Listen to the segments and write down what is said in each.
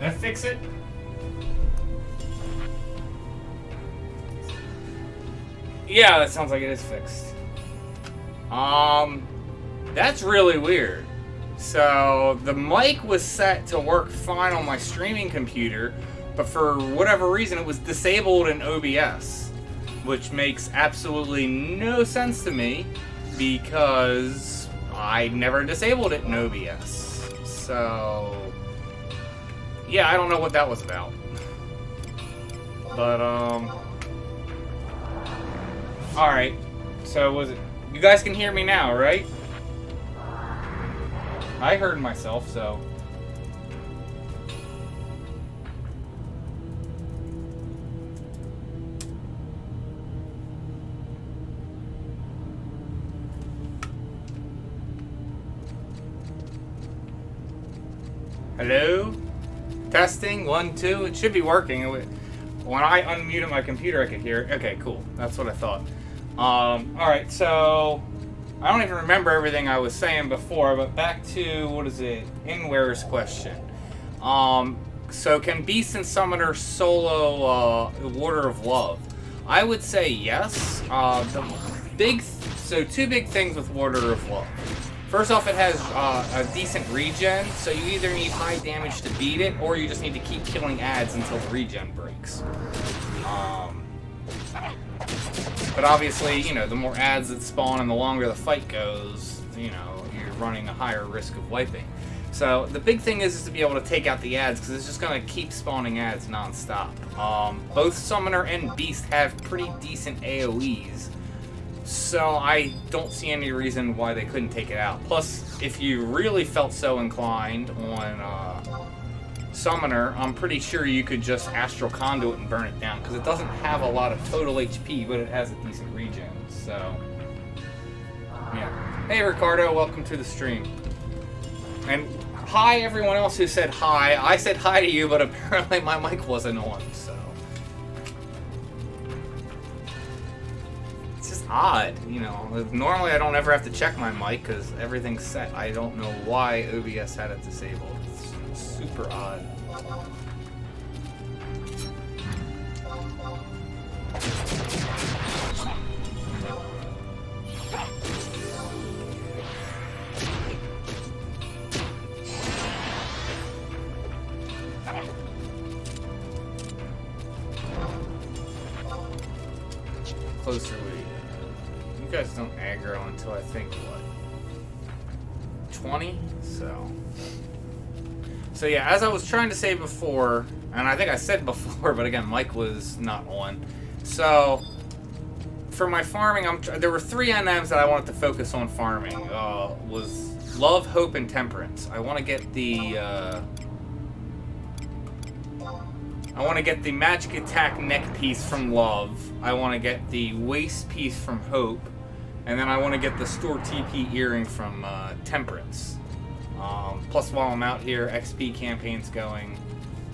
That fix it? Yeah, that sounds like it is fixed. That's really weird. So the mic was set to work fine on my streaming computer, but for whatever reason it was disabled in OBS, which makes absolutely no sense to me because I never disabled it in OBS. So yeah, I don't know what that was about. But alright. So was it, you guys can hear me now, right? I heard myself, so. Hello? Testing, 1, 2. It should be working. When I unmuted my computer, I could hear it. Okay, cool. That's what I thought. Alright, so I don't even remember everything I was saying before, but back to, what is it? Inware's question. So can Beast and Summoner solo Water of Love? I would say yes. So two big things with Water of Love. First off, it has a decent regen, so you either need high damage to beat it, or you just need to keep killing adds until the regen breaks. But obviously, you know, the more adds that spawn and the longer the fight goes, you know, you're running a higher risk of wiping. So the big thing is to be able to take out the adds, because it's just going to keep spawning adds non-stop. Both Summoner and Beast have pretty decent AoEs, so I don't see any reason why they couldn't take it out. Plus, if you really felt so inclined on Summoner, I'm pretty sure you could just Astral Conduit and burn it down, because it doesn't have a lot of total HP, but it has a decent regen, so yeah. Hey Ricardo, welcome to the stream. And hi everyone else who said hi. I said hi to you, but apparently my mic wasn't on, so. It's just odd, you know. Normally I don't ever have to check my mic because everything's set. I don't know why OBS had it disabled. It's super odd. closer we... you guys don't aggro until I think, what? 20? So yeah, as I was trying to say before, and I think I said before, but again, Mike was not on. So, for my farming, there were 3 NMs that I wanted to focus on farming. Was Love, Hope, and Temperance. I want to get the Magic Attack neck piece from Love. I want to get the Waist piece from Hope. And then I want to get the Store TP earring from Temperance. Plus, while I'm out here, XP campaigns going,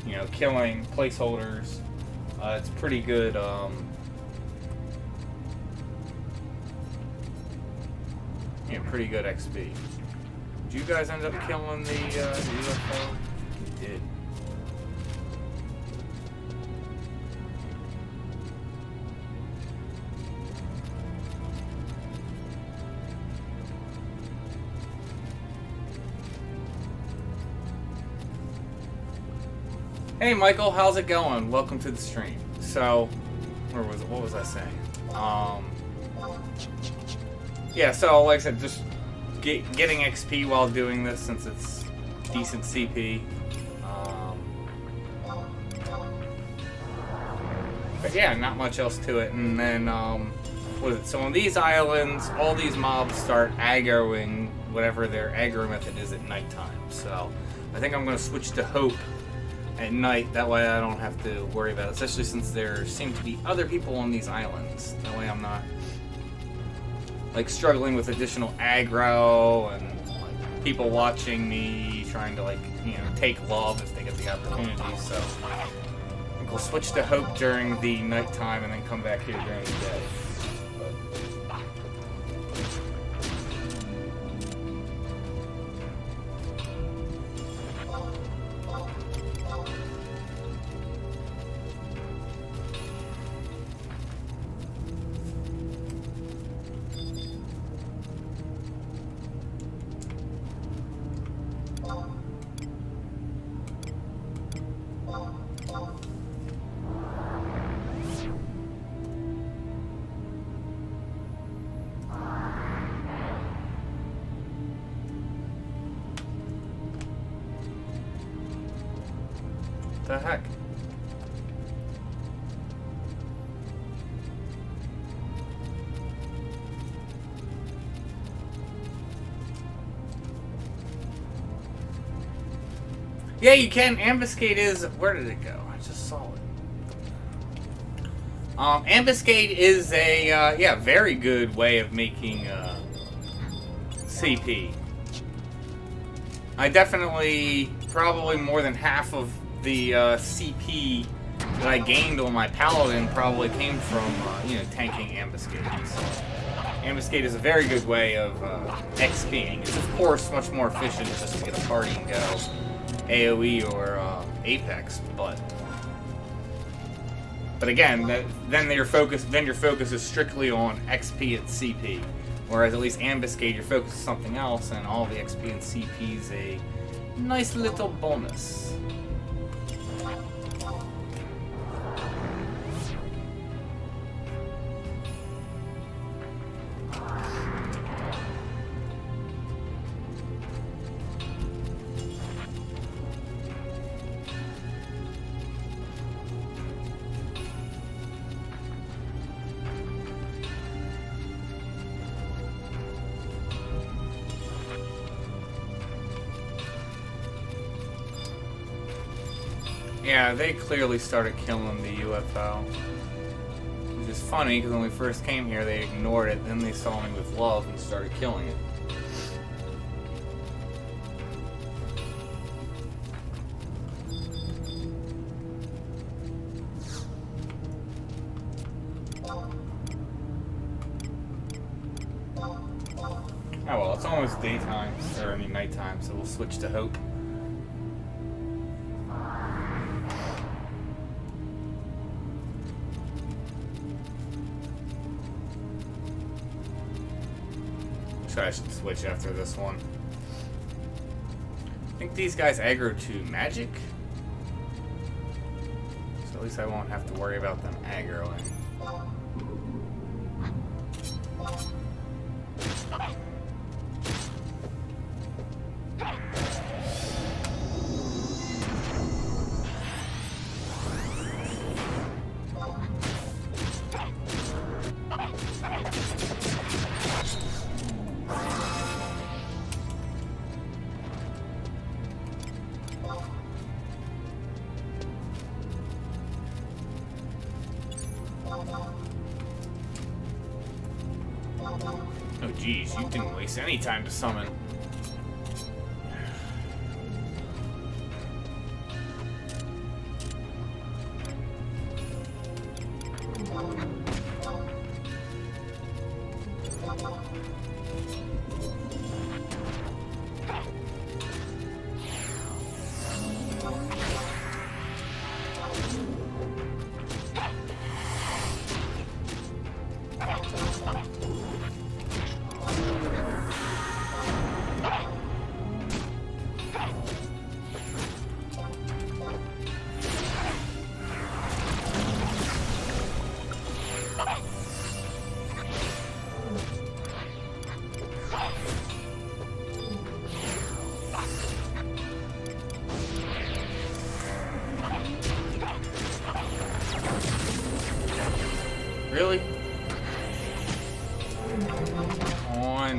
you know, killing placeholders. It's pretty good. Yeah, pretty good XP. Did you guys end up killing the UFO? You did. Hey Michael, how's it going? Welcome to the stream. So, what was I saying? Yeah, so like I said, just getting XP while doing this since it's decent CP. But yeah, not much else to it. And then, what is it? So on these islands, all these mobs start aggroing whatever their aggro method is at nighttime. So I think I'm going to switch to Hope at night. That way I don't have to worry about it, especially since there seem to be other people on these islands. That way I'm not like struggling with additional aggro and like people watching me trying to like, you know, take Love if they get the opportunity. So I think we'll switch to Hope during the nighttime and then come back here during the day. The heck? Yeah, you can. Ambuscade is... where did it go? I just saw it. Ambuscade is a, yeah, very good way of making, CP. I definitely, probably more than half of the CP that I gained on my Paladin probably came from, you know, tanking Ambuscade. So, Ambuscade is a very good way of XPing. It's, of course, much more efficient just to get a party and go AoE or Apex, but again, then your focus is strictly on XP and CP. Whereas at least Ambuscade, your focus is something else, and all the XP and CP is a nice little bonus. Yeah, they clearly started killing the UFO. Which is funny, because when we first came here, they ignored it, then they saw me with Love and started killing it. Oh well, it's almost daytime, or I mean nighttime, so we'll switch to Hope. I should switch after this one. I think these guys aggro to magic, so at least I won't have to worry about them aggroing. Oh geez, you didn't waste any time to summon. Really? Come on.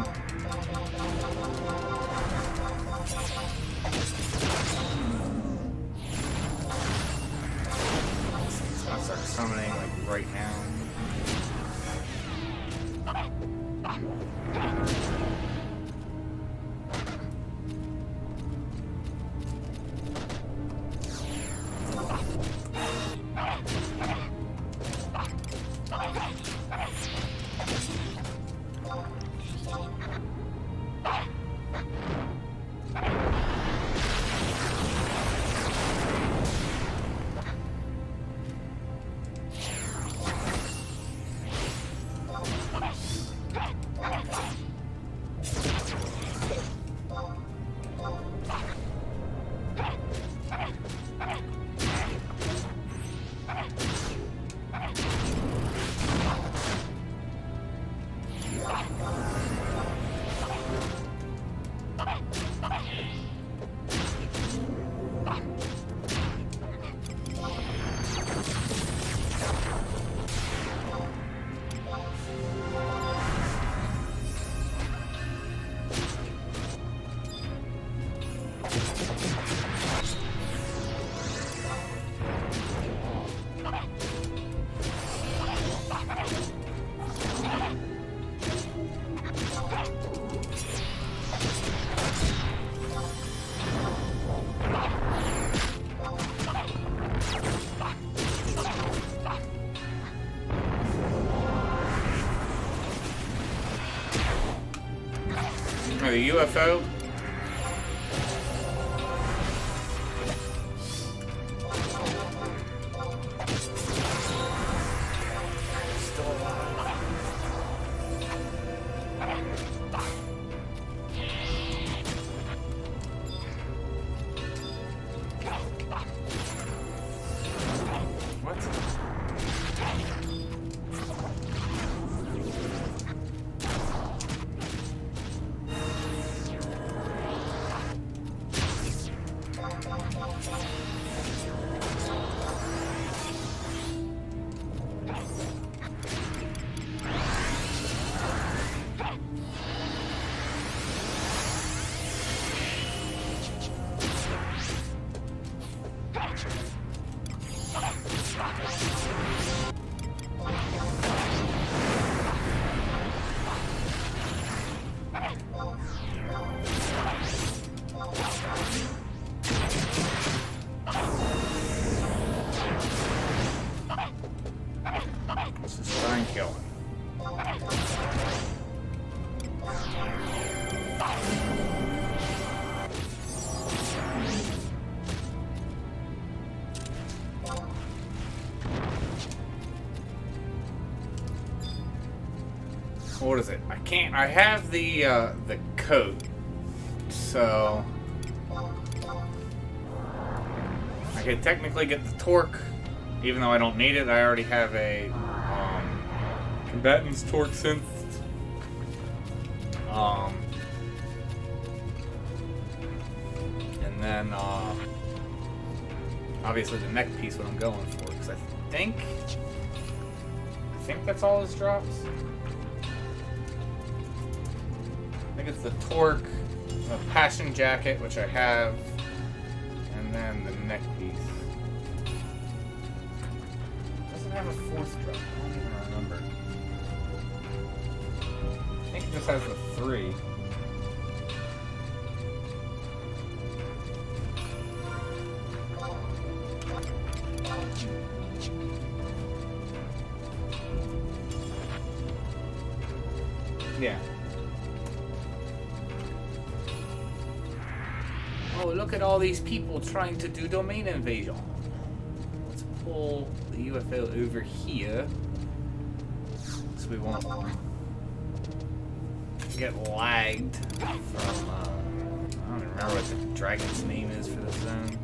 I'll start summoning like right now. The UFO. Still alive. What? This is what I'm killing. What is it? I have the coat, so I could technically get the torque, even though I don't need it. I already have a combatant's torque synth And then, obviously the neck piece, what I'm going for, because I think that's all his drops. I think it's the torque, the passion jacket, which I have, and then the neck piece. Doesn't have a fourth drop. I don't even remember. I think it just has the 3. Yeah. Oh, look at all these people trying to do domain invasion. Let's pull the UFO over here so we won't get lagged from, I don't even remember what the dragon's name is for this zone.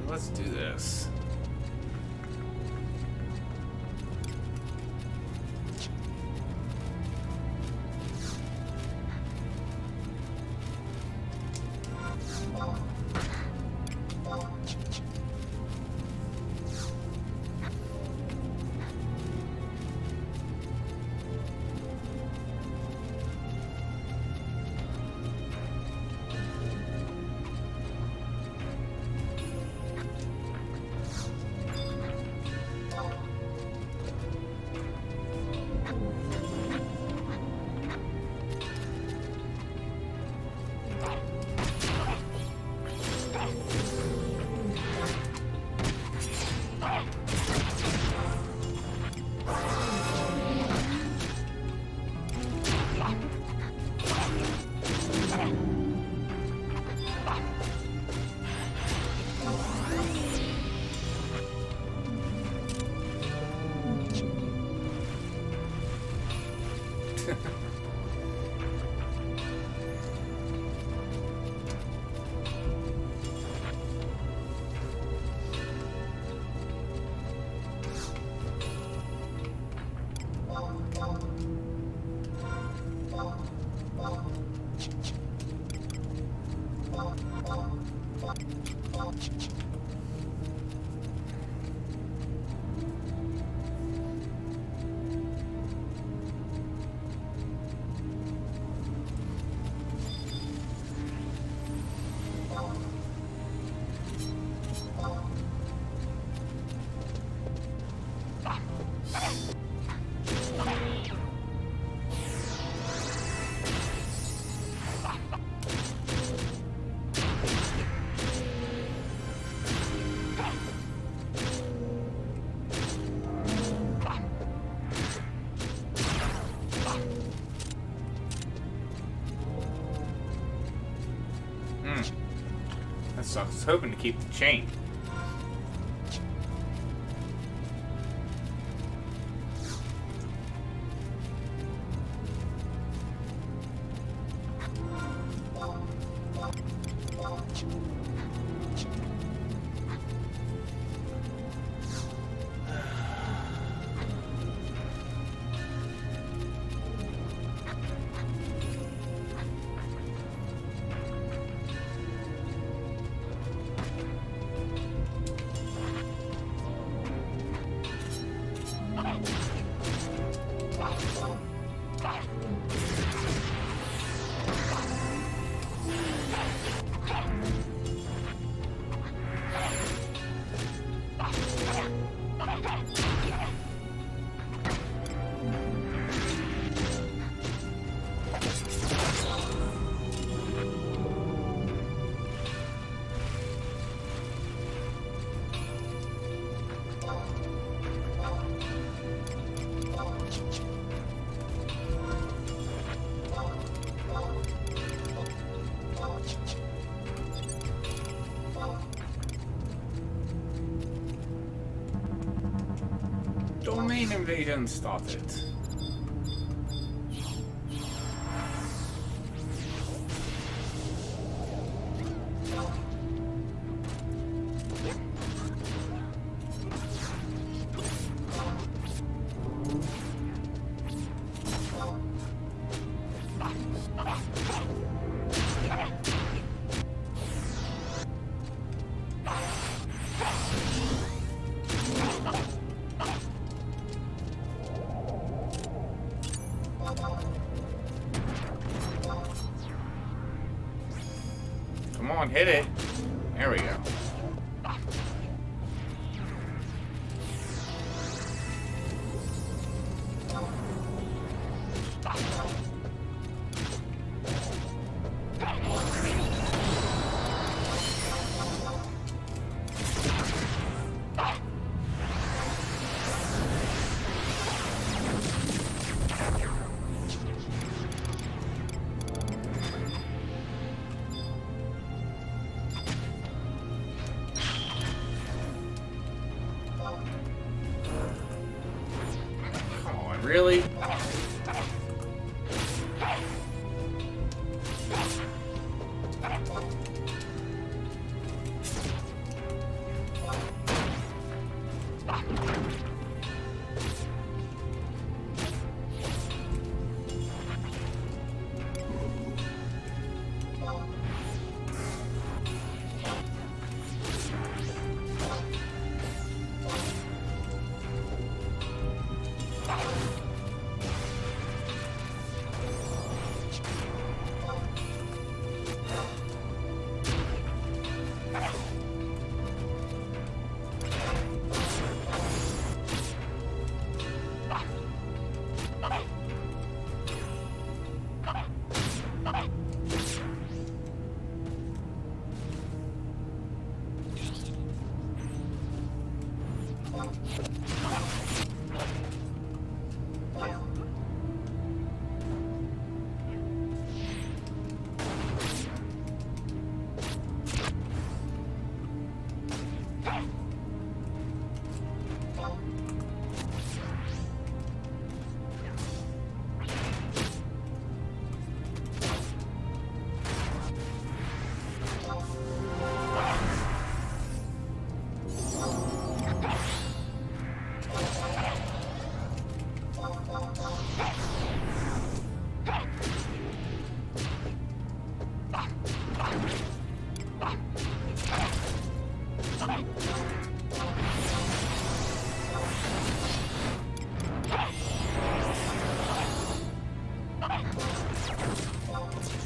Let's do this. So I was hoping to keep the chain. train invasion started. Come on, hit it. There we go. Really?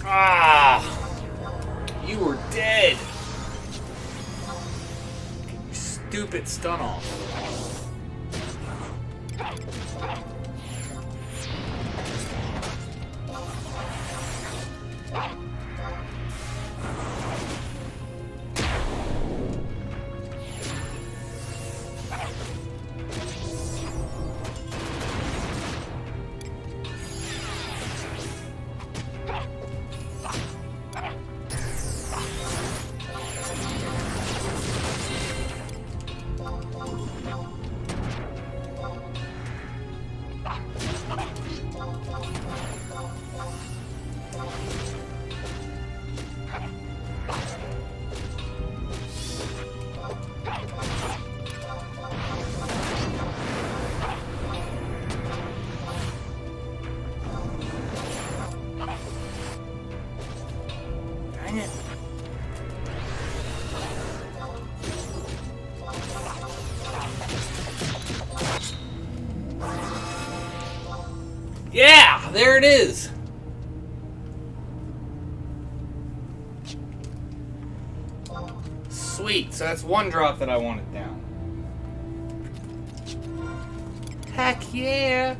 Ah! You were dead! You stupid stun off. Dang it. Yeah, there it is. Sweet, so that's one drop that I wanted down. Heck yeah.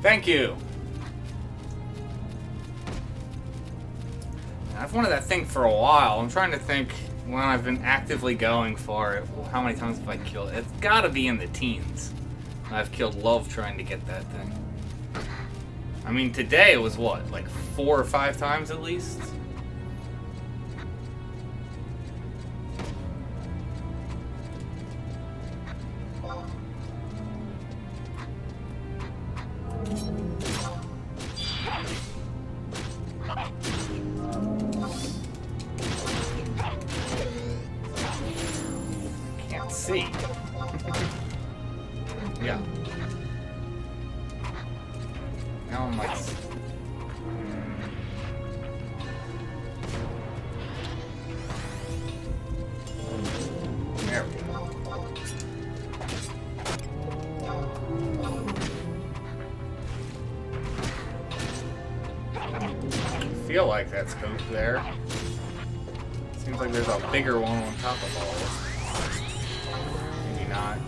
Thank you. I've wanted that thing for a while. I'm trying to think when I've been actively going for it, how many times have I killed it? It's gotta be in the teens. I've killed love trying to get that thing. I mean, today it was what, like 4 or 5 times at least? Can't see. Yeah. Now I'm like... There we go. I feel like that's hope there. Seems like there's a bigger one on top of all this. Maybe not.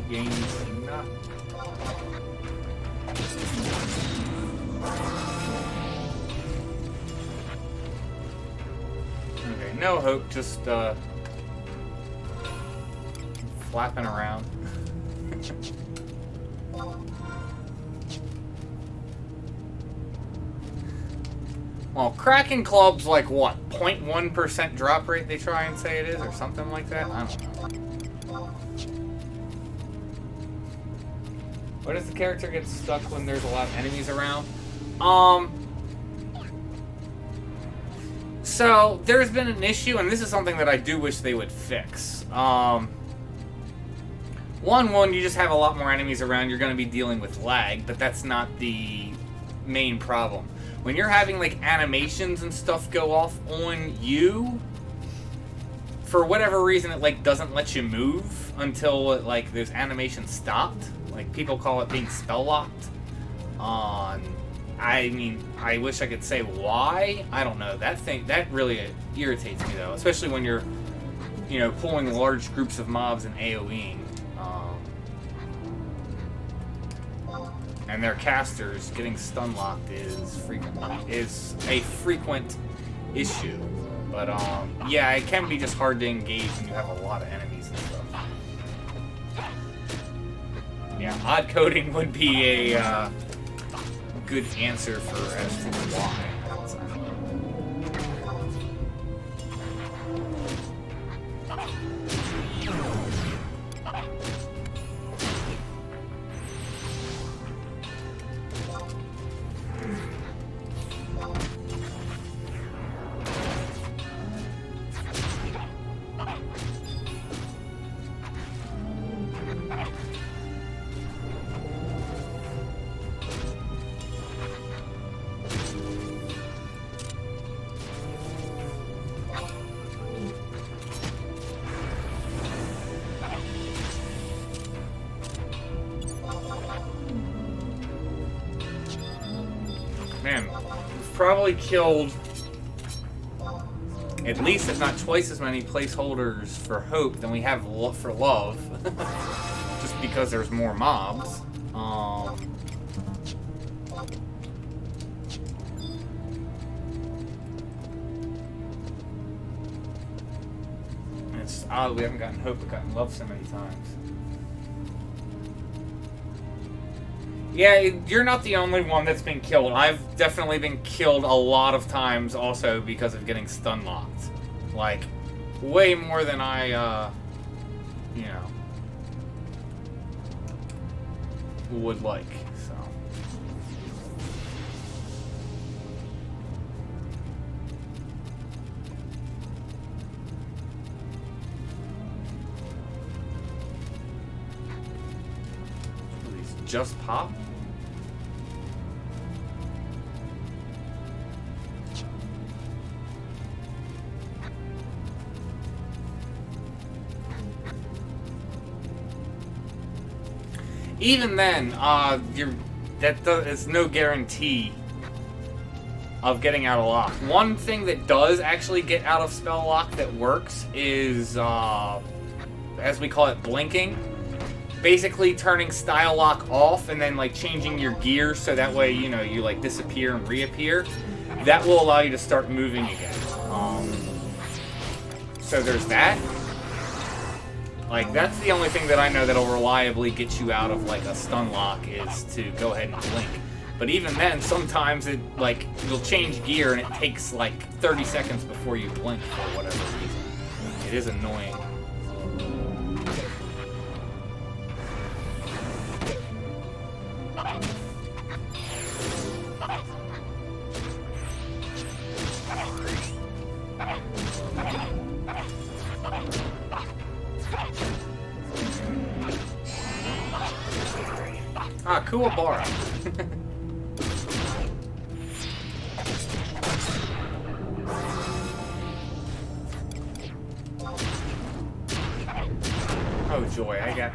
Games not. Okay, no hope, just flapping around. Well, Kraken Club's like what, 0.1% drop rate they try and say it is, or something like that? I don't know. Why does the character get stuck when there's a lot of enemies around? So there's been an issue, and this is something that I do wish they would fix. One, you just have a lot more enemies around, you're going to be dealing with lag, but that's not the main problem. When you're having like animations and stuff go off on you, for whatever reason it like doesn't let you move until like there's animation stopped. Like people call it being spell locked. I mean, I wish I could say why. I don't know. That really irritates me though, especially when you're, you know, pulling large groups of mobs and AoEing. And their casters getting stun locked is a frequent issue. But yeah, it can be just hard to engage when you have a lot of enemies and stuff. Yeah, odd coding would be a good answer for as to why. Man, we've probably killed at least, if not twice as many placeholders for hope than we have for love. Just because there's more mobs. It's odd we haven't gotten hope but gotten love so many times. Yeah, you're not the only one that's been killed. I've definitely been killed a lot of times also because of getting stun locked. Like, way more than I, you know, would like, so. These just pop? Even then, it's no guarantee of getting out of lock. One thing that does actually get out of spell lock that works is, as we call it, blinking. basically turning style lock off and then like changing your gear so that way, you know, you like disappear and reappear. That will allow you to start moving again. So there's that. Like, that's the only thing that I know that'll reliably get you out of like a stun lock is to go ahead and blink. But even then, sometimes it like you'll change gear and it takes like 30 seconds before you blink for whatever reason. It is annoying. Ah, cool bar. Oh joy, I got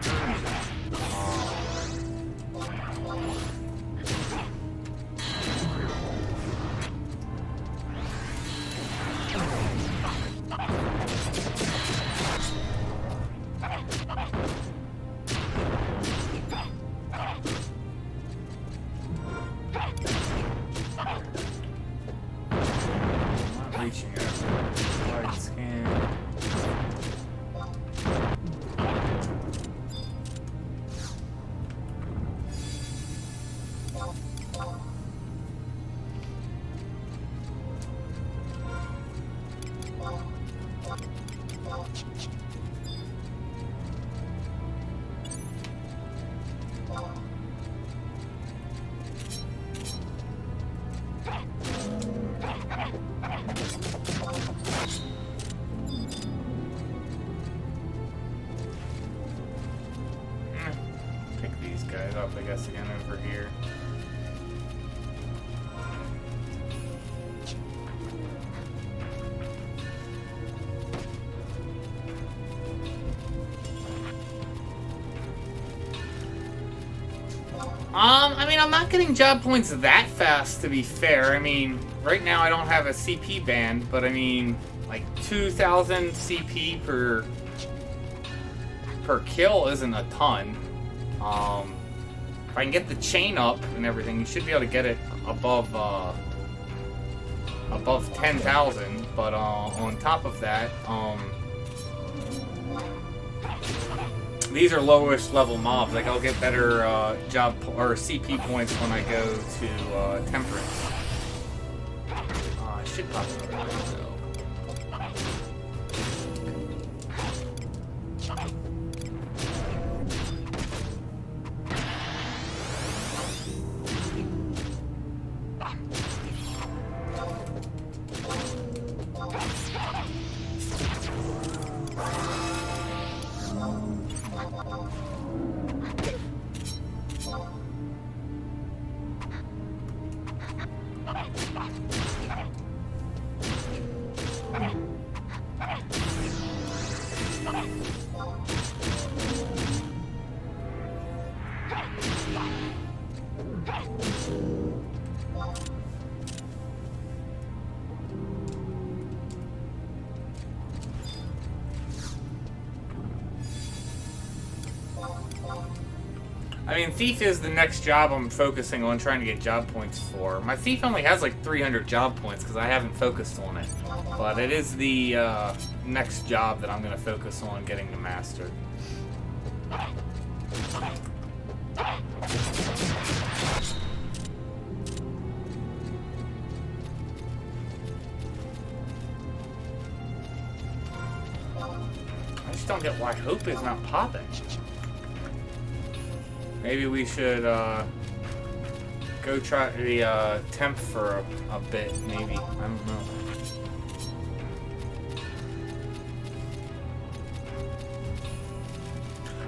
up, I guess, again over here. I mean, I'm not getting job points that fast, to be fair. I mean, right now I don't have a CP band, but I mean, like 2,000 CP per kill isn't a ton. If I can get the chain up and everything, you should be able to get it above 10,000. But on top of that, these are lowest level mobs. Like I'll get better job or CP points when I go to Temperance. I should pop it over though. I mean, Thief is the next job I'm focusing on trying to get job points for. My Thief only has like 300 job points because I haven't focused on it. But it is the next job that I'm going to focus on getting to master. I just don't get why Hope is not popping. Maybe we should go try the temp for a bit, maybe. I don't know.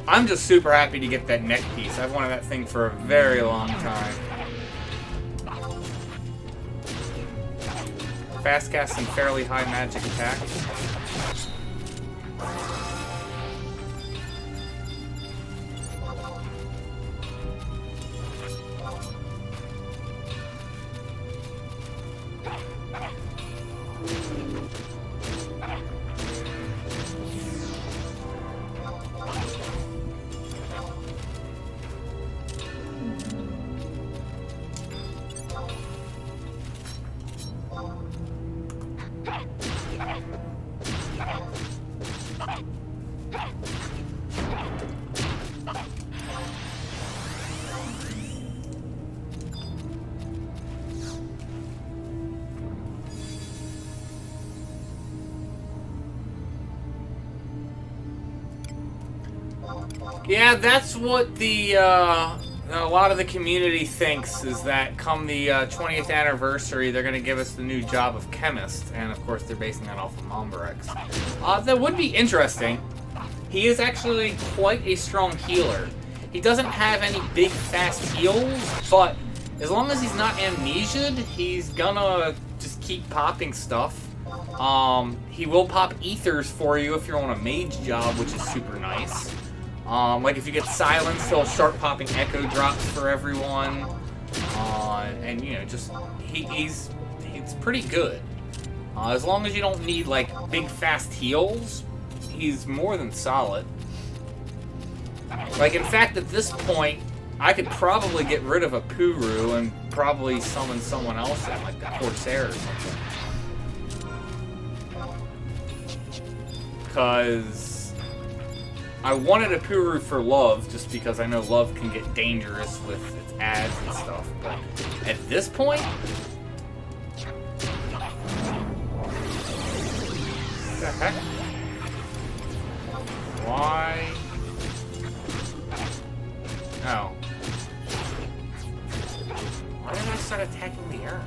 I'm just super happy to get that neck piece. I've wanted that thing for a very long time. Fast cast and fairly high magic attack. Yeah, that's what the a lot of the community thinks, is that come the 20th anniversary, they're going to give us the new job of chemist, and of course they're basing that off of Ambuscade. That would be interesting. He is actually quite a strong healer. He doesn't have any big fast heals, but as long as he's not amnesiaed, he's gonna just keep popping stuff. He will pop ethers for you if you're on a mage job, which is super nice. Like if you get silenced, he'll start popping echo drops for everyone. And you know, just he's pretty good. As long as you don't need like big fast heals, he's more than solid. Like in fact, at this point, I could probably get rid of a Puru and probably summon someone else in, like the Corsair or something. Because I wanted a Puru for Love, just because I know Love can get dangerous with its ads and stuff. But at this point, what the heck? Why? Oh. Why did I start attacking the urn?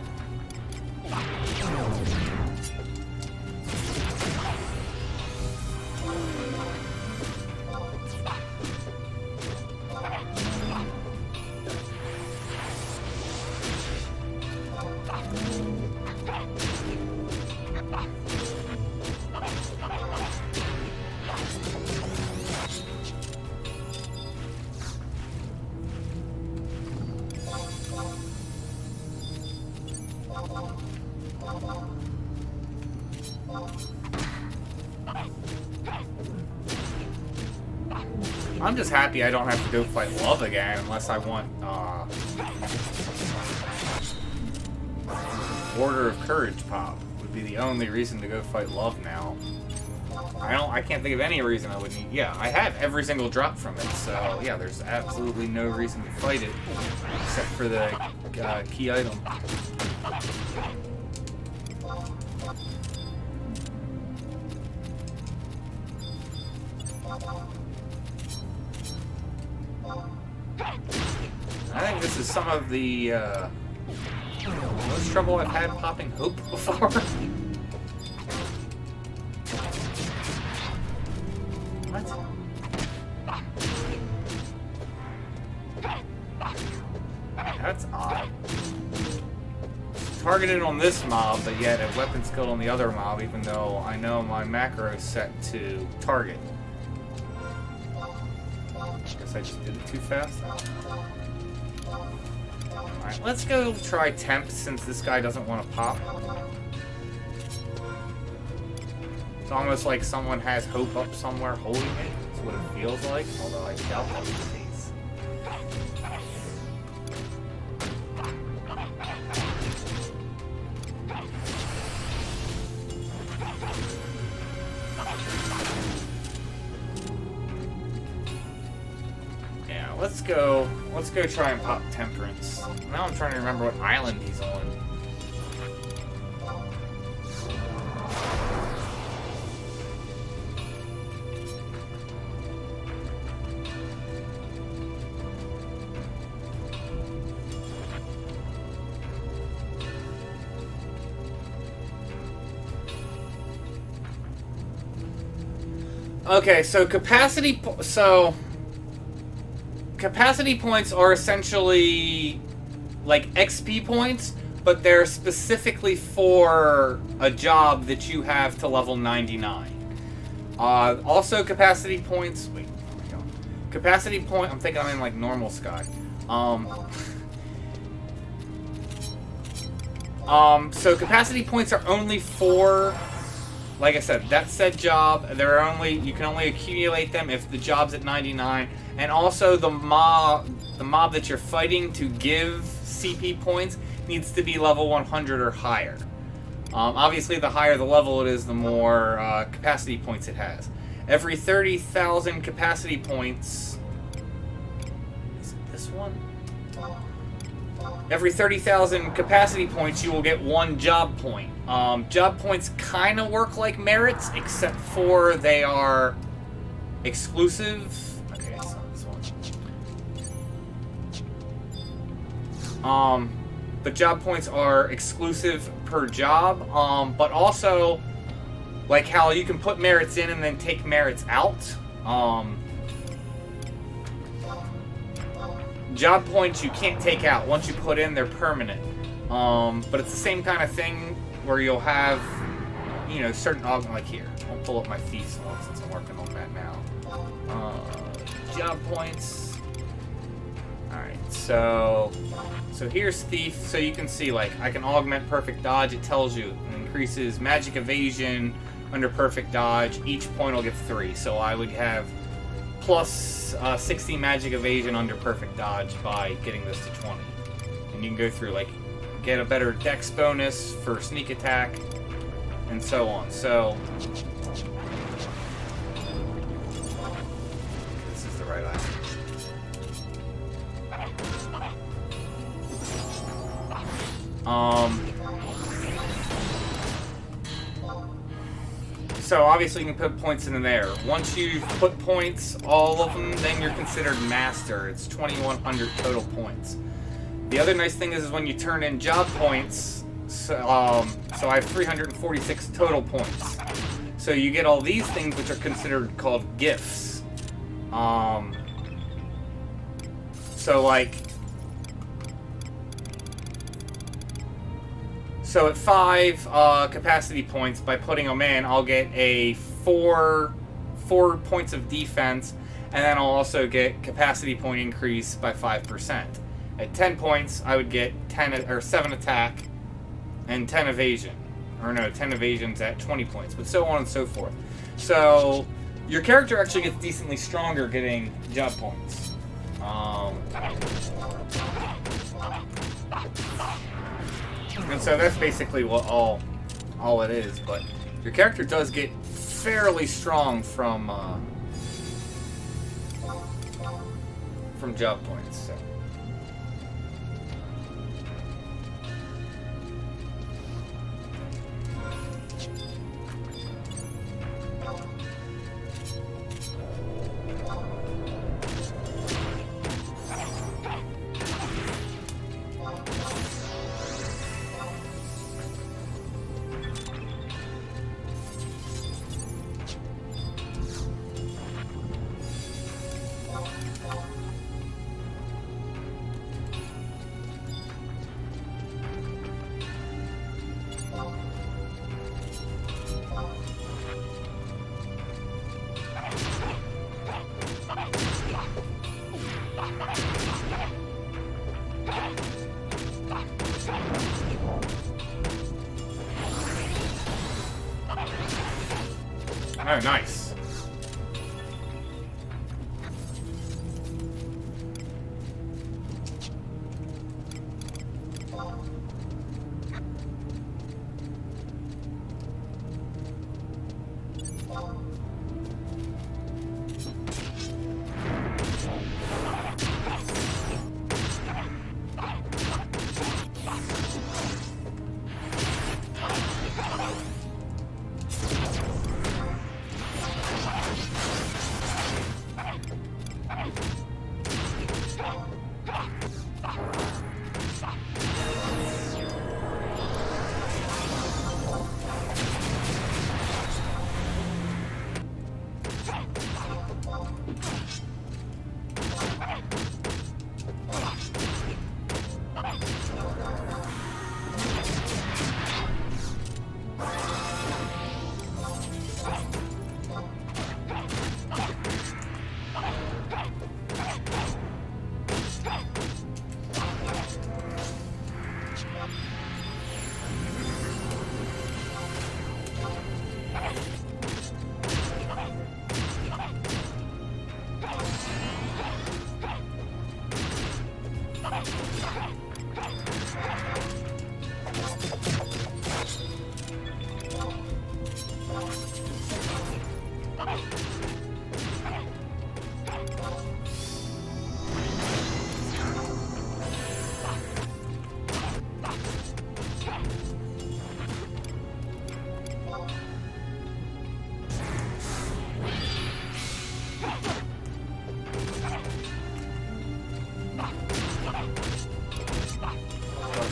I'm just happy I don't have to go fight Love again, unless I want, Order of Courage pop. Would be the only reason to go fight Love now. I can't think of any reason I would need. Yeah, I have every single drop from it, so yeah, there's absolutely no reason to fight it, except for the key item. I think this is some of the most trouble I've had popping Hope before. What? That's odd. Targeted on this mob, but yet a weapon skill on the other mob, even though I know my macro is set to target. Guess I just did it too fast. Alright, let's go try Temp since this guy doesn't want to pop. It's almost like someone has Hope up somewhere holding it. That's what it feels like, although I doubt that's the case. Yeah, let's go try and pop Temperance. Now I'm trying to remember what island he's on. Okay, so capacity points are essentially like XP points, but they're specifically for a job that you have to level 99. Also capacity points, wait, where are we going? Capacity point, I'm thinking I'm in like normal sky. So capacity points are only for, like I said, that said job. You can only accumulate them if the job's at 99, and also the mob that you're fighting to give CP points needs to be level 100 or higher. Obviously, the higher the level it is, the more capacity points it has. Every 30,000 capacity points. Is it this one? Every 30,000 capacity points, you will get one job point. Job points kind of work like merits, except for they are exclusive Okay, it's not this one. The job points are exclusive per job, but also, like how you can put merits in and then take merits out. Job points you can't take out. Once you put in, they're permanent. But it's the same kind of thing where you'll have, you know, certain like here. I'll pull up my Thief's one since I'm working on that now. Job points. Alright, so here's Thief. So you can see, like, I can augment perfect dodge. It tells you it increases magic evasion under perfect dodge. Each point will give 3. So I would have plus 60 magic evasion under perfect dodge by getting this to 20. And you can go through, like, get a better dex bonus for sneak attack, and so on. So this is the right item. So obviously you can put points in there. Once you've put points, all of them, then you're considered master. It's 2,100 total points. The other nice thing is when you turn in job points, so I have 346 total points. So you get all these things which are considered called gifts. So like, so at 5 capacity points, by putting them in, I'll get a 4 points of defense, and then I'll also get capacity point increase by 5%. At 10 points, I would get 7 attack and 10 evasion. Or no, 10 evasions at 20 points, but so on and so forth. So your character actually gets decently stronger getting job points. And so that's basically what all it is. But your character does get fairly strong from job points. So. Oh, nice.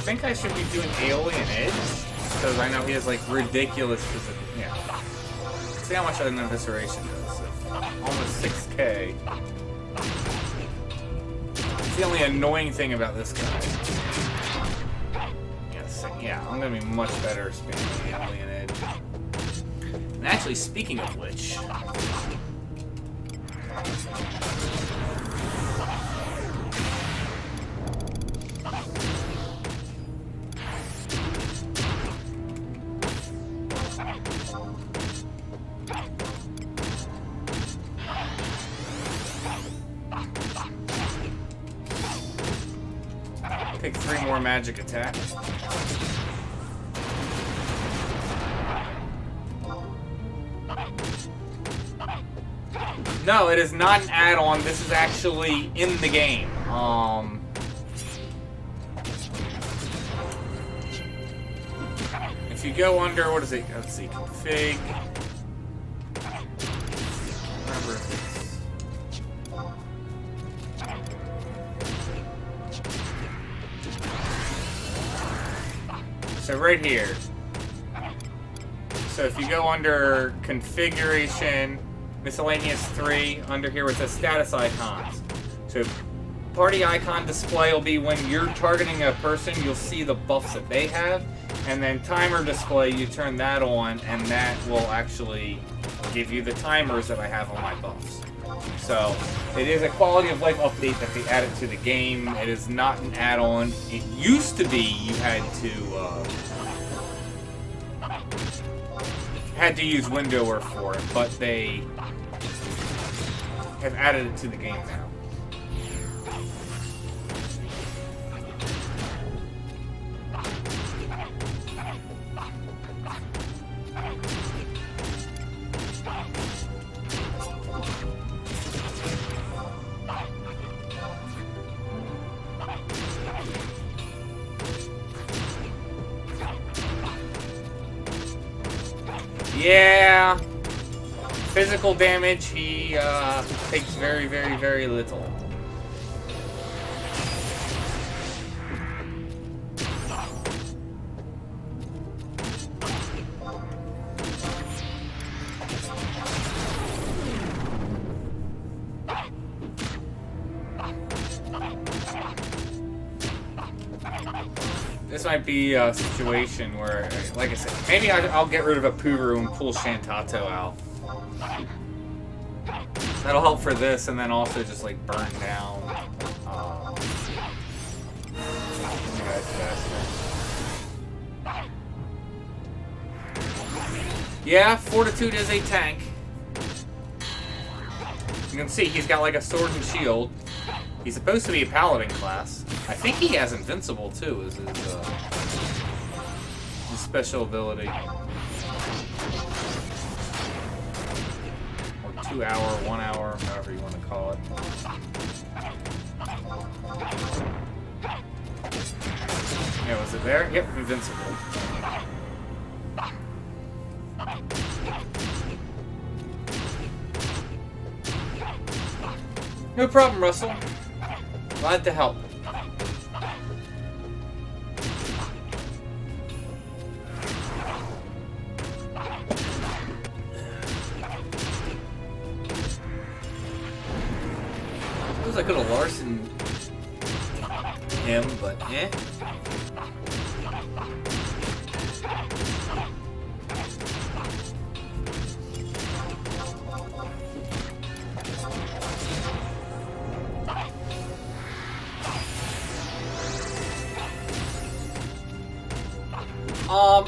think I should be doing Aeolian Edge, because I know he has like ridiculous physical. Yeah. See how much an evisceration does. Almost 6k. It's the only annoying thing about this guy. Yes, yeah, I'm gonna be much better spamming Aeolian Edge. And actually, speaking of which. Pick 3 more magic attacks. No, it is not an add-on. This is actually in the game. If you go under, what is it? Let's see, config. Remember if it's... So right here. So if you go under configuration, miscellaneous 3, under here where it says status icons. So party icon display will be when you're targeting a person, you'll see the buffs that they have. And then timer display, you turn that on, and that will actually give you the timers that I have on my buffs. So it is a quality of life update that they added to the game. It is not an add-on. It used to be you had to use Windower for it, but they have added it to the game now. Yeah, physical damage, he takes very, very, very little. This might be a situation where, like I said, maybe I'll get rid of a Puru and pull Shantato out. That'll help for this, and then also just like burn down you guys faster. Yeah, Fortitude is a tank. You can see he's got like a sword and shield. He's supposed to be a paladin class. I think he has invincible too, is his special ability. Or 2 hour, 1 hour, however you want to call it. Yeah, was it there? Yep, invincible. No problem, Russell. Glad to help. Suppose I could have Larson him, but eh.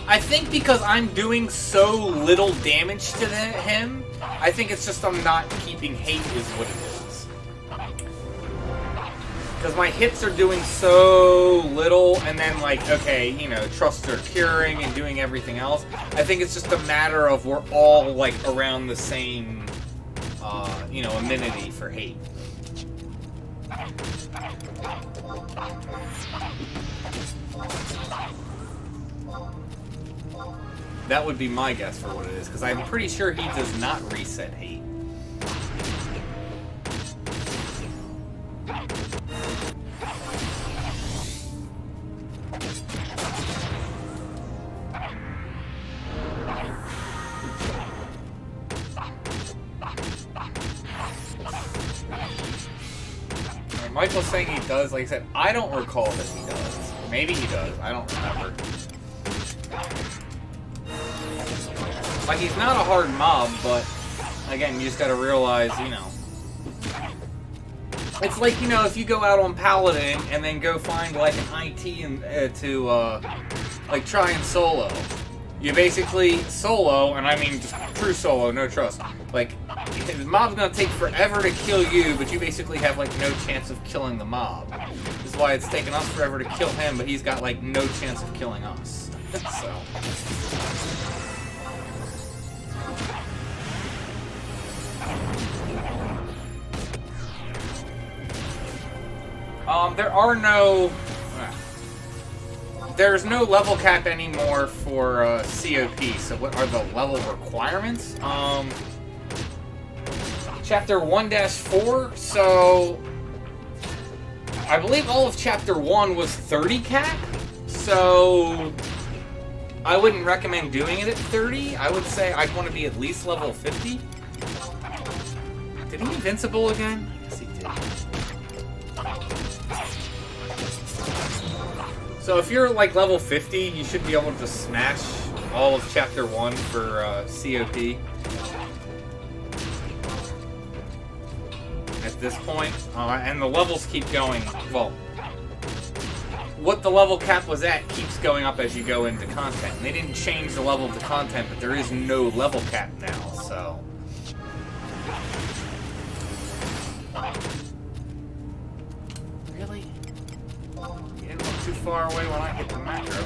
I think because I'm doing so little damage to him, I think it's just I'm not keeping hate is what it is. Because my hits are doing so little, and then like, okay, you know, trusts are curing and doing everything else. I think it's just a matter of we're all like around the same, you know, amenity for hate. That would be my guess for what it is, because I'm pretty sure he does not reset hate. Michael's saying he does. Like I said, I don't recall that he does. Maybe he does. I don't remember. Like, he's not a hard mob, but again, you just gotta realize, you know. It's like, you know, if you go out on Paladin and then go find, like, an IT and, like, try and solo. You basically solo, and I mean just true solo, no trust. Like, the mob's gonna take forever to kill you, but you basically have, like, no chance of killing the mob. This is why it's taken us forever to kill him, but he's got, like, no chance of killing us. So... There's no level cap anymore for COP, so what are the level requirements? Chapter 1-4, so... I believe all of Chapter 1 was 30 cap, so... I wouldn't recommend doing it at 30. I would say I'd want to be at least level 50. Did he invincible again? Yes, he did. So if you're like level 50, you should be able to smash all of Chapter 1 for COP. At this point. And the levels keep going. Well, what the level cap was at keeps going up as you go into content. And they didn't change the level of the content, but there is no level cap now, so... Really? You didn't look too far away when I hit the macro.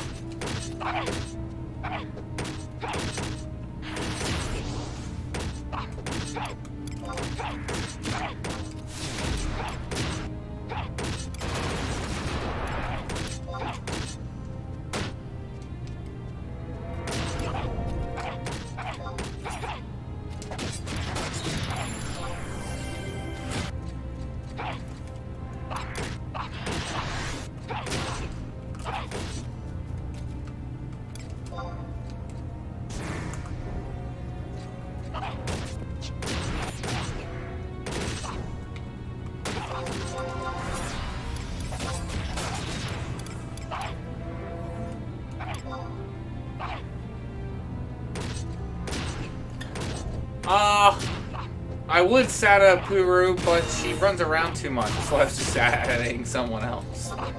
I would Sata Puru, but she runs around too much, so I was just adding someone else. I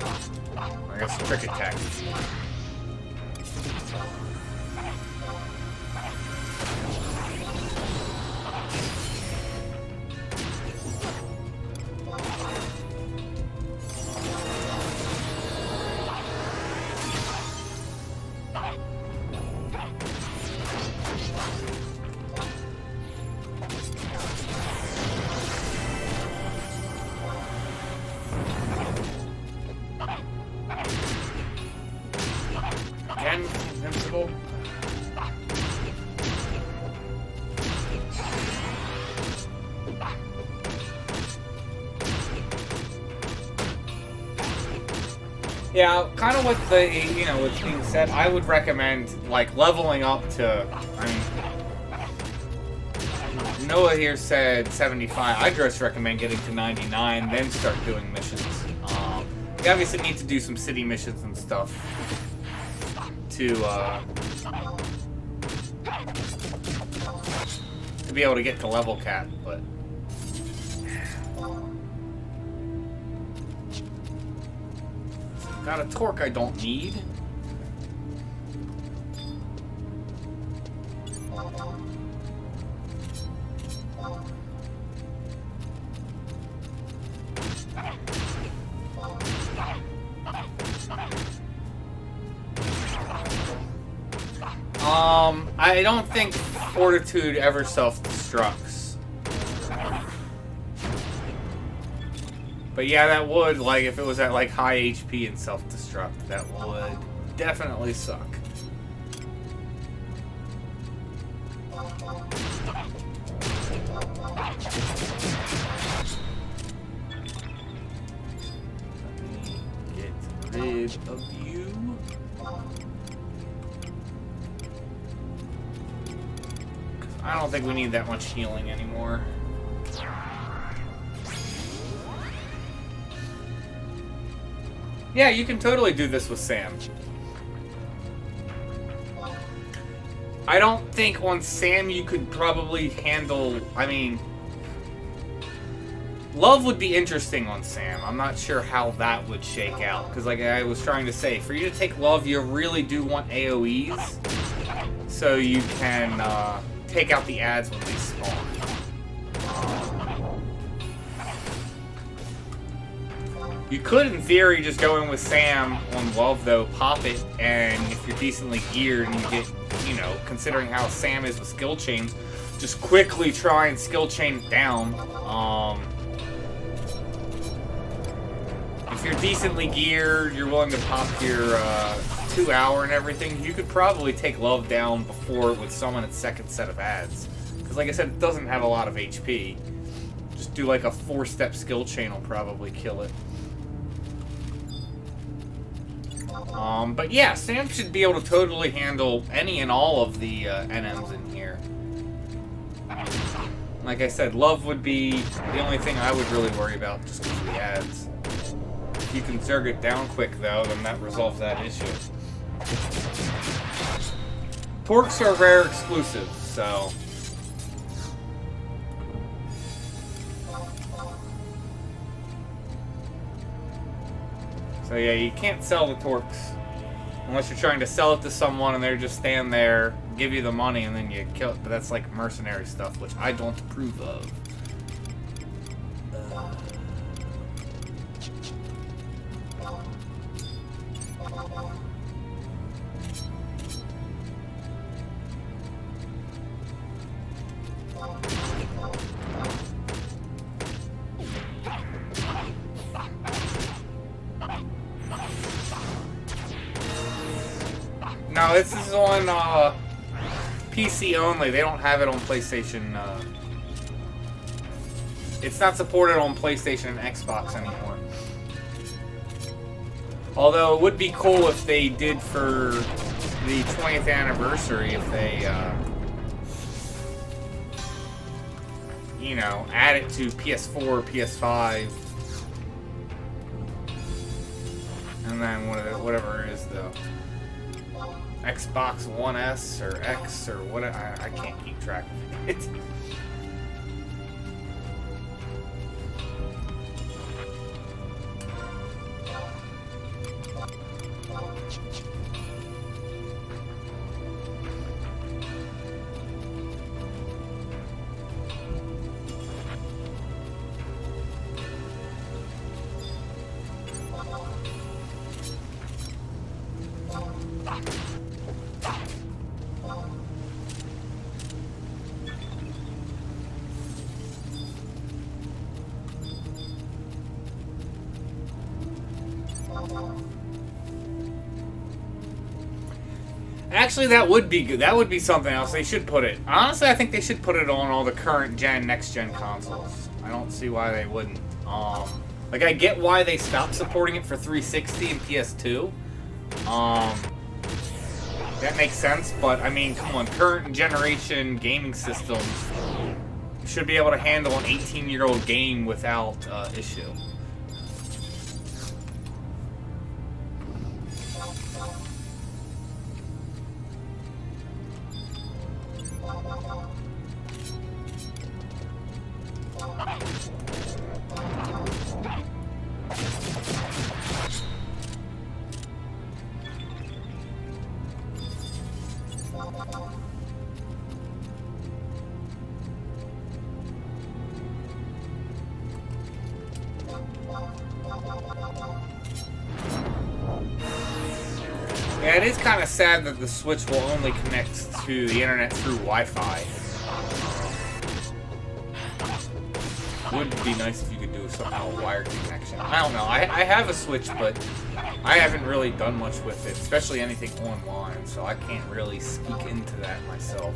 guess Cricket Tech. Invincible. Yeah, kind of with the, you know, what's being said, I would recommend, like, leveling up to, I mean, Noah here said 75. I'd just recommend getting to 99, then start doing missions. You obviously need to do some city missions and stuff to be able to get to level cap, but got a torque I don't need. I don't think Fortitude ever self-destructs. But yeah, that would, like, if it was at, like, high HP and self-destruct, that would definitely suck. Let me get rid of you. I don't think we need that much healing anymore. Yeah, you can totally do this with Sam. I don't think on Sam you could probably handle... I mean... Love would be interesting on Sam. I'm not sure how that would shake out. Because like I was trying to say, for you to take Love, you really do want AoEs. So you can take out the ads when they spawn. You could, in theory, just go in with Sam on Love, though, pop it, and if you're decently geared and you get, you know, considering how Sam is with skill chains, just quickly try and skill chain it down. If you're decently geared, you're willing to pop your 2 hour and everything, you could probably take Love down before it would summon its second set of ads. Because like I said, it doesn't have a lot of HP. Just do like a 4-step skill chain will probably kill it. But yeah, Sam should be able to totally handle any and all of the NMs in here. Like I said, Love would be the only thing I would really worry about just because of the ads. If you can zerg it down quick, though, then that resolves that issue. Torques are rare exclusives, so... So yeah, you can't sell the Torques. Unless you're trying to sell it to someone and they're just stand there, give you the money, and then you kill it. But that's like mercenary stuff, which I don't approve of. No, this is on PC only. They don't have it on PlayStation. It's not supported on PlayStation and Xbox anymore. Although it would be cool if they did for the 20th anniversary, if they, you know, add it to PS4, PS5, and then whatever it is, though. Xbox One S or X or what? I can't keep track of it. Actually, that would be good. That would be something else. They should put it. Honestly, I think they should put it on all the current gen, next gen consoles. I don't see why they wouldn't. Like, I get why they stopped supporting it for 360 and PS2. That makes sense, but I mean, come on, current generation gaming systems should be able to handle an 18-year-old game without issue. Yeah, it is kind of sad that the Switch will only connect to the internet through Wi-Fi. Would be nice if you could do somehow a wired connection. I don't know. I have a Switch, but I haven't really done much with it, especially anything online, so I can't really speak into that myself.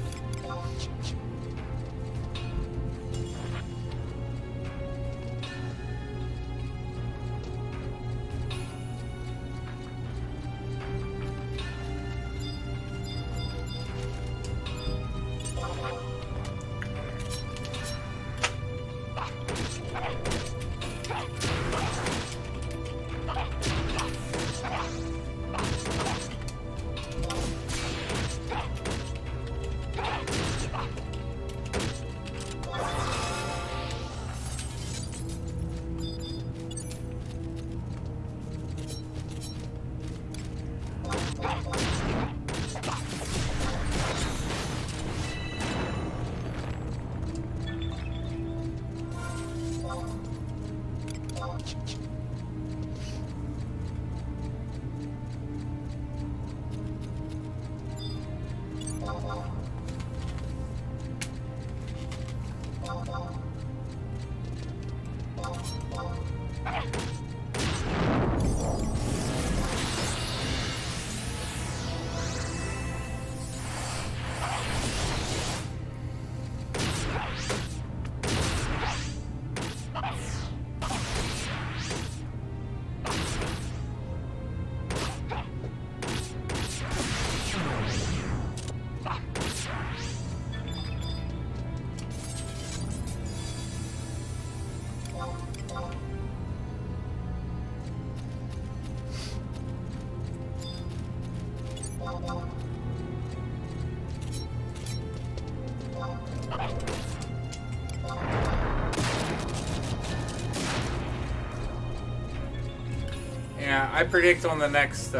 Yeah, I predict on the next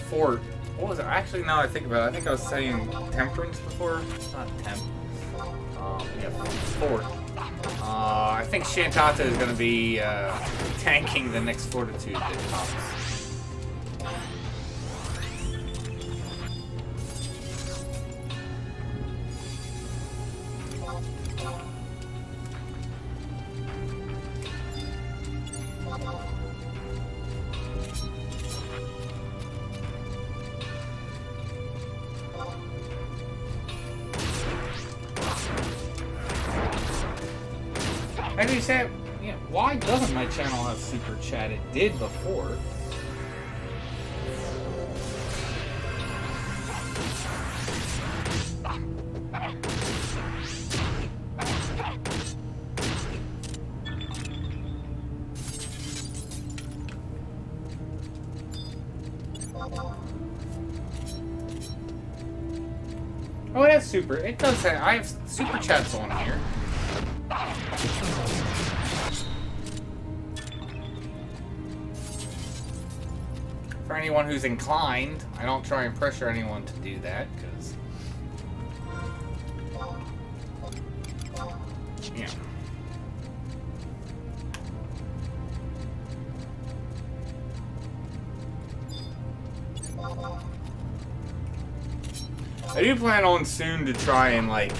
fort. What was it? Actually, now I think about it, I think I was saying temperance before. It's not temp. Yeah, fort. I think Shantata is going to be tanking the next fortitude that comes. How do you say it? Yeah, why doesn't my channel have super chat? It did before. Oh, it has super. It does have. I have super chats on here. For anyone who's inclined, I don't try and pressure anyone to do that, because, yeah. I do plan on soon to try and, like,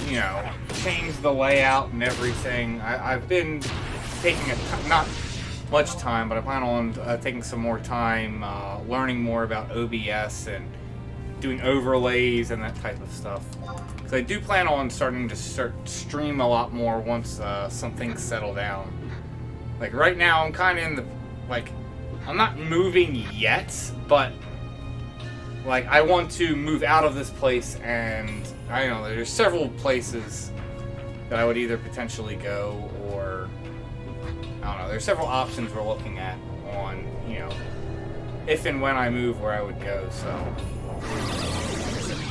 you know, change the layout and everything. I've been taking not much time, but I plan on taking some more time learning more about OBS and doing overlays and that type of stuff. So I do plan on starting to stream a lot more once some things settle down. Like right now, I'm kind of in the, like, I'm not moving yet, but like I want to move out of this place, and I don't know, there's several places that I would either potentially go, or I don't know, there's several options we're looking at on, you know, if and when I move, where I would go. So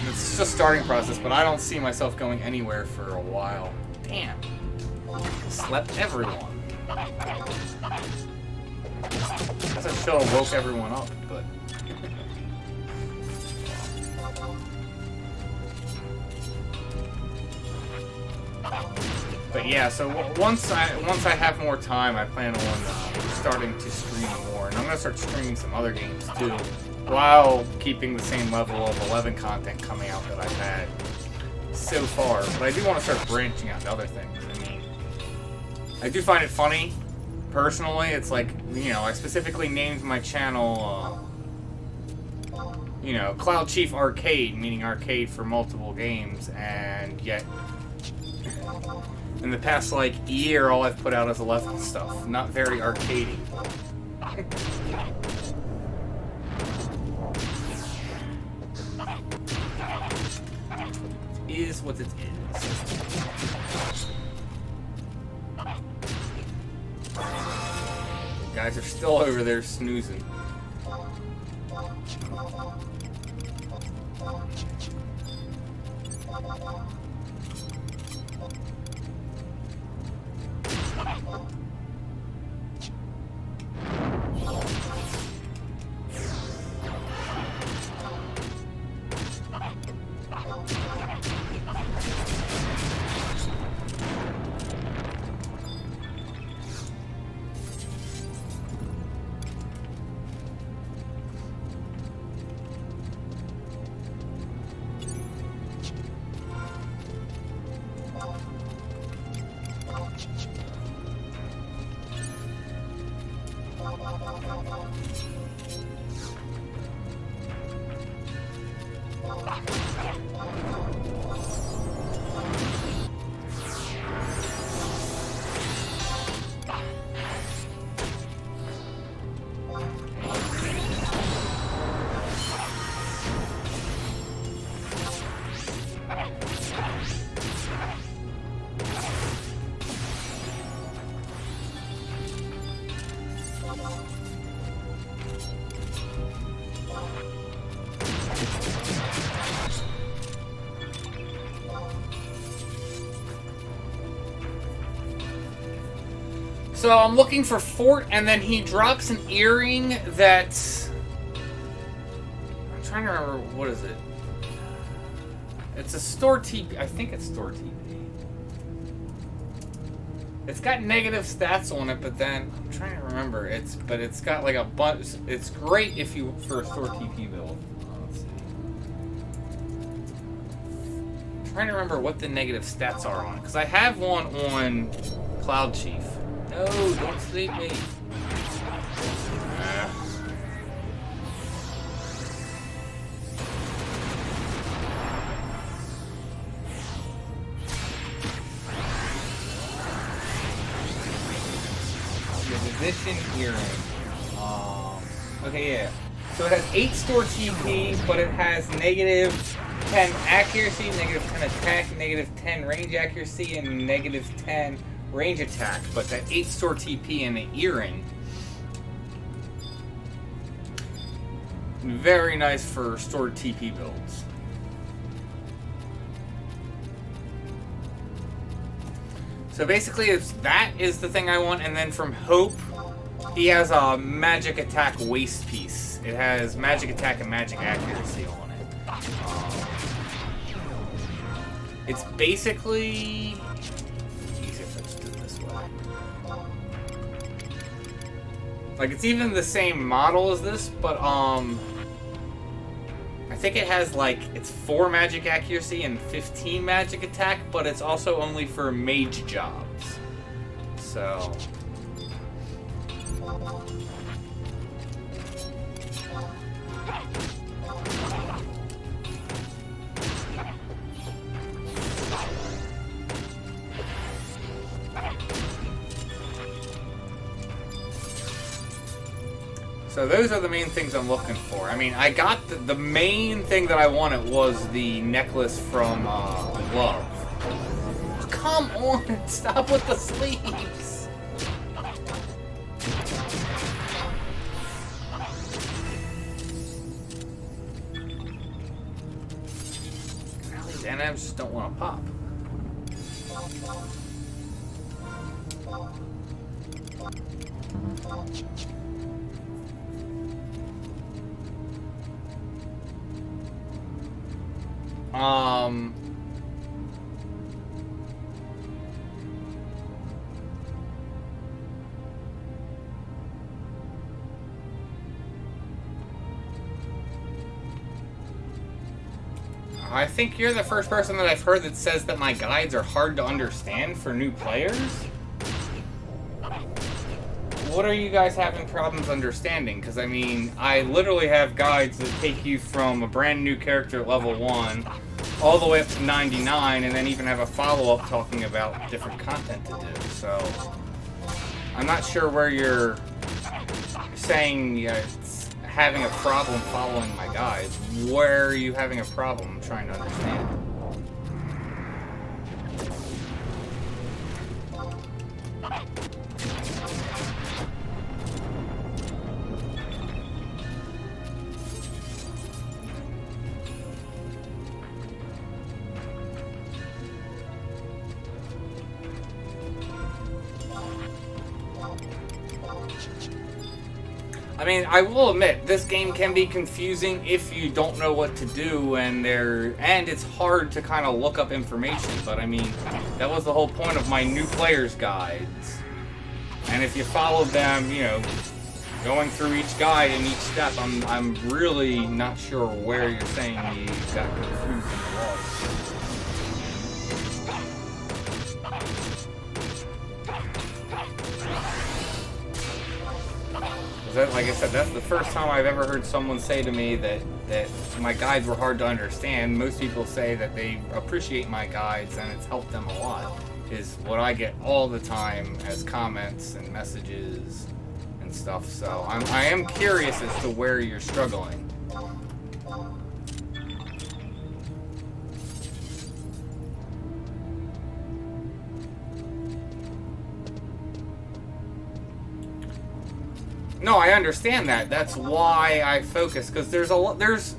it's just a starting process, but I don't see myself going anywhere for a while. Damn, slept everyone. Guess I should have woke everyone up, but yeah, so once I have more time, I plan on starting to stream more, and I'm gonna start streaming some other games too, while keeping the same level of 11 content coming out that I've had so far. But I do want to start branching out to other things. I mean, I do find it funny, personally. It's like, you know, I specifically named my channel, you know, cloudchief arcade, meaning arcade for multiple games, and yet in the past, like, year, all I've put out is 11 stuff. Not very arcadey. Is what it is. You guys are still over there snoozing. So I'm looking for Fort, and then he drops an earring that's... I'm trying to remember, what is it? It's a store TP. I think it's store TP. It's got negative stats on it, but then I'm trying to remember. It's got like a bunch. It's great if you for a store TP build. Let's see. I'm trying to remember what the negative stats are on it, because I have one on cloudchief. No, don't sleep me. Position earring. Okay, yeah. So it has 8 store TP, but it has negative 10 accuracy, negative 10 attack, negative 10 range accuracy, and negative 10 range attack. But that 8 store TP and the earring, very nice for stored TP builds. So basically, that is the thing I want, and then from Hope, he has a magic attack waist piece. It has magic attack and magic accuracy on it. It's basically... Easy if I just do it this way. Like, it's even the same model as this, but I think it has like, it's 4 magic accuracy and 15 magic attack, but it's also only for mage jobs. So... So those are the main things I'm looking for. I mean, I got the main thing that I wanted was the necklace from Love. Oh, come on, stop with the sleeves. These NMs just don't want to pop. I think you're the first person that I've heard that says that my guides are hard to understand for new players. What are you guys having problems understanding? Because, I mean, I literally have guides that take you from a brand new character at level 1 all the way up to 99, and then even have a follow-up talking about different content to do. So, I'm not sure where you're saying having a problem following my guides. Where are you having a problem trying to understand? I mean, I will admit, this game can be confusing if you don't know what to do, and it's hard to kind of look up information, but I mean, that was the whole point of my new player's guides. And if you followed them, you know, going through each guide and each step, I'm really not sure where you're saying you got confused in the That, like I said, that's the first time I've ever heard someone say to me that my guides were hard to understand. Most people say that they appreciate my guides and it's helped them a lot, is what I get all the time as comments and messages and stuff. So I am curious as to where you're struggling. No, I understand that. That's why I focus, because there's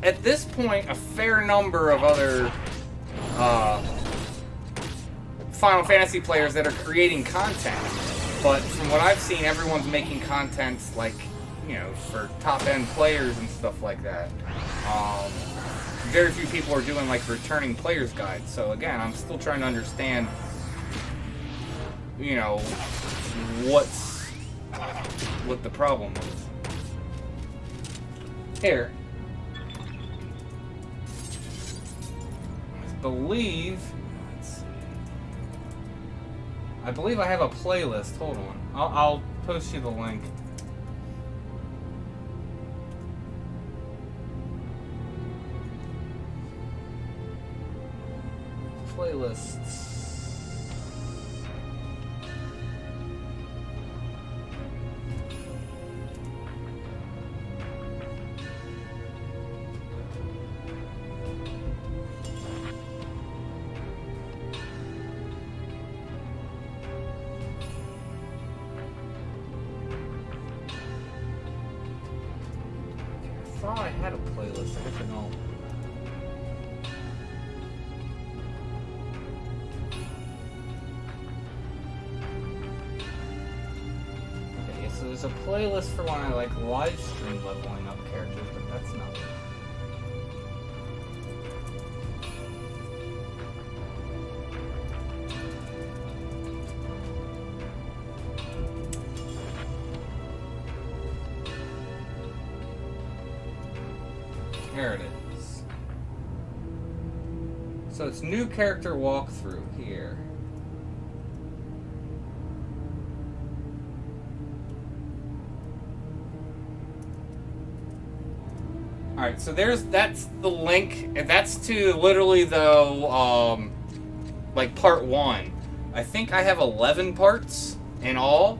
at this point a fair number of other Final Fantasy players that are creating content. But from what I've seen, everyone's making content like, you know, for top end players and stuff like that. Very few people are doing like returning players guides. So again, I'm still trying to understand, you know, what the problem is. Here. I believe I have a playlist. Hold on. I'll post you the link. Playlists. I thought I had a playlist. I guess I don't. Okay, so there's a playlist for when I like live stream leveling up characters, but that's not it. There it is. So it's new character walkthrough here. Alright, so that's the link, and that's to literally though, like part 1. I think I have 11 parts in all,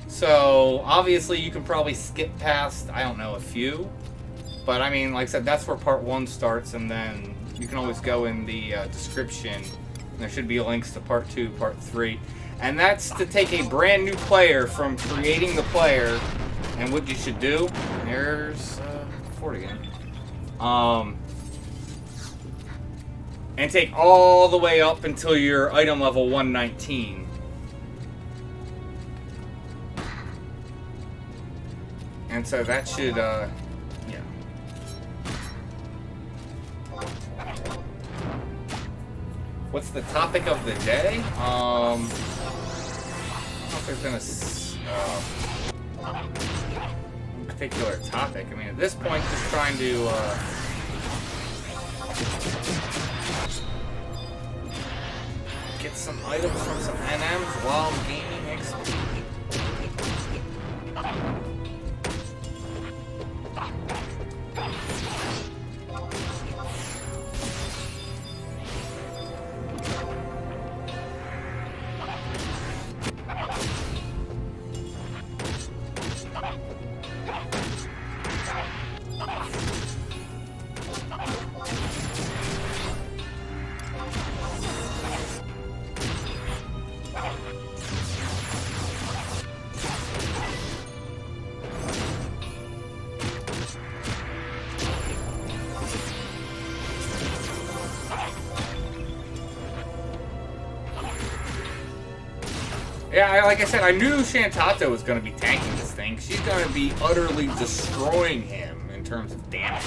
so obviously you can probably skip past, I don't know, a few. But I mean, like I said, that's where part 1 starts, and then you can always go in the description. There should be links to part 2, part 3. And that's to take a brand new player from creating the player, and what you should do. There's Ford again. And take all the way up until you're item level 119. And so that should, yeah. What's the topic of the day? I don't know if there's been a particular topic. I mean, at this point, just trying to get some items from some NMs while gaining XP. Yeah, like I said, I knew Shantato was going to be tanking this thing. She's going to be utterly destroying him in terms of damage.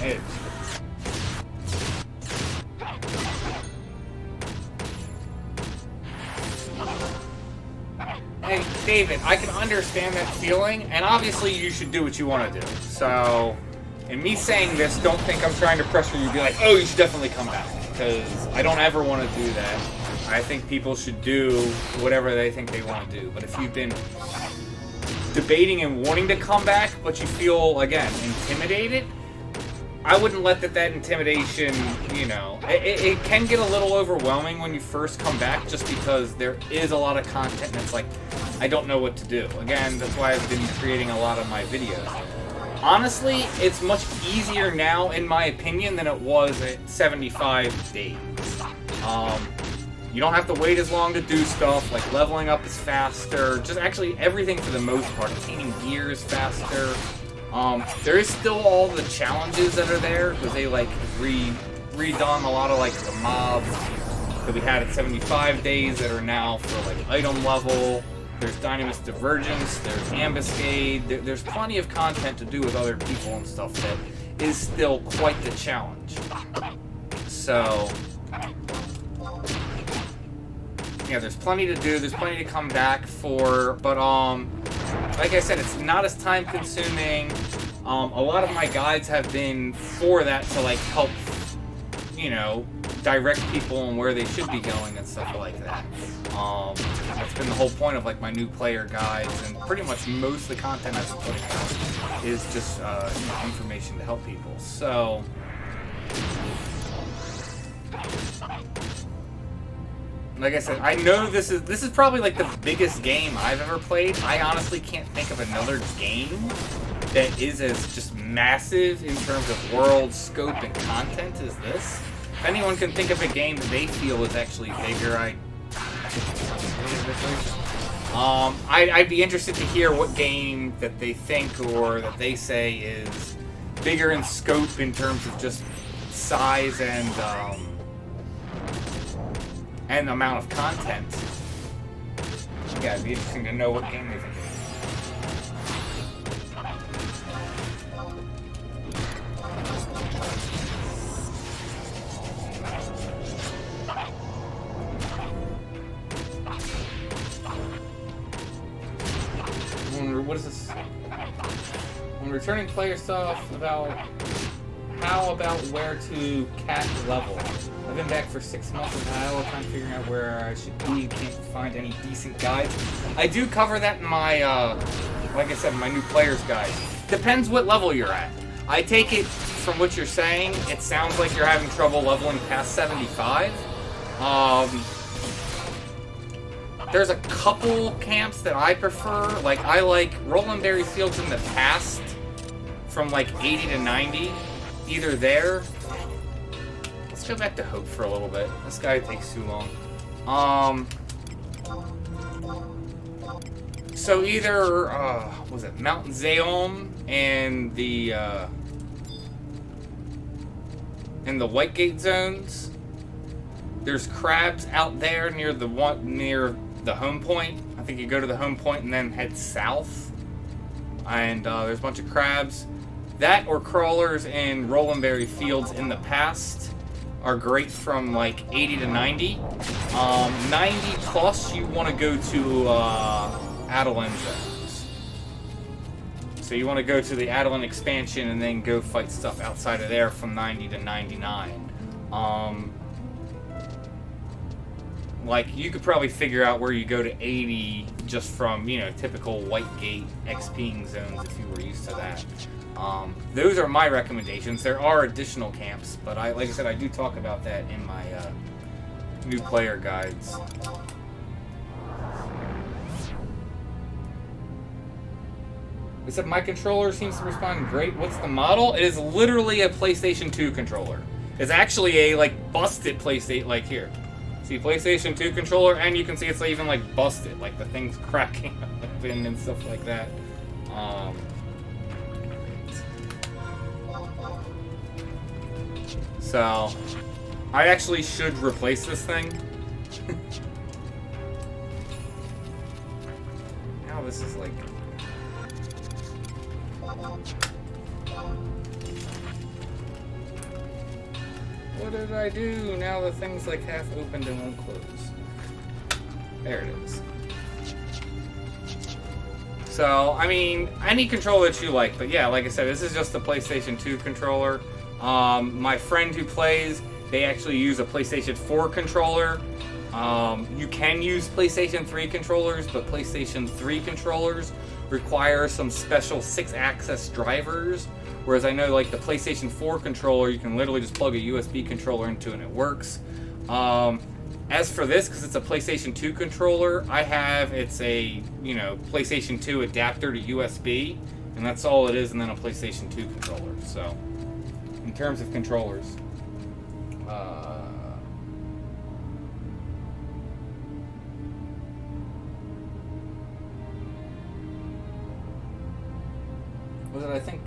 edge. Hey, David, I can understand that feeling, and obviously you should do what you want to do. So, in me saying this, don't think I'm trying to pressure you to be like, oh, you should definitely come back. Because I don't ever want to do that. I think people should do whatever they think they want to do. But if you've been debating and wanting to come back, but you feel, again, intimidated, I wouldn't let that intimidation, you know, it can get a little overwhelming when you first come back just because there is a lot of content and it's like, I don't know what to do. Again, that's why I've been creating a lot of my videos. Honestly, it's much easier now, in my opinion, than it was at 75 days. You don't have to wait as long to do stuff, like leveling up is faster, just actually everything for the most part, obtaining gear is faster. There is still all the challenges that are there, because they like redone a lot of like the mobs that we had at 75 days that are now for like item level. There's Dynamis Divergence, there's Ambuscade, there's plenty of content to do with other people and stuff that is still quite the challenge. So, yeah, there's plenty to do, there's plenty to come back for, but like I said, it's not as time consuming. A lot of my guides have been for that to like help, you know, direct people on where they should be going and stuff like that. That's been the whole point of like my new player guides, and pretty much most of the content I've been putting out is just you know, information to help people. So, like I said, I know this is probably like the biggest game I've ever played. I honestly can't think of another game that is as just massive in terms of world scope and content as this. If anyone can think of a game that they feel is actually bigger, I'd be interested to hear what game that they think or that they say is bigger in scope in terms of just size and amount of content. Yeah, it'd be interesting to know what game they think it is. What is this? When returning player stuff about how about where to cap level. I've been back for 6 months and I had all the time figuring out where I should be. Can't find any decent guides. I do cover that in my, like I said, my new player's guide. Depends what level you're at. I take it from what you're saying, it sounds like you're having trouble leveling past 75. There's a couple camps that I prefer. Like, I like Rolandberry Fields in the past from like 80 to 90. Either there. Let's go back to Hope for a little bit. This guy takes too long. So either, was it Mount Zeom and the Whitegate zones. There's crabs out there near the home point. I think you go to the home point and then head south. And there's a bunch of crabs. That or crawlers in Rolandberry Fields in the past are great from like 80 to 90. 90 plus you want to go to Adelan zones. So you want to go to the Adelan expansion and then go fight stuff outside of there from 90 to 99. Like, you could probably figure out where you go to 80 just from, you know, typical Whitegate XPing zones if you were used to that. Those are my recommendations. There are additional camps, but like I said, I do talk about that in my new player guides. They said my controller seems to respond great. What's the model? It is literally a PlayStation 2 controller. It's actually a like busted PlayStation, like here. See, PlayStation 2 controller, and you can see it's even like busted, like the thing's cracking open and stuff like that. So, I actually should replace this thing. Now this is like... What did I do? Now the thing's like half opened and won't close. There it is. So, I mean, any controller that you like, but yeah, like I said, this is just the PlayStation 2 controller. My friend who plays, they actually use a PlayStation 4 controller. You can use PlayStation 3 controllers, but PlayStation 3 controllers require some special 6-axis drivers, whereas I know like the PlayStation 4 controller, you can literally just plug a USB controller into it and it works. As for this, because it's a PlayStation 2 controller, I have, it's a, you know, PlayStation 2 adapter to USB, and that's all it is, and then a PlayStation 2 controller. So, in terms of controllers, what did I think?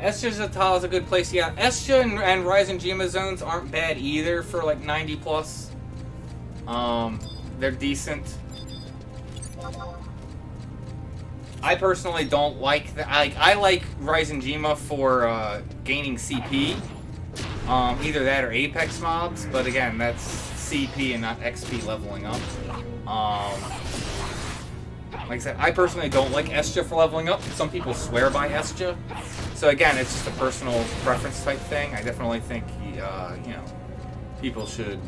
Escha's is a good place. Yeah, Escha and Rising Jima zones aren't bad either for like 90 plus. They're decent. I personally don't like the. I like Rising Jima for gaining CP. Either that or Apex mobs, but again, that's CP and not XP leveling up. Like I said, I personally don't like Escha for leveling up. Some people swear by Escha. So again, it's just a personal preference type thing. I definitely think, you know, people should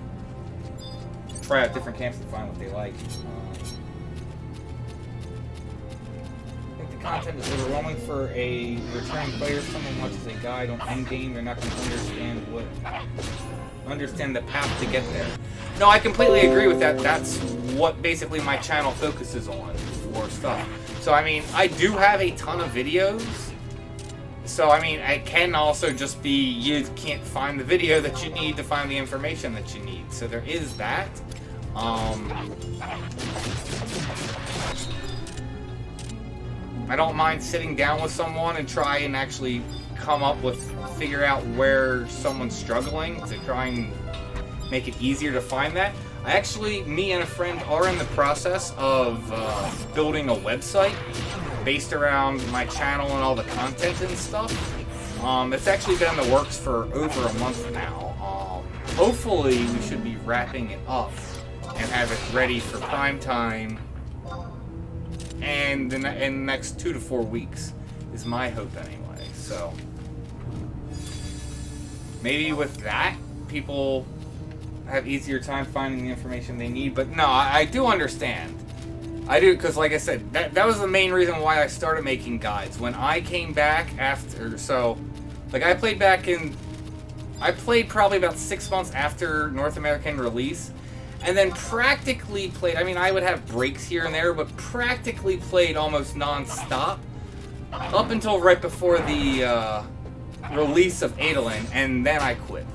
try out different camps and find what they like. I think the content is overwhelming for a returning player. Someone watches a guide on endgame, they're not going to understand the path to get there. No, I completely agree with that. That's what basically my channel focuses on for stuff. So I mean, I do have a ton of videos. So, I mean, it can also just be you can't find the video that you need to find the information that you need. So there is that. I don't mind sitting down with someone and try and actually figure out where someone's struggling to try and make it easier to find that. Me and a friend are in the process of building a website based around my channel and all the content and stuff. It's actually been in the works for over a month now. Hopefully we should be wrapping it up and have it ready for prime time and in the next 2 to 4 weeks is my hope anyway. So maybe with that people have easier time finding the information they need, but no, I do understand. I do, because like I said, that was the main reason why I started making guides. When I came back after, so, like I played probably about 6 months after North American release, and then practically played, I mean, I would have breaks here and there, but practically played almost non-stop, up until right before the release of Adolin, and then I quit.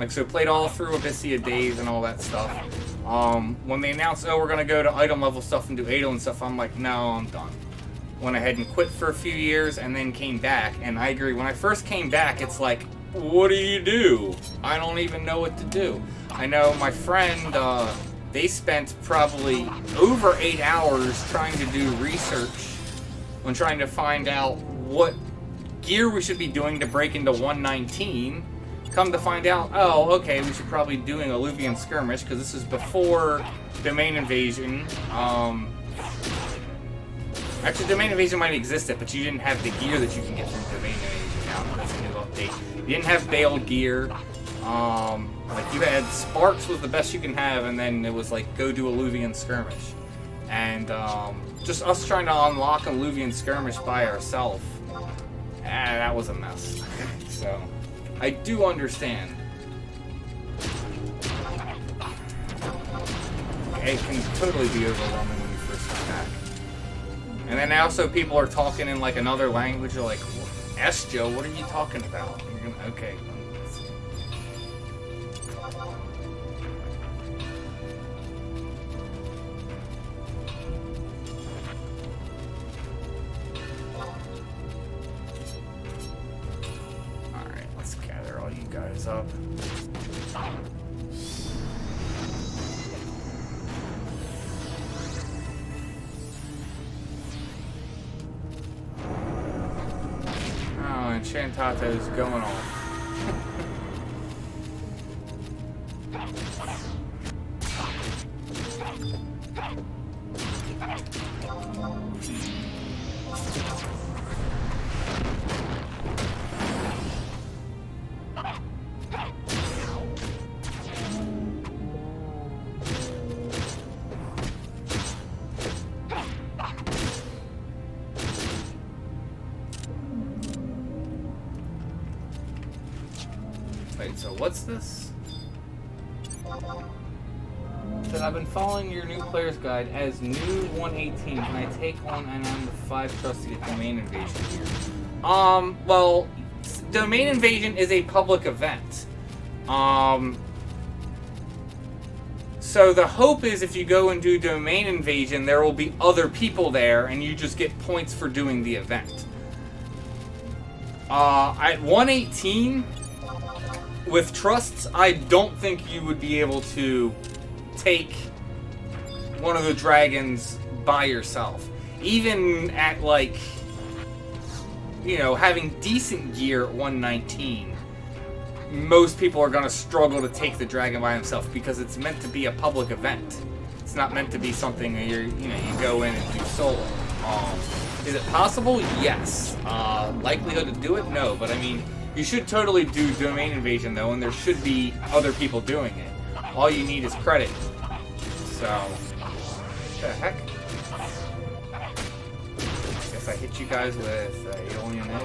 So played all through Abyssia Days and all that stuff. When they announced, oh, we're going to go to item level stuff and do Adolin stuff, I'm like, no, I'm done. Went ahead and quit for a few years and then came back, and I agree. When I first came back, it's like, what do you do? I don't even know what to do. I know my friend, they spent probably over 8 hours trying to do research when trying to find out what gear we should be doing to break into 119. Come to find out, oh, okay, we should probably be doing Alluvian Skirmish, because this is before Domain Invasion. Actually, Domain Invasion might have existed, but you didn't have the gear that you can get from Domain Invasion now. That's a new update. You didn't have Baled gear. Like, you had Sparks was the best you can have, and then it was like, go do Alluvian Skirmish. And just us trying to unlock Alluvian Skirmish by ourselves, that was a mess. So I do understand. It can totally be overwhelming when you first come back. And then also people are talking in like another language. You're like, Escha, what are you talking about? And you're gonna, okay. Guys up. Oh, Enchantato's going off. Wait, so what's this? Said I've been following your new player's guide as new 118. Can I take on and I'm the 5 trust to get domain invasion here? Well, domain invasion is a public event. So the hope is if you go and do domain invasion, there will be other people there and you just get points for doing the event. At 118, with trusts, I don't think you would be able to take one of the dragons by yourself. Even at, like, you know, having decent gear at 119, most people are going to struggle to take the dragon by himself because it's meant to be a public event. It's not meant to be something that you go in and do solo. Is it possible? Yes. Likelihood to do it? No. But I mean, you should totally do domain invasion though, and there should be other people doing it. All you need is credit. So, what the heck? Guess I hit you guys with Aeolian Edge.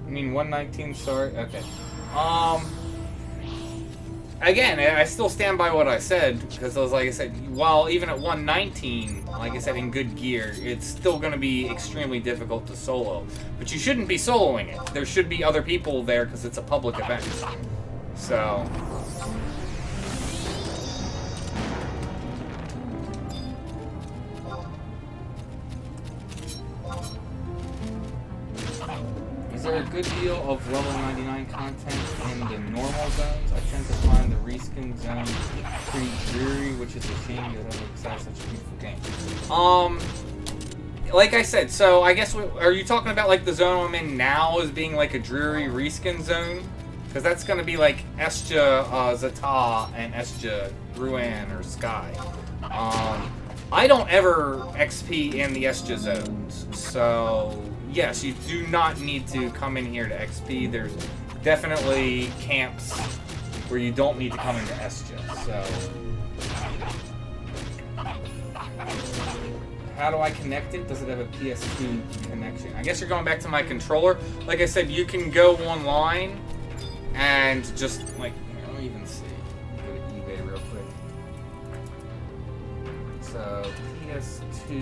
I mean 119, sorry. Okay. Again, I still stand by what I said, because like I said, while even at 119, like I said, in good gear, it's still going to be extremely difficult to solo. But you shouldn't be soloing it. There should be other people there because it's a public event. So... Is there a good deal of level 99 content in the normal zones? I tend to find the reskin zone pretty dreary, which is a shame because that looks like such a beautiful game. Like I said, so I guess, are you talking about like the zone I'm in now as being like a dreary reskin zone? Because that's going to be like Escha, Zata, and Escha, Ruan, or Sky. I don't ever XP in the Escha zones, so... Yes, you do not need to come in here to XP. There's definitely camps where you don't need to come into Escha. So, how do I connect it? Does it have a PS2 connection? I guess you're going back to my controller. Like I said, you can go online and just like, let me even see. Go to eBay real quick. So PS2 to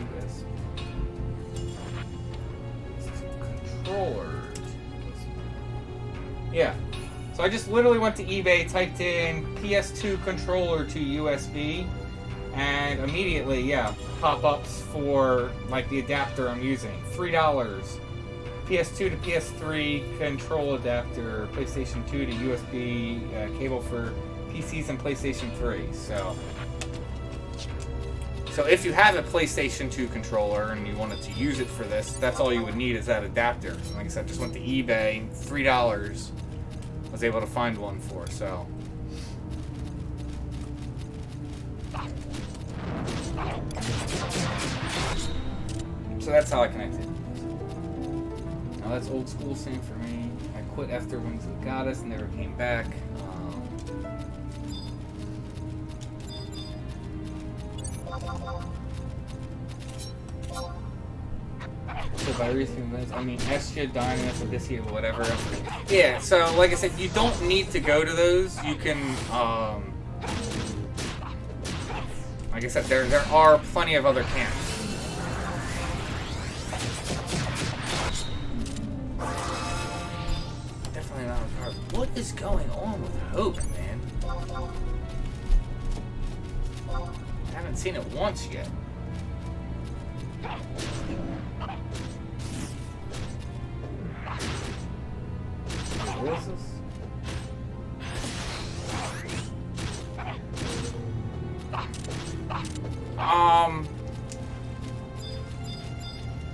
USB. Controller. Yeah. So I just literally went to eBay, typed in PS2 controller to USB, and immediately, yeah, pop-ups for like the adapter I'm using. $3. PS2 to PS3 control adapter, PlayStation 2 to USB cable for PCs and PlayStation 3. So if you have a PlayStation 2 controller and you wanted to use it for this, that's all you would need is that adapter. And like I said, just went to eBay, $3. Was able to find one for, so. So that's how I connected. Now that's old school, same for me. I quit after Wings of the Goddess, never came back. So by recent events, I mean Escha, Dynamis, Odysseus, whatever. Yeah, so like I said, you don't need to go to those. You can, like I said, there are plenty of other camps. Definitely not a card. What is going on with Hope, man? haven't seen it once yet. What is this?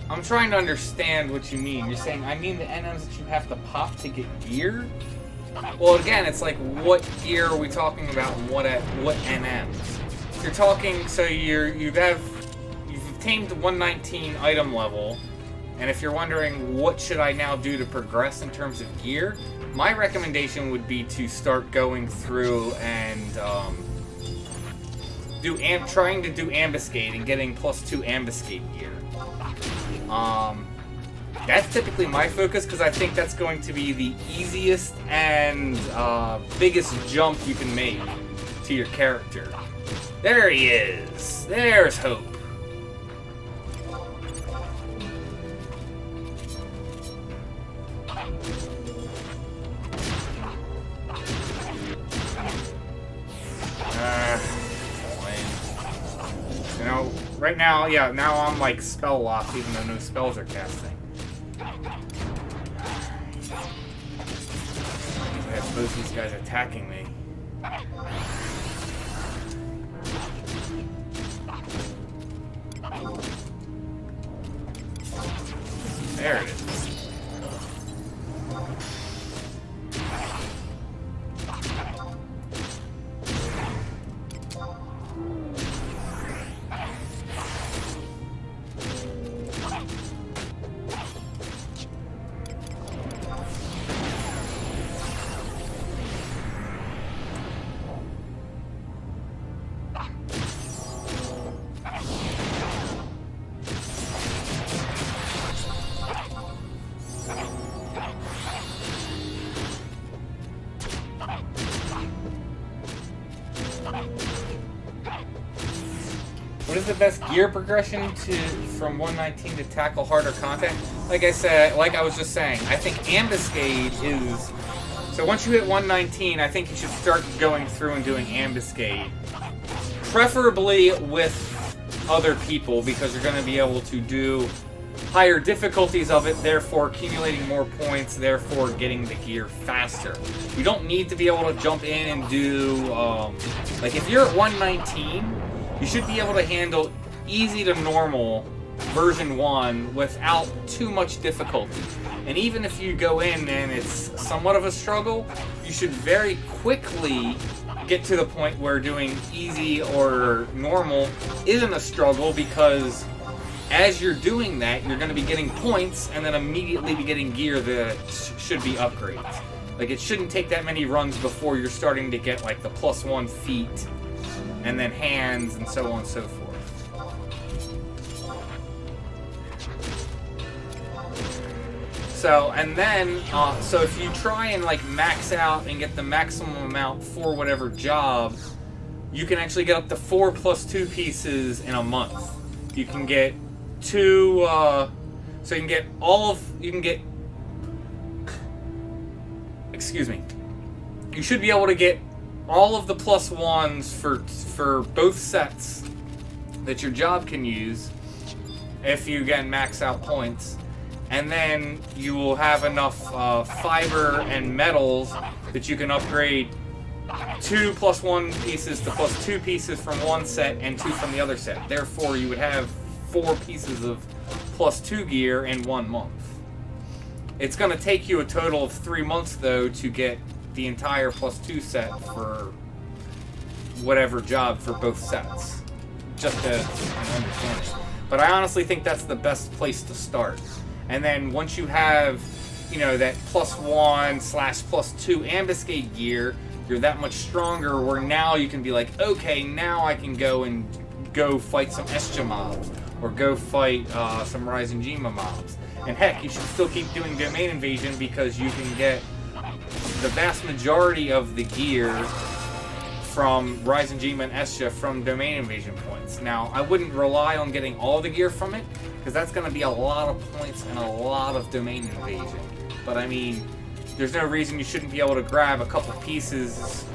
I'm trying to understand what you mean. You're saying, I mean the NMs that you have to pop to get gear? Well, again, it's like, what gear are we talking about and what NMs? You're talking, so you've attained the 119 item level, and if you're wondering what should I now do to progress in terms of gear, my recommendation would be to start going through and trying to do Ambuscade and getting +2 Ambuscade gear. That's typically my focus because I think that's going to be the easiest and biggest jump you can make to your character. There he is. There's hope. You know, right now, yeah, now I'm like spell locked even though no spells are casting. I have both these guys attacking me. There it is. What is the best gear progression from 119 to tackle harder content? Like I said, like I was just saying, I think Ambuscade is... So once you hit 119, I think you should start going through and doing Ambuscade. Preferably with other people, because you're going to be able to do higher difficulties of it, therefore accumulating more points, therefore getting the gear faster. You don't need to be able to jump in and do... like if you're at 119... You should be able to handle easy to normal version 1 without too much difficulty. And even if you go in and it's somewhat of a struggle, you should very quickly get to the point where doing easy or normal isn't a struggle, because as you're doing that, you're going to be getting points and then immediately be getting gear that should be upgrades. Like, it shouldn't take that many runs before you're starting to get like the +1 feet and then hands, and so on and so forth. So, and then, so if you try and like max out and get the maximum amount for whatever job, you can actually get up to 4 +2 pieces in a month. You can get 2, so you can get excuse me. You should be able to get all of the +1s for both sets that your job can use if you again max out points, and then you will have enough fiber and metals that you can upgrade 2 +1 pieces to +2 pieces from one set and 2 from the other set. Therefore, you would have 4 pieces of +2 gear in 1 month. It's going to take you a total of 3 months though to get the entire +2 set for whatever job for both sets, just to understand it. But I honestly think that's the best place to start. And then once you have, you know, that +1/+2 Ambuscade gear, you're that much stronger, where now you can be like, okay, now I can go fight some Escha mobs, or go fight some Rising Jima mobs. And heck, you should still keep doing Domain Invasion, because you can get the vast majority of the gear from Rising Jima and Escha from Domain Invasion points. Now, I wouldn't rely on getting all the gear from it, because that's going to be a lot of points and a lot of Domain Invasion. But I mean, there's no reason you shouldn't be able to grab a couple pieces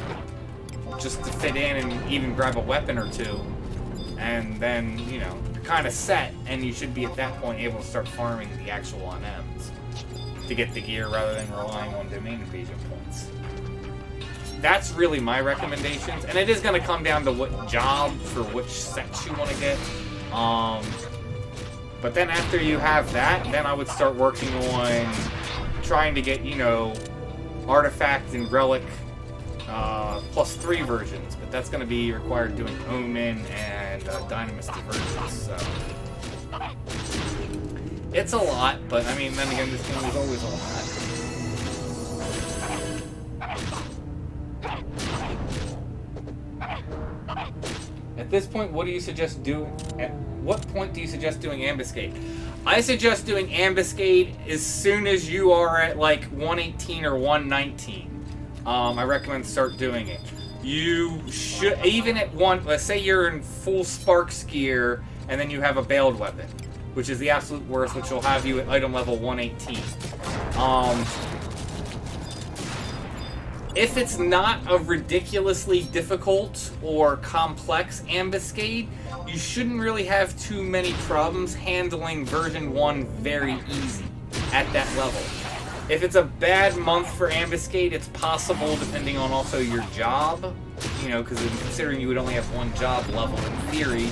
just to fit in and even grab a weapon or two. and then, you know, you're kind of set, and you should be at that point able to start farming the actual NMs to get the gear rather than relying on domain invasion points. That's really my recommendations, and it is going to come down to what job for which sets you want to get. But then after you have that, then I would start working on trying to get, you know, artifact and relic +3 versions, but that's going to be required doing Omen and Dynamis diversions, so it's a lot, but I mean, then again, this game is always a lot. At this point, what do you suggest doing? At what point do you suggest doing Ambuscade? I suggest doing Ambuscade as soon as you are at like 118 or 119. I recommend start doing it. You should, even at let's say you're in full Sparks gear and then you have a bailed weapon, which is the absolute worst, which will have you at item level 118. If it's not a ridiculously difficult or complex Ambuscade, you shouldn't really have too many problems handling version 1 very easy at that level. If it's a bad month for Ambuscade, it's possible, depending on also your job, you know, because considering you would only have one job level in theory,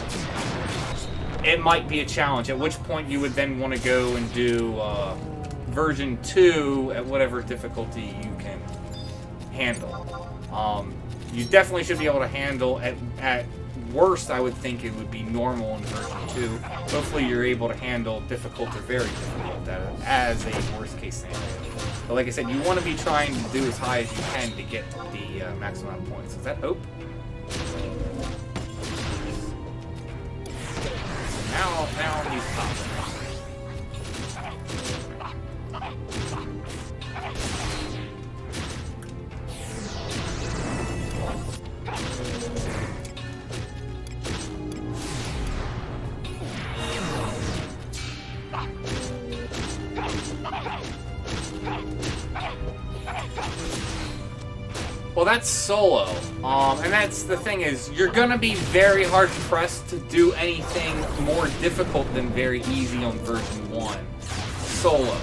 it might be a challenge, at which point you would then want to go and do version 2 at whatever difficulty you can handle. You definitely should be able to handle, at worst, I would think it would be normal in version 2. Hopefully you're able to handle difficult or very difficult as a worst case scenario. But like I said, you want to be trying to do as high as you can to get the maximum amount of points. Is that hope? Now he's popping. Well, that's solo, and that's the thing is, you're gonna be very hard pressed to do anything more difficult than very easy on version 1 solo.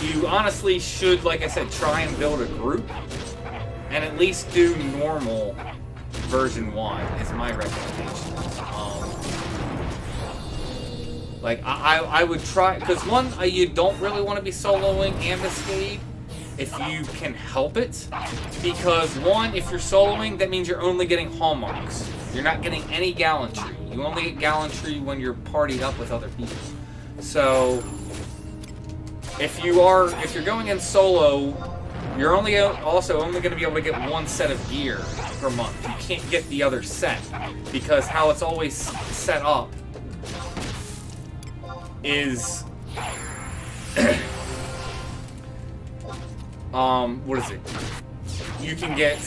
You honestly should, like I said, try and build a group, and at least do normal version 1 is my recommendation. Like, I would try, because one, you don't really want to be soloing Ambuscade if you can help it, because one, if you're soloing, that means you're only getting hallmarks. You're not getting any gallantry. You only get gallantry when you're partied up with other people. So, if you're going in solo, you're also only going to be able to get one set of gear per month. You can't get the other set, because how it's always set up is what is it? You can get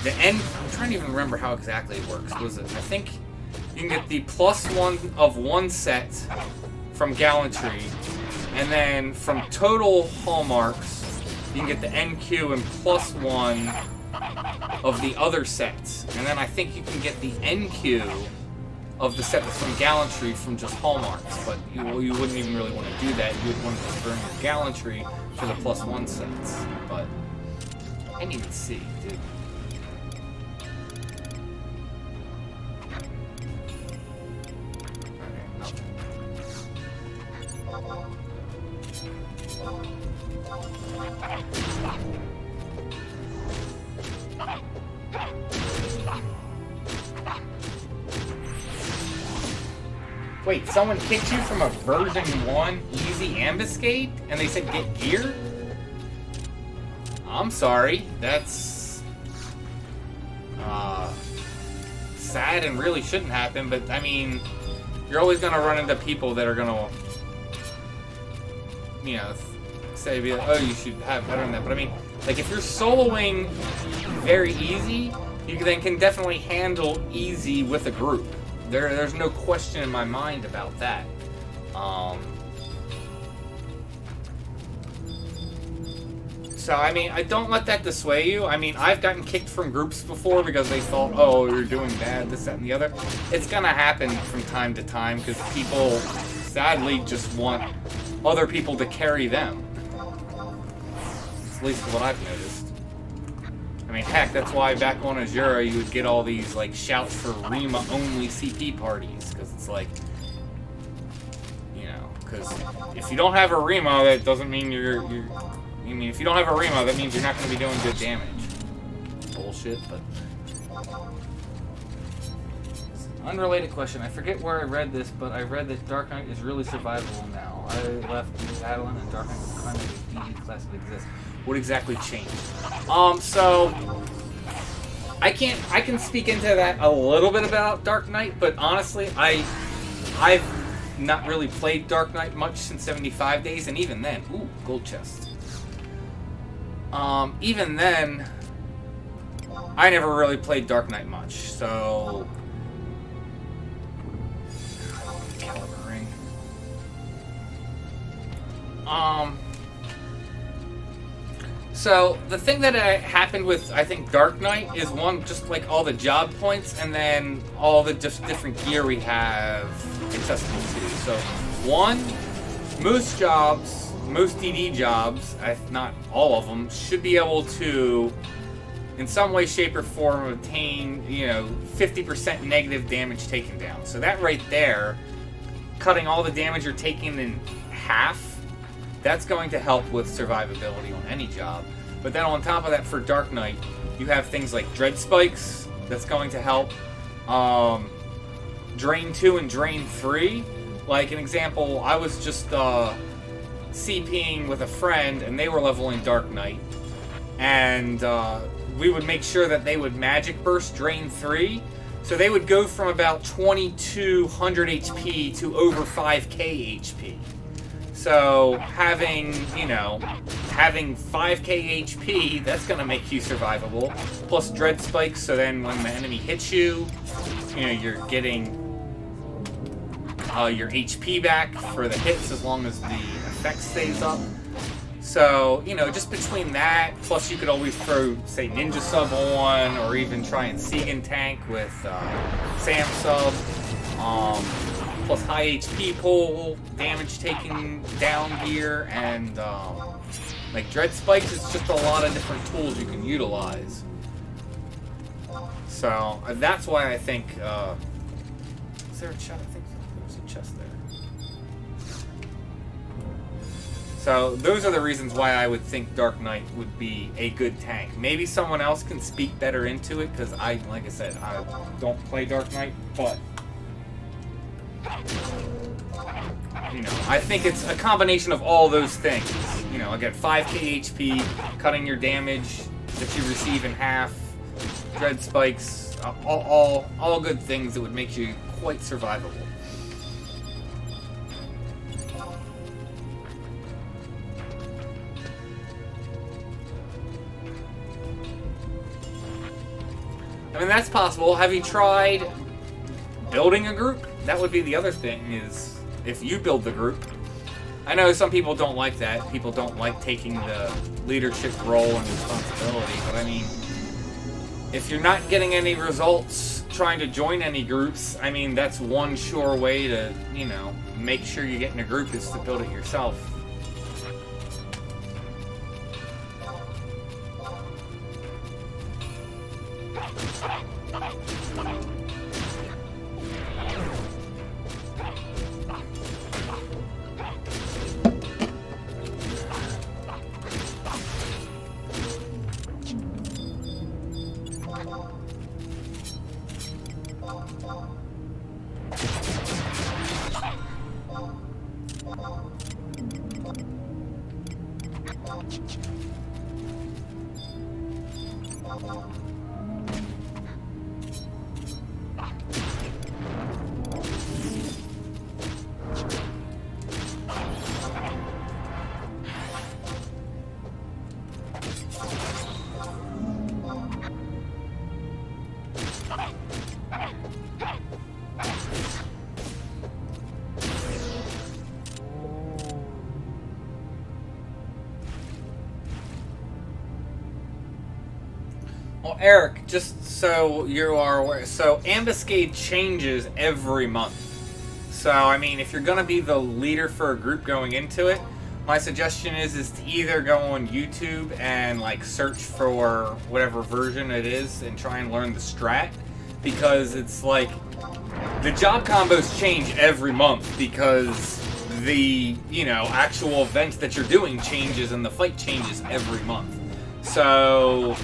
the end. I'm trying to even remember how exactly it works. What is it? I think you can get the +1 of one set from gallantry, and then from total hallmarks, you can get the NQ and +1 of the other sets. And then I think you can get the NQ of the set that's from gallantry from just hallmarks, but you wouldn't even really want to do that. You would want to just burn your gallantry for the +1 sets, but I didn't even see, dude. Wait, someone kicked you from a version 1 easy Ambuscade, and they said get gear? I'm sorry, that's sad and really shouldn't happen, but I mean, you're always gonna run into people that are gonna, you know, say, be like, oh, you should have better than that. But I mean, like, if you're soloing very easy, you then can definitely handle easy with a group. There's no question in my mind about that. So, I mean, I don't let that dissuade you. I mean, I've gotten kicked from groups before because they thought, oh, you're doing bad, this, that, and the other. It's gonna happen from time to time because people, sadly, just want other people to carry them. At least what I've noticed. I mean, heck, that's why back on Azura you would get all these, like, shouts for Rima-only CP parties. Because it's like, you know, because if you don't have a Rima, that doesn't mean I mean, if you don't have a Rima, that means you're not going to be doing good damage. Bullshit, but... Unrelated question. I forget where I read this, but I read that Dark Knight is really survivable now. I left Adeline and Dark Knight was kind of a DD class that exists. What exactly changed? So... I can speak into that a little bit about Dark Knight, but honestly, I've not really played Dark Knight much since 75 days, and even then... Ooh, gold chest. Even then, I never really played Dark Knight much, so... Caliber ring. So, the thing that happened with, I think, Dark Knight is one, just like all the job points, and then all the just different gear we have accessible to. So, one, most jobs... Most DD jobs, if not all of them, should be able to, in some way, shape, or form, obtain, 50% negative damage taken down. So that right there, cutting all the damage you're taking in half, that's going to help with survivability on any job. But then on top of that, for Dark Knight, you have things like Dread Spikes, that's going to help. Drain 2 and Drain 3. Like an example, I was just, CPing with a friend, and they were leveling Dark Knight, and we would make sure that they would Magic Burst Drain 3, so they would go from about 2200 HP to over 5k HP. So having 5k HP, that's going to make you survivable, plus Dread Spikes, so then when the enemy hits you, you're getting your HP back for the hits as long as the effect stays up. So, just between that, plus you could always throw, say, Ninja Sub on, or even try and Segan tank with Sam Sub, plus high HP pull, damage taking down gear, and like Dread Spikes is just a lot of different tools you can utilize. So, that's why I think, is there a chest? I think there's a chest there. So those are the reasons why I would think Dark Knight would be a good tank. Maybe someone else can speak better into it, because like I said, I don't play Dark Knight, but I think it's a combination of all those things. Again, 5k HP, cutting your damage that you receive in half, Dread Spikes, all good things that would make you quite survivable. I mean, that's possible. Have you tried building a group? That would be the other thing, is if you build the group. I know some people don't like that. People don't like taking the leadership role and responsibility, but I mean, if you're not getting any results trying to join any groups, I mean, that's one sure way to, make sure you get in a group is to build it yourself. Well, Eric, just so you are aware, so Ambuscade changes every month. So, I mean, if you're going to be the leader for a group going into it, my suggestion is to either go on YouTube and, like, search for whatever version it is and try and learn the strat, because it's like, the job combos change every month because the, you know, actual event that you're doing changes and the fight changes every month. So,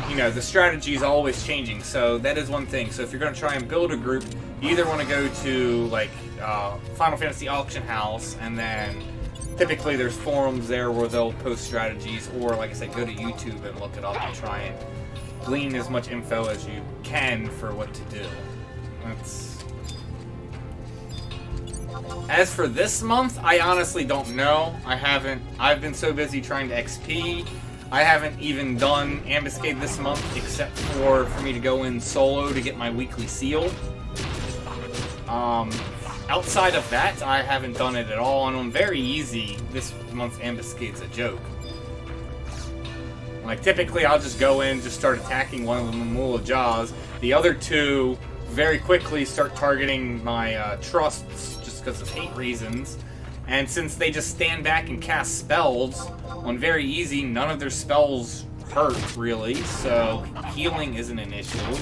you know, the strategy is always changing, so that is one thing. So if you're going to try and build a group, you either want to go to, like, Final Fantasy Auction House, and then typically there's forums there where they'll post strategies, or, like I said, go to YouTube and look it up and try and glean as much info as you can for what to do. That's... As for this month, I honestly don't know. I've been so busy trying to XP. I haven't even done Ambuscade this month, except for me to go in solo to get my weekly seal. Outside of that, I haven't done it at all, and on very easy, this month's Ambuscade's a joke. Like, typically I'll just go in, just start attacking one of the Mamula Jaws. The other two very quickly start targeting my trusts, just because of hate reasons. And since they just stand back and cast spells, on very easy, none of their spells hurt, really, so healing isn't an issue. You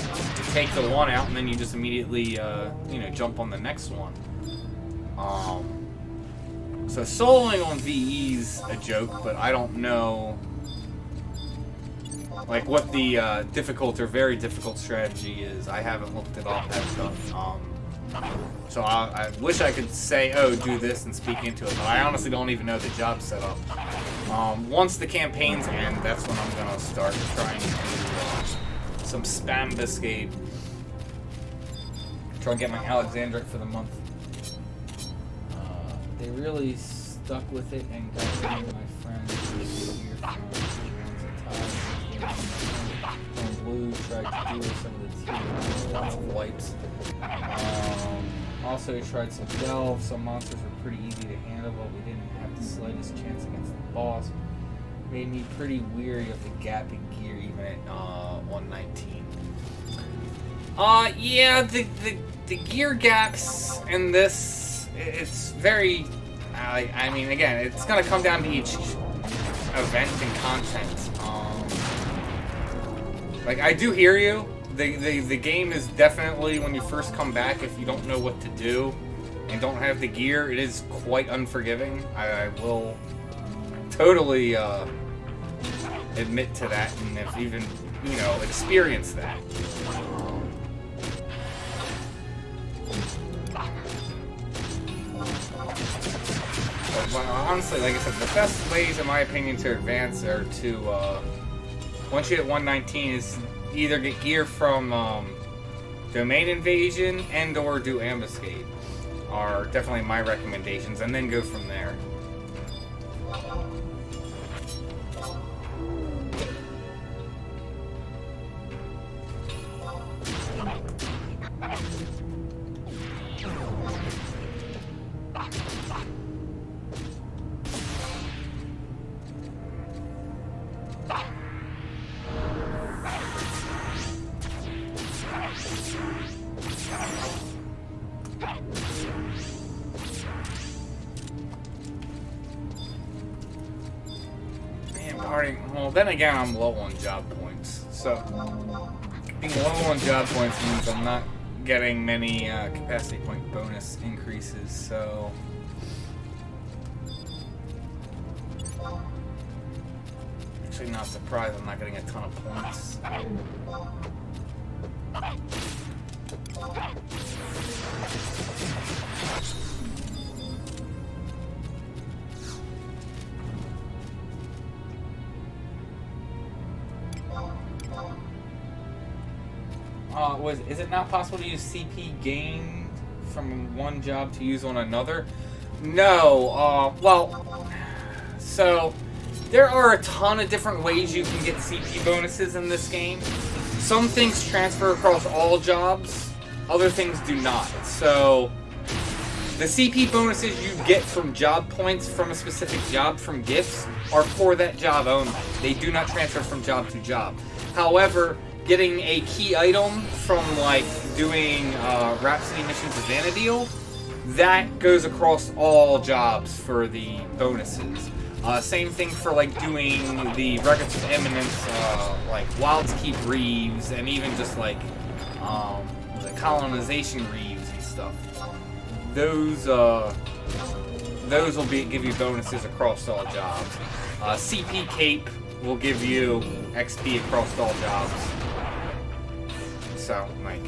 take the one out, and then you just immediately, you know, jump on the next one. So soloing on VE's a joke, but I don't know, like, what the difficult or very difficult strategy is. I haven't looked it up, that stuff. So I wish I could say, oh, do this and speak into it, but I honestly don't even know the job setup. Once the campaigns end, that's when I'm going to start trying to do some Spambuscade. Try and get my Alexandrite for the month. They really stuck with it and got some of my friends here from Blue, tried to do some of the teams, lots of wipes. Also tried some delve. Some monsters were pretty easy to handle, but we didn't have the slightest chance against the boss. Made me pretty weary of the gap in gear even at 119. Yeah, the gear gaps in this, it's very, I mean, again, it's gonna come down to each event and content. Like, I do hear you. The game is definitely, when you first come back, if you don't know what to do and don't have the gear, it is quite unforgiving. I will totally admit to that, and have even, you know, experienced that. But honestly, like I said, the best ways, in my opinion, to advance are to, once you hit 119, is either get gear from Domain Invasion and or do Ambuscade are definitely my recommendations, and then go from there. Well, then again, I'm low on job points. So, being low on job points means I'm not getting many capacity point bonus increases, so... Actually not surprised I'm not getting a ton of points. Is it not possible to use CP gained from one job to use on another? No. Well, so there are a ton of different ways you can get CP bonuses in this game. Some things transfer across all jobs, other things do not. So the CP bonuses you get from job points from a specific job from gifts are for that job only. They do not transfer from job to job. However, getting a key item from like doing Rhapsody missions of Vanadil, that goes across all jobs for the bonuses. Same thing for like doing the Records of Eminence, like Wild's Keep Reeves, and even just like the colonization Reeves and stuff. Those will give you bonuses across all jobs. CP Cape will give you XP across all jobs. So, like,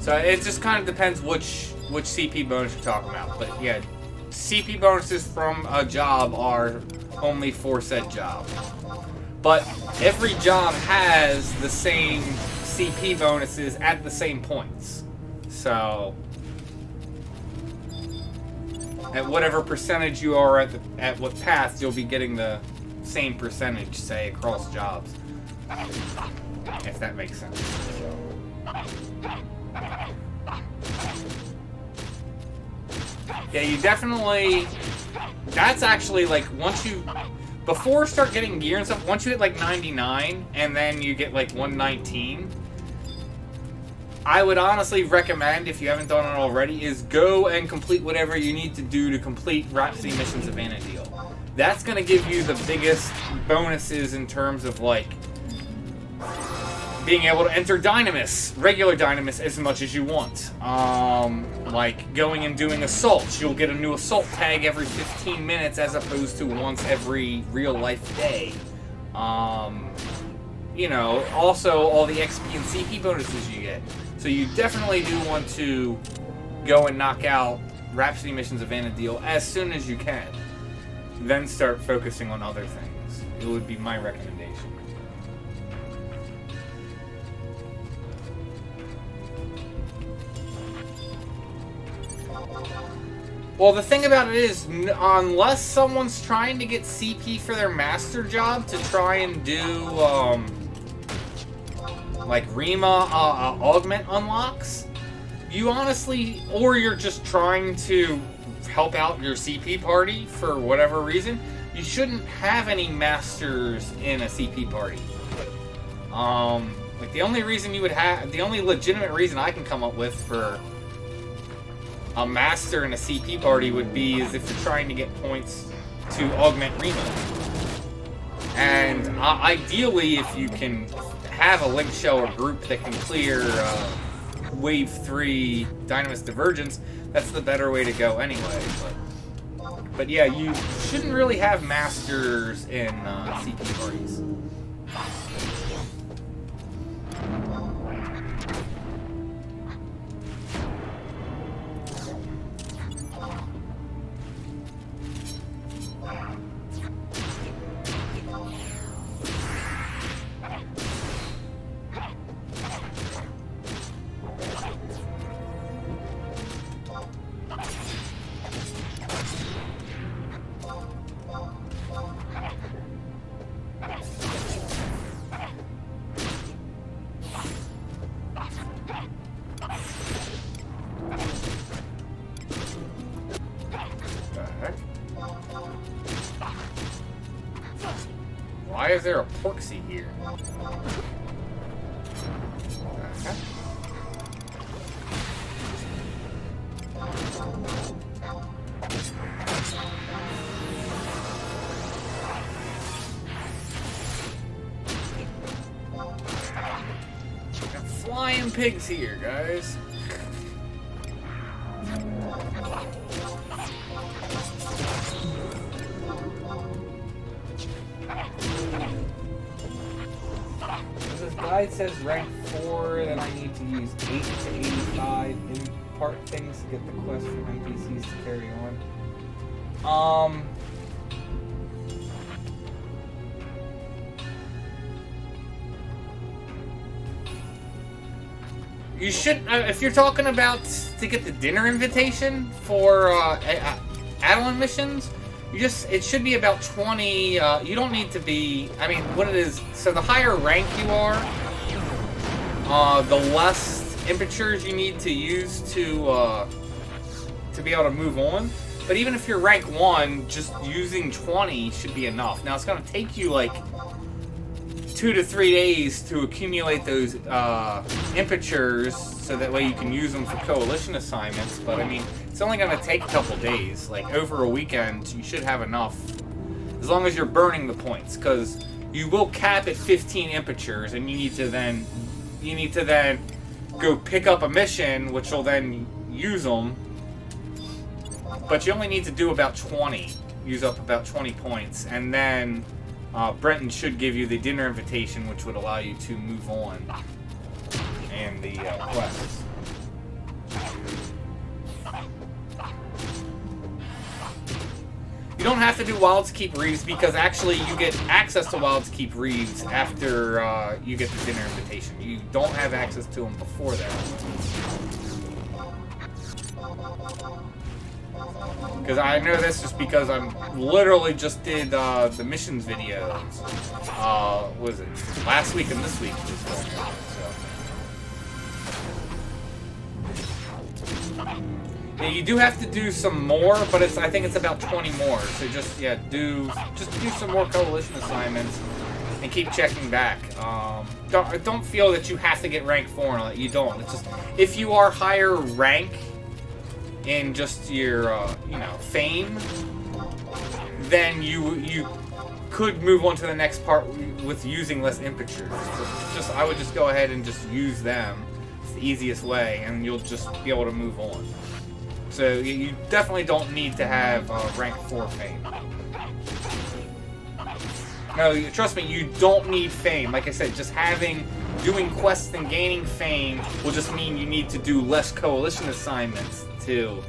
so it just kind of depends which CP bonus you're talking about. But yeah, CP bonuses from a job are only for said job. But every job has the same CP bonuses at the same points. So at whatever percentage you are at what path, you'll be getting the same percentage, say, across jobs. If that makes sense. Yeah, you definitely... That's actually, like, before you start getting gear and stuff, once you hit, like, 99, and then you get, like, 119... I would honestly recommend, if you haven't done it already, is go and complete whatever you need to do to complete Rhapsody Missions of Vanadil. That's going to give you the biggest bonuses in terms of, like, being able to enter Dynamis, regular Dynamis, as much as you want. Like, going and doing assaults. You'll get a new assault tag every 15 minutes as opposed to once every real-life day. You know, also all the XP and CP bonuses you get. So you definitely do want to go and knock out Rhapsody Missions of Vanadil as soon as you can. Then start focusing on other things. It would be my recommendation. Well, the thing about it is, unless someone's trying to get CP for their master job to try and do, like Rima augment unlocks, you honestly, or you're just trying to help out your CP party for whatever reason, you shouldn't have any masters in a CP party. Like the only reason you would have, the only legitimate reason I can come up with for a master in a CP party would be is if you're trying to get points to augment Rima. And ideally, if you can have a link shell or group that can clear Wave 3 Dynamis Divergence, that's the better way to go anyway. But yeah, you shouldn't really have masters in CP parties. Why is there a Porksy here? Got flying pigs here, guys. Guide says rank 4 that I need to use 8 to 85 impart things to get the quest from NPCs to carry on. You should, if you're talking about to get the dinner invitation for Adeline missions, it should be about 20, you don't need to be, I mean, what it is, so the higher rank you are, the less imperatures you need to use to be able to move on. But even if you're rank 1, just using 20 should be enough. Now, it's going to take you like 2 to 3 days to accumulate those impetures so that way you can use them for coalition assignments. But, I mean, it's only going to take a couple days. Like, over a weekend, you should have enough. As long as you're burning the points. Because you will cap at 15 impetures, and you need to then go pick up a mission, which will then use them. But you only need to do about 20. Use up about 20 points. And then Brenton should give you the dinner invitation, which would allow you to move on. And the quests. You don't have to do Wild's Keep Reeves because actually you get access to Wild's Keep Reeves after you get the dinner invitation. You don't have access to them before that. Because I know this just because I'm literally just did the missions videos. What was it? Last week and this week. Yeah, you do have to do some more, but I think it's about 20 more. So just do some more coalition assignments and keep checking back. Don't feel that you have to get rank 4 and you don't. It's just if you are higher rank in just your fame, then you could move on to the next part with using less impetures. So I would just go ahead and just use them. It's the easiest way, and you'll just be able to move on. So you definitely don't need to have rank 4 fame. No, trust me, you don't need fame. Like I said, just doing quests and gaining fame will just mean you need to do less coalition assignments to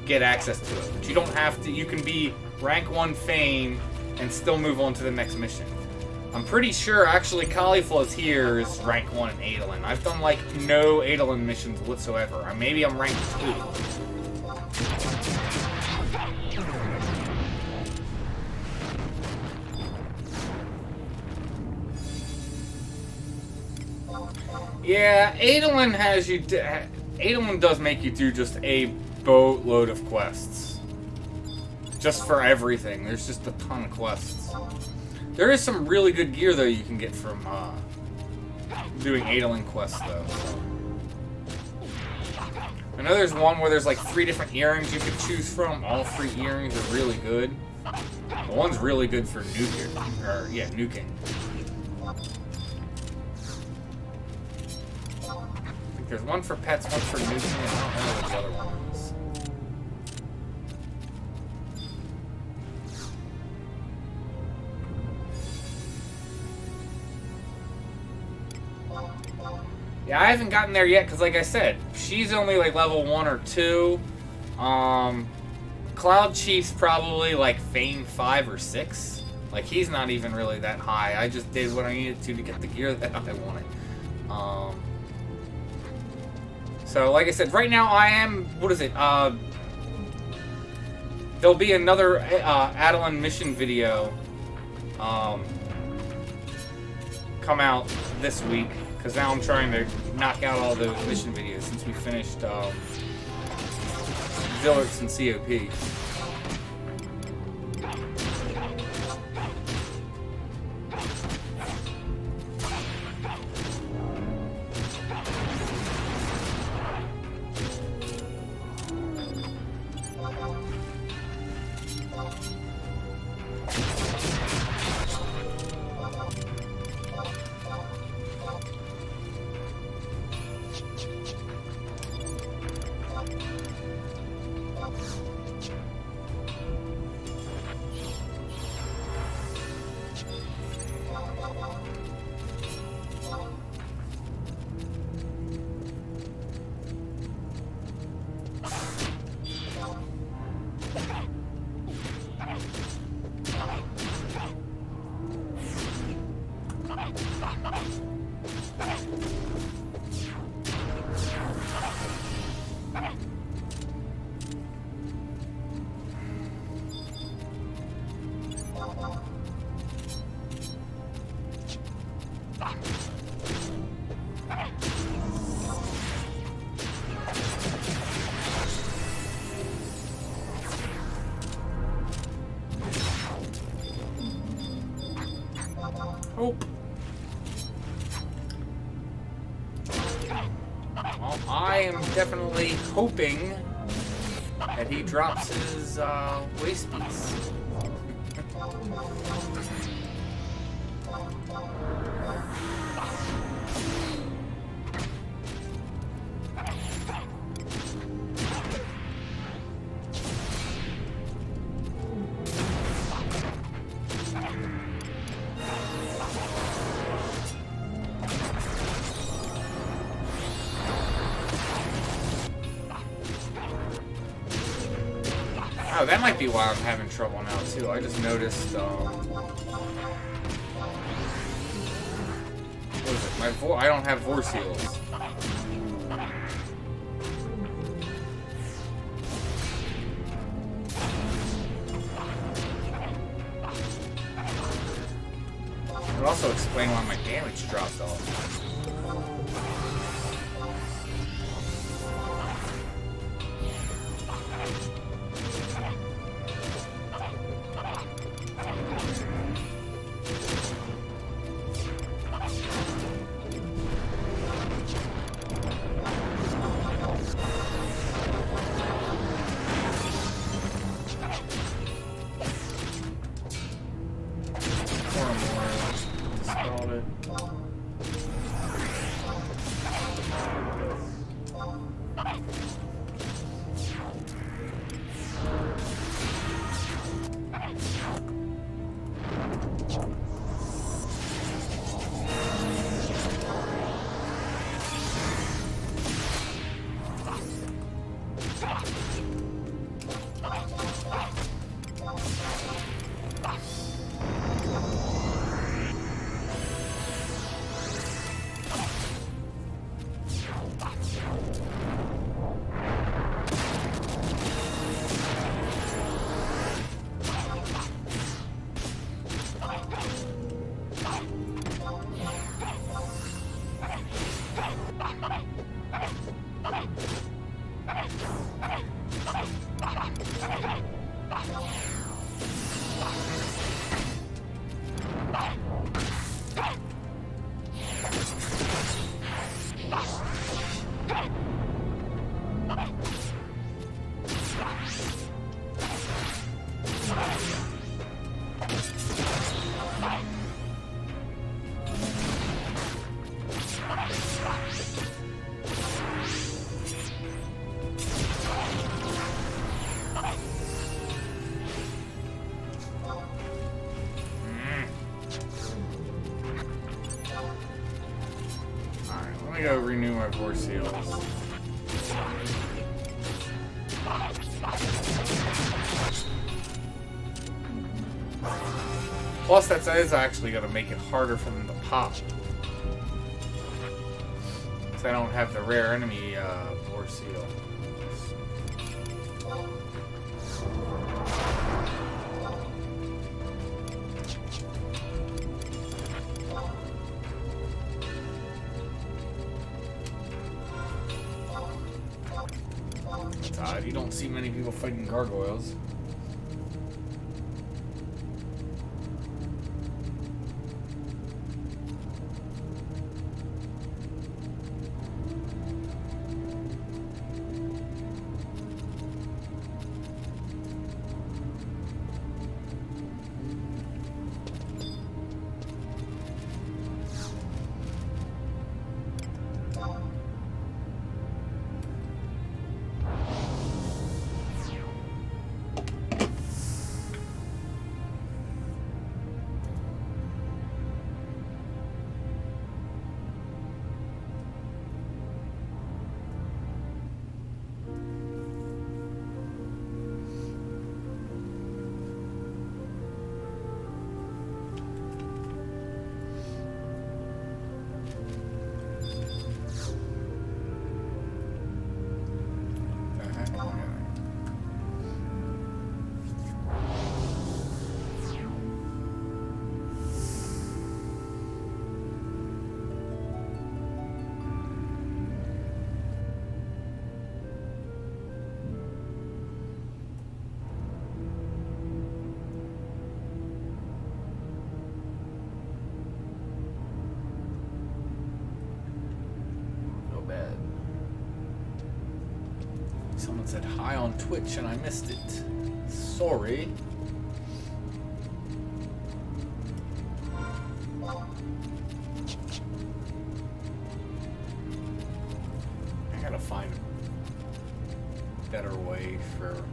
get access to it. But you don't have to. You can be rank 1 fame and still move on to the next mission. I'm pretty sure actually Cauliflo's here is rank 1 in Adolin. I've done like no Adolin missions whatsoever. Or maybe I'm rank 2. Yeah, Adolin does make you do just a boatload of quests. Just for everything. There's just a ton of quests. There is some really good gear, though, you can get from doing Adolin quests, though. I know there's one where there's like 3 different earrings you could choose from. All 3 earrings are really good. The one's really good for nuking. There's one for pets, one for nuking, and I don't know what the other one is. Yeah, I haven't gotten there yet, because like I said, she's only like level 1 or 2. Cloudchief's probably like fame 5 or 6. Like, he's not even really that high. I just did what I needed to get the gear that I wanted. So, like I said, right now I am, what is it, there'll be another Adolin mission video come out this week, because now I'm trying to knock out all those mission videos since we finished Zillerts and COP. Hope. Well, I am definitely hoping that he drops his waste piece. Oh, that might be why I'm having trouble now too. I just noticed. What is it? I don't have force heals. It would also explain why my damage dropped off. Go renew my force seals. Plus, that is actually going to make it harder for them to pop. Because I don't have the rare enemy force seal. You don't see many people fighting gargoyles. said hi on Twitch and I missed it. Sorry. I gotta find a better way for...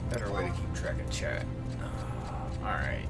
better way to keep track of chat. Alright.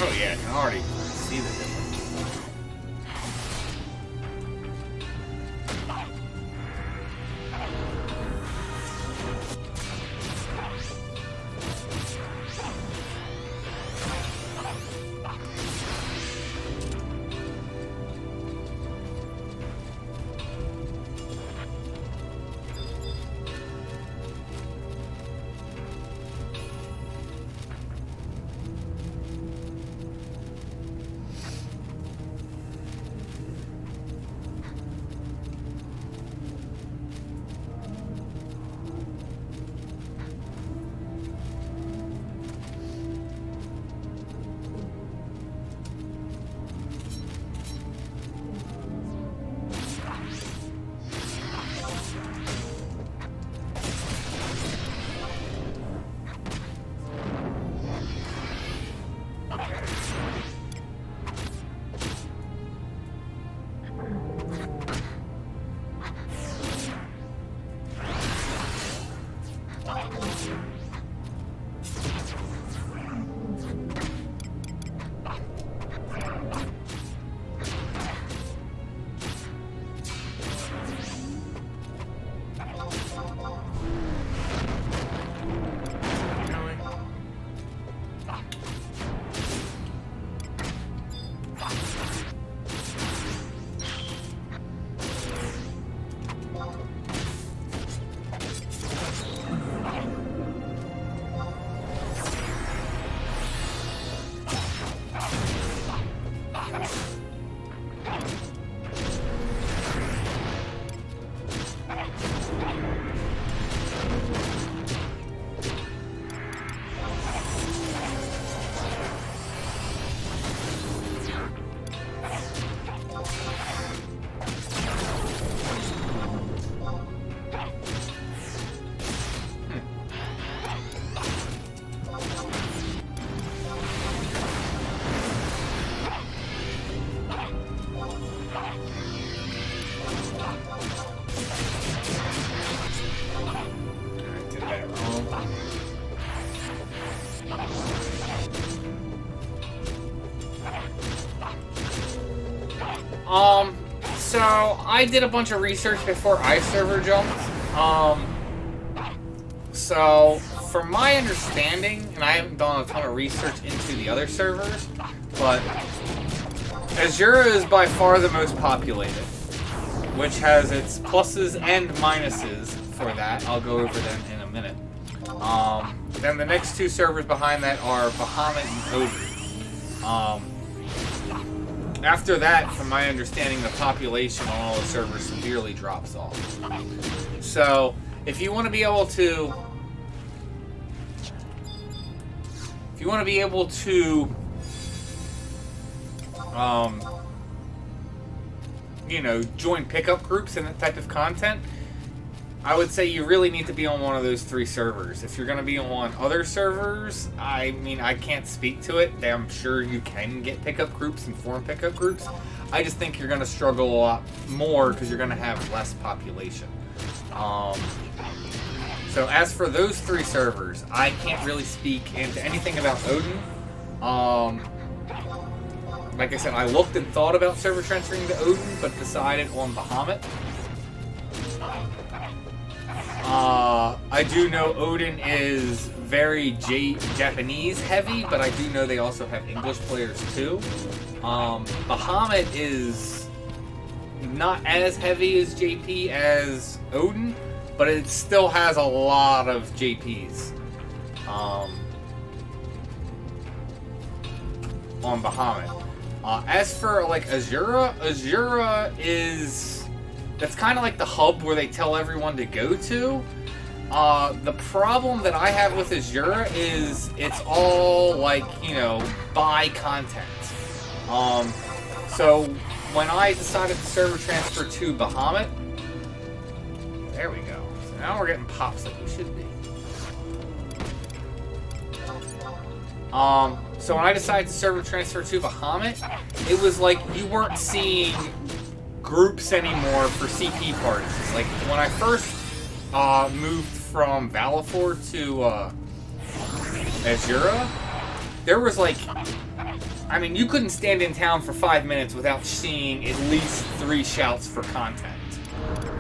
Oh yeah, I can already see the difference. So I did a bunch of research before iServer jumped. So from my understanding, and I haven't done a ton of research into the other servers, but Azure is by far the most populated, which has its pluses and minuses for that. I'll go over them in a minute. Then the next two servers behind that are Bahamut and Ogre. After that, from my understanding, the population on all the servers severely drops off. So, if you want to be able to... you know, join pickup groups and that type of content, I would say you really need to be on one of those 3 servers. If you're going to be on other servers, I mean, I can't speak to it. I'm sure you can get pickup groups and form pickup groups. I just think you're going to struggle a lot more because you're going to have less population. So as for those 3 servers, I can't really speak into anything about Odin. Like I said, I looked and thought about server transferring to Odin, but decided on Bahamut. I do know Odin is very Japanese heavy, but I do know they also have English players too. Bahamut is not as heavy as JP as Odin, but it still has a lot of JPs on Bahamut. As for like Azura is, that's kind of like the hub where they tell everyone to go to. The problem that I have with Azura is it's all like, you know, buy content. So when I decided to server transfer to Bahamut, there we go. So now we're getting pops like we should be. So when I decided to server transfer to Bahamut, it was like you weren't seeing groups anymore for CP parties. Like when I first moved from Valifor to Azura, there was like, I mean, you couldn't stand in town for 5 minutes without seeing at least 3 shouts for content.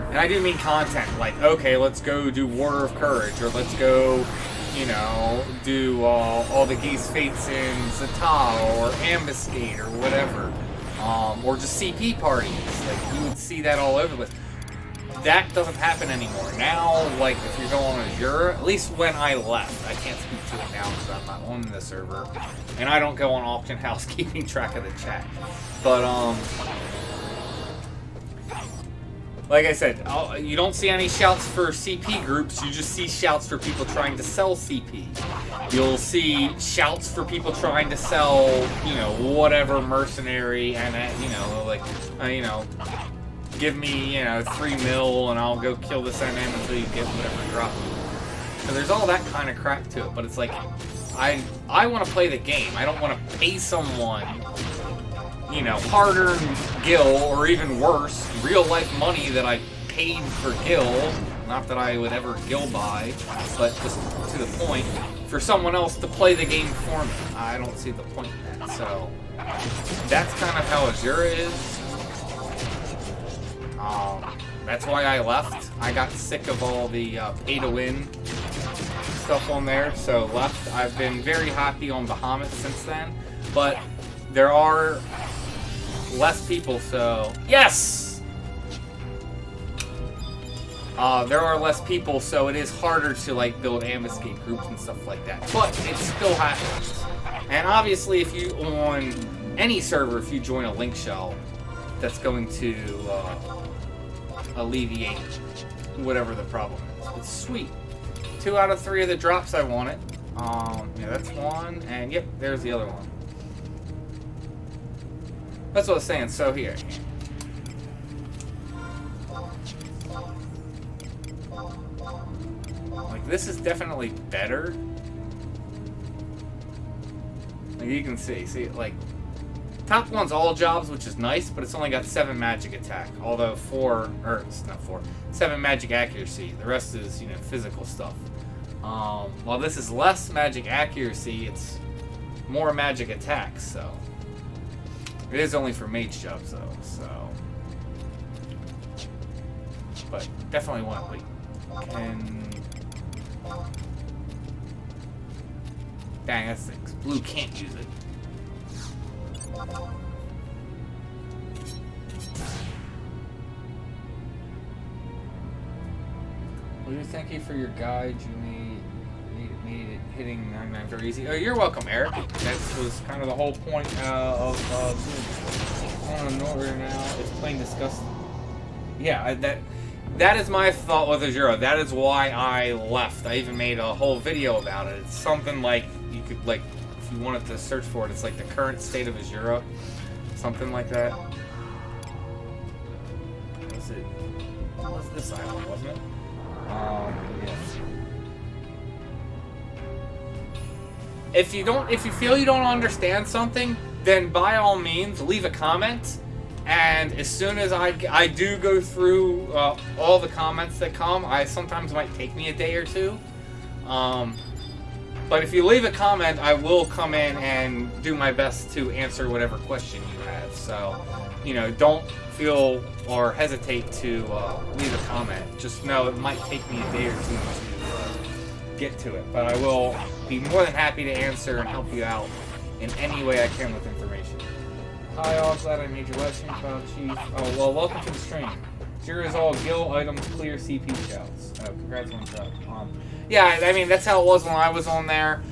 And I do mean content, like, okay, let's go do Water of Courage, or let's go, you know, do all the Geese Fates in Zata, or Ambuscade, or whatever. Or just CP parties. Like, you would see that all over the place. That doesn't happen anymore. Now, like, if you're going on Azura, at least when I left, I can't speak to it now because I'm not on the server, and I don't go on Auction House keeping track of the chat. But, like I said, you don't see any shouts for CP groups, you just see shouts for people trying to sell CP. You'll see shouts for people trying to sell, you know, whatever mercenary, and, you know, like, you know, give me, you know, 3 mil and I'll go kill this NM until you get whatever drop. So there's all that kind of crap to it, but it's like, I want to play the game. I don't want to pay someone, you know, hard-earned gil, or even worse, real-life money that I paid for gil. Not that I would ever gil buy, but just to the point, for someone else to play the game for me. I don't see the point in that. So that's kind of how Azura is. That's why I left. I got sick of all the pay-to-win stuff on there, so left. I've been very happy on Bahamut since then, but there are less people, so... Yes! There are less people, so it is harder to, like, build Ambuscade groups and stuff like that, but it still happens. And obviously, if you, on any server, if you join a link shell, that's going to alleviate whatever the problem is. It's sweet. 2 out of 3 of the drops I wanted. Yeah, that's one, and yep, there's the other one. That's what I was saying. So here. Like, this is definitely better. Like, you can see, like, top one's all jobs, which is nice, but it's only got 7 magic attack. Although 7 magic accuracy. The rest is, you know, physical stuff. While this is less magic accuracy, it's more magic attack, so. It is only for mage jobs, though, so. But definitely want, like, can. Dang, that stinks. Blue can't use it. Well, thank you for your guide. You made it hitting 99 very easy. Oh, you're welcome, Eric. That was kind of the whole point of Northern now. It's plain disgusting. Yeah, that is my thought with Azura. That is why I left. I even made a whole video about it. It's something like, you could, like, if you wanted to search for it, it's like the current state of Azura. Something like that. What was this island, wasn't it? Yeah. If you feel you don't understand something, then by all means leave a comment. And as soon as I do go through all the comments that come, sometimes might take me a day or two. But if you leave a comment, I will come in and do my best to answer whatever question you have. So, don't feel or hesitate to leave a comment. Just know it might take me a day or two to get to it. But I will be more than happy to answer and help you out in any way I can with information. Hi, all. Glad I made your live stream, cloudchief. Oh, well, welcome to the stream. Here is all guild items, clear CP shouts. Oh, congrats on that. Yeah, I mean, that's how it was when I was on there.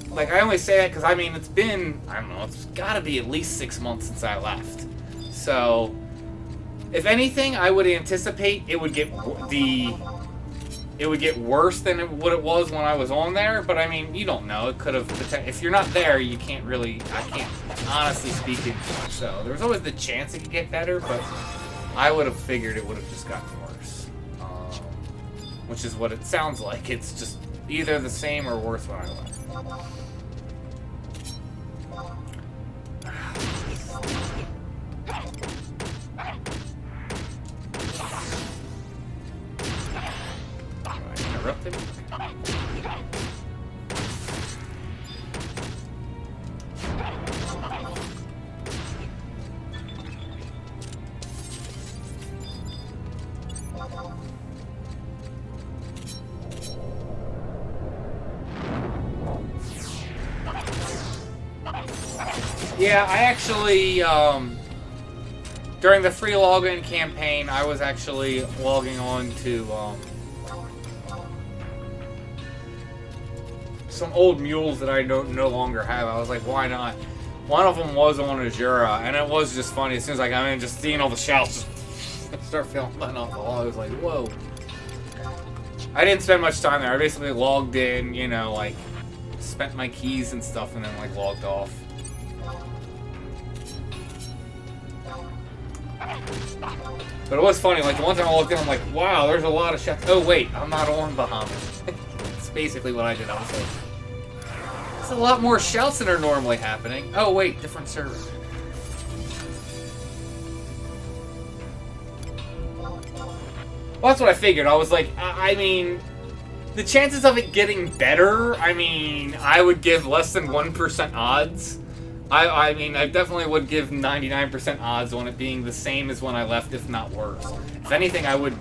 Like, I only say that because, I mean, it's been, I don't know, it's got to be at least 6 months since I left. So, if anything, I would anticipate it would get worse than what it was when I was on there, but I mean, you don't know. It could have, if you're not there, you can't really, I can't honestly speak it. So there's always the chance it could get better, but I would have figured it would have just gotten worse. Which is what it sounds like. It's just either the same or worse when I left. Interrupted. Yeah, I actually, during the free login campaign, I was actually logging on to, some old mules that I no longer have. I was like, why not? One of them was on Azura, and it was just funny. As soon as I got in, just seeing all the shouts just start falling off the wall, I was like, whoa. I didn't spend much time there. I basically logged in, like, spent my keys and stuff, and then, like, logged off. But it was funny, like, the one time I logged in, I'm like, wow, there's a lot of shouts. Oh, wait, I'm not on Bahamas. That's basically what I did. I was like, there's a lot more shouts than are normally happening. Oh, wait, different server. Well, that's what I figured. I was like, I mean, the chances of it getting better, I mean, I would give less than 1% odds. I mean, I definitely would give 99% odds on it being the same as when I left, if not worse. If anything, I would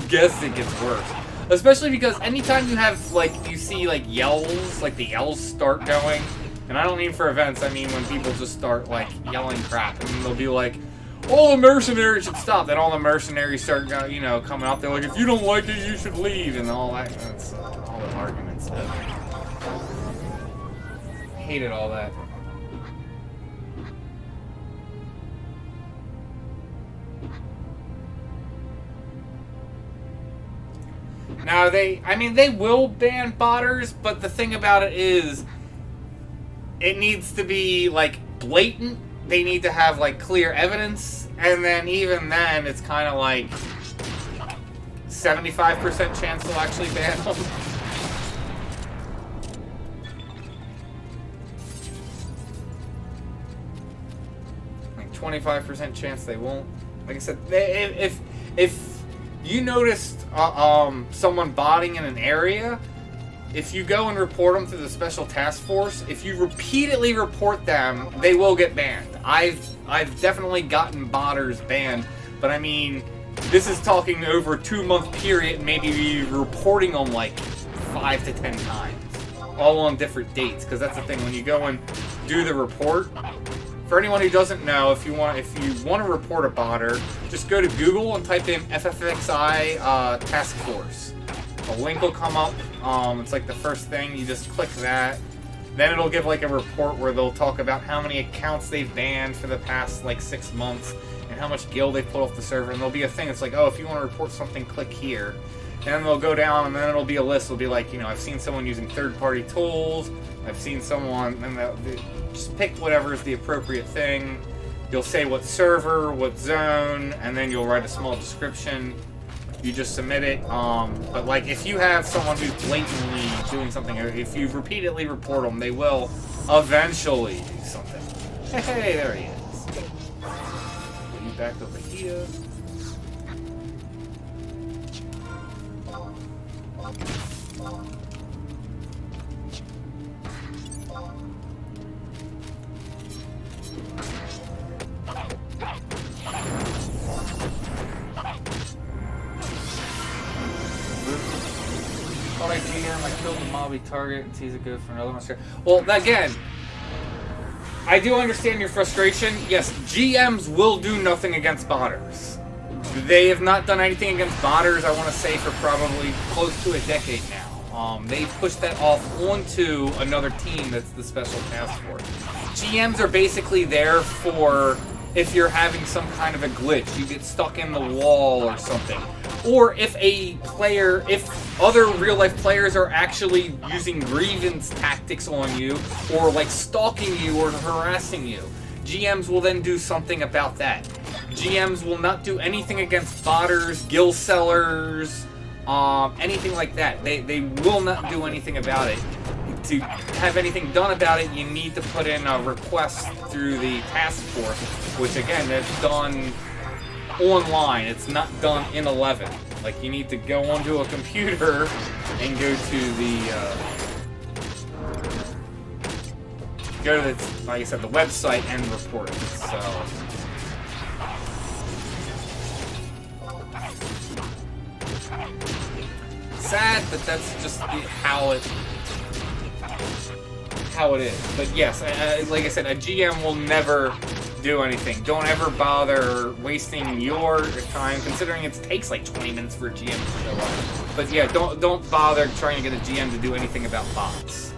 guess it gets worse. Especially because anytime you have, like, you see, like, yells, like, the yells start going, and I don't mean for events, I mean when people just start, like, yelling crap, and they'll be like, all the mercenaries should stop. Then all the mercenaries start, coming out there like, if you don't like it, you should leave, and all that. That's all the arguments. Hated all that. Now, they will ban botters, but the thing about it is, it needs to be, like, blatant. They need to have, like, clear evidence, and then even then, it's kind of like 75% chance they'll actually ban them. Like, 25% chance they won't. Like I said, if you noticed someone botting in an area, if you go and report them to the special task force, if you repeatedly report them, they will get banned. I've definitely gotten botters banned, but I mean, this is talking over a 2-month period, maybe reporting them like 5 to 10 times, all on different dates. Because that's the thing, when you go and do the report. For anyone who doesn't know, if you want to report a botter, just go to Google and type in FFXI task force. A link will come up. It's like the first thing. You just click that. Then it'll give like a report where they'll talk about how many accounts they've banned for the past like 6 months and how much guild they've put off the server. And there'll be a thing that's like, oh, if you want to report something, click here. Then they'll go down, and then it'll be a list. It'll be like, I've seen someone using third-party tools. I've seen someone, and just pick whatever is the appropriate thing. You'll say what server, what zone, and then you'll write a small description. You just submit it. But like if you have someone who's blatantly doing something, or if you repeatedly report them, they will eventually do something. Hey, there he is. Put you back over here. Thought I GM, I killed the mobby target and sees it go for another monster. Well, again, I do understand your frustration. Yes, GMs will do nothing against botters. They have not done anything against botters, I want to say, for probably close to a decade now. They've pushed that off onto another team that's the special task force. GMs are basically there for if you're having some kind of a glitch, you get stuck in the wall or something. Or if other real-life players are actually using grievance tactics on you, or like stalking you or harassing you, GMs will then do something about that. GMs will not do anything against botters, gill sellers, anything like that. They will not do anything about it. To have anything done about it, you need to put in a request through the task force, which again, that's done online. It's not done in 11. Like, you need to go onto a computer and go to the like I said, the website and report it. So sad, but that's just how it is. But yes, like I said, a GM will never do anything. Don't ever bother wasting your time, considering it takes like 20 minutes for a GM to show up. But yeah, don't bother trying to get a GM to do anything about bots.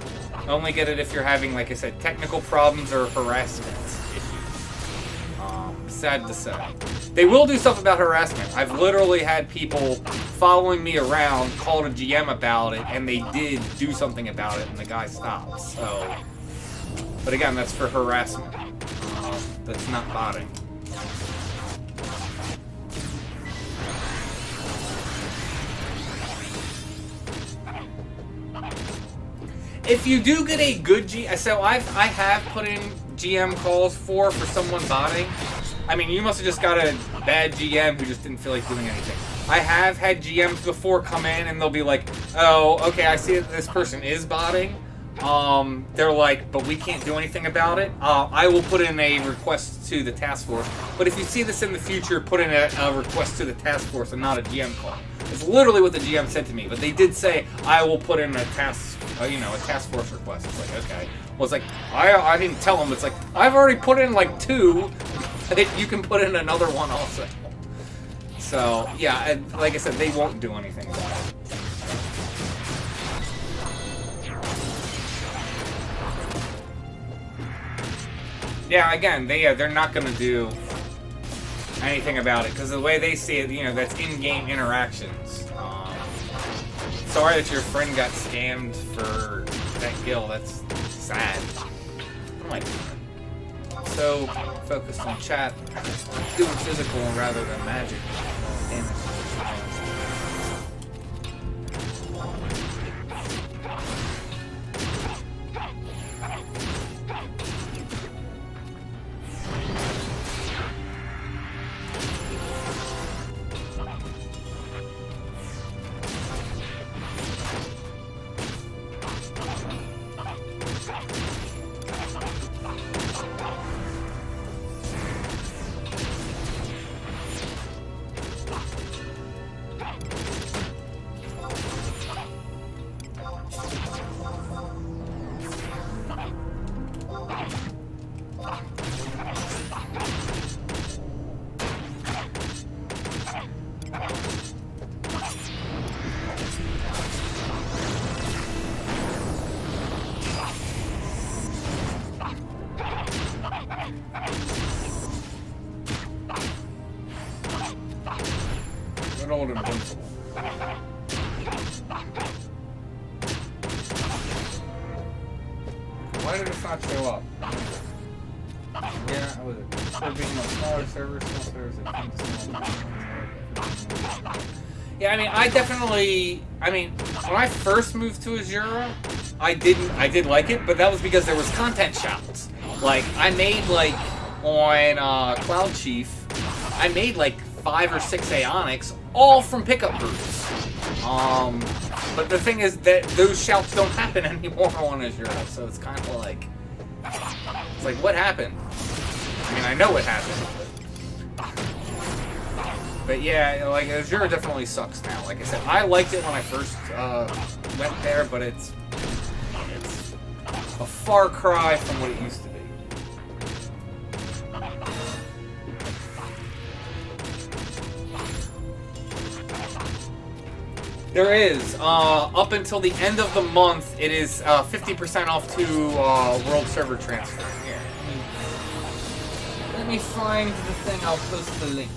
Only get it if you're having, like I said, technical problems or harassment issues. Sad to say. They will do stuff about harassment. I've literally had people following me around, called a GM about it, and they did do something about it, and the guy stopped. So, but again, that's for harassment. That's not botting. If you do get a good GM, so I have put in GM calls for someone botting. I mean, you must have just got a bad GM who just didn't feel like doing anything. I have had GMs before come in and they'll be like, oh, okay, I see that this person is botting. They're like, but we can't do anything about it. I will put in a request to the task force. But if you see this in the future, put in a request to the task force and not a GM call. It's literally what the GM said to me. But they did say, I will put in a task force request. It's like, okay. Well, it's like, I didn't tell them. It's like, I've already put in like 2. You can put in another one also. So, yeah, like I said, they won't do anything about it. Yeah, again, they're not going to do anything about it, because the way they see it, that's in-game interactions. Sorry that your friend got scammed for that kill. That's sad. What am I doing? So focused on chat, doing physical rather than magic. Damn it. Old invincible. Why did it not show up? Yeah, How was it? For being a smaller server, still serves a yeah, I mean, when I first moved to Azure, I did like it, but that was because there was content shops. Like, I made, like, on cloudchief, I made, like, 5 or 6 Ionics, all from pickup groups. But the thing is that those shouts don't happen anymore on Azure, so it's kind of like, it's like, what happened? I mean, I know what happened, but yeah, like, Azure definitely sucks now. Like I said, I liked it when I first went there, but it's a far cry from what it used to be. There is. Up until the end of the month, it is 50% off to World Server Transfer. Here, let me find the thing. I'll post the link.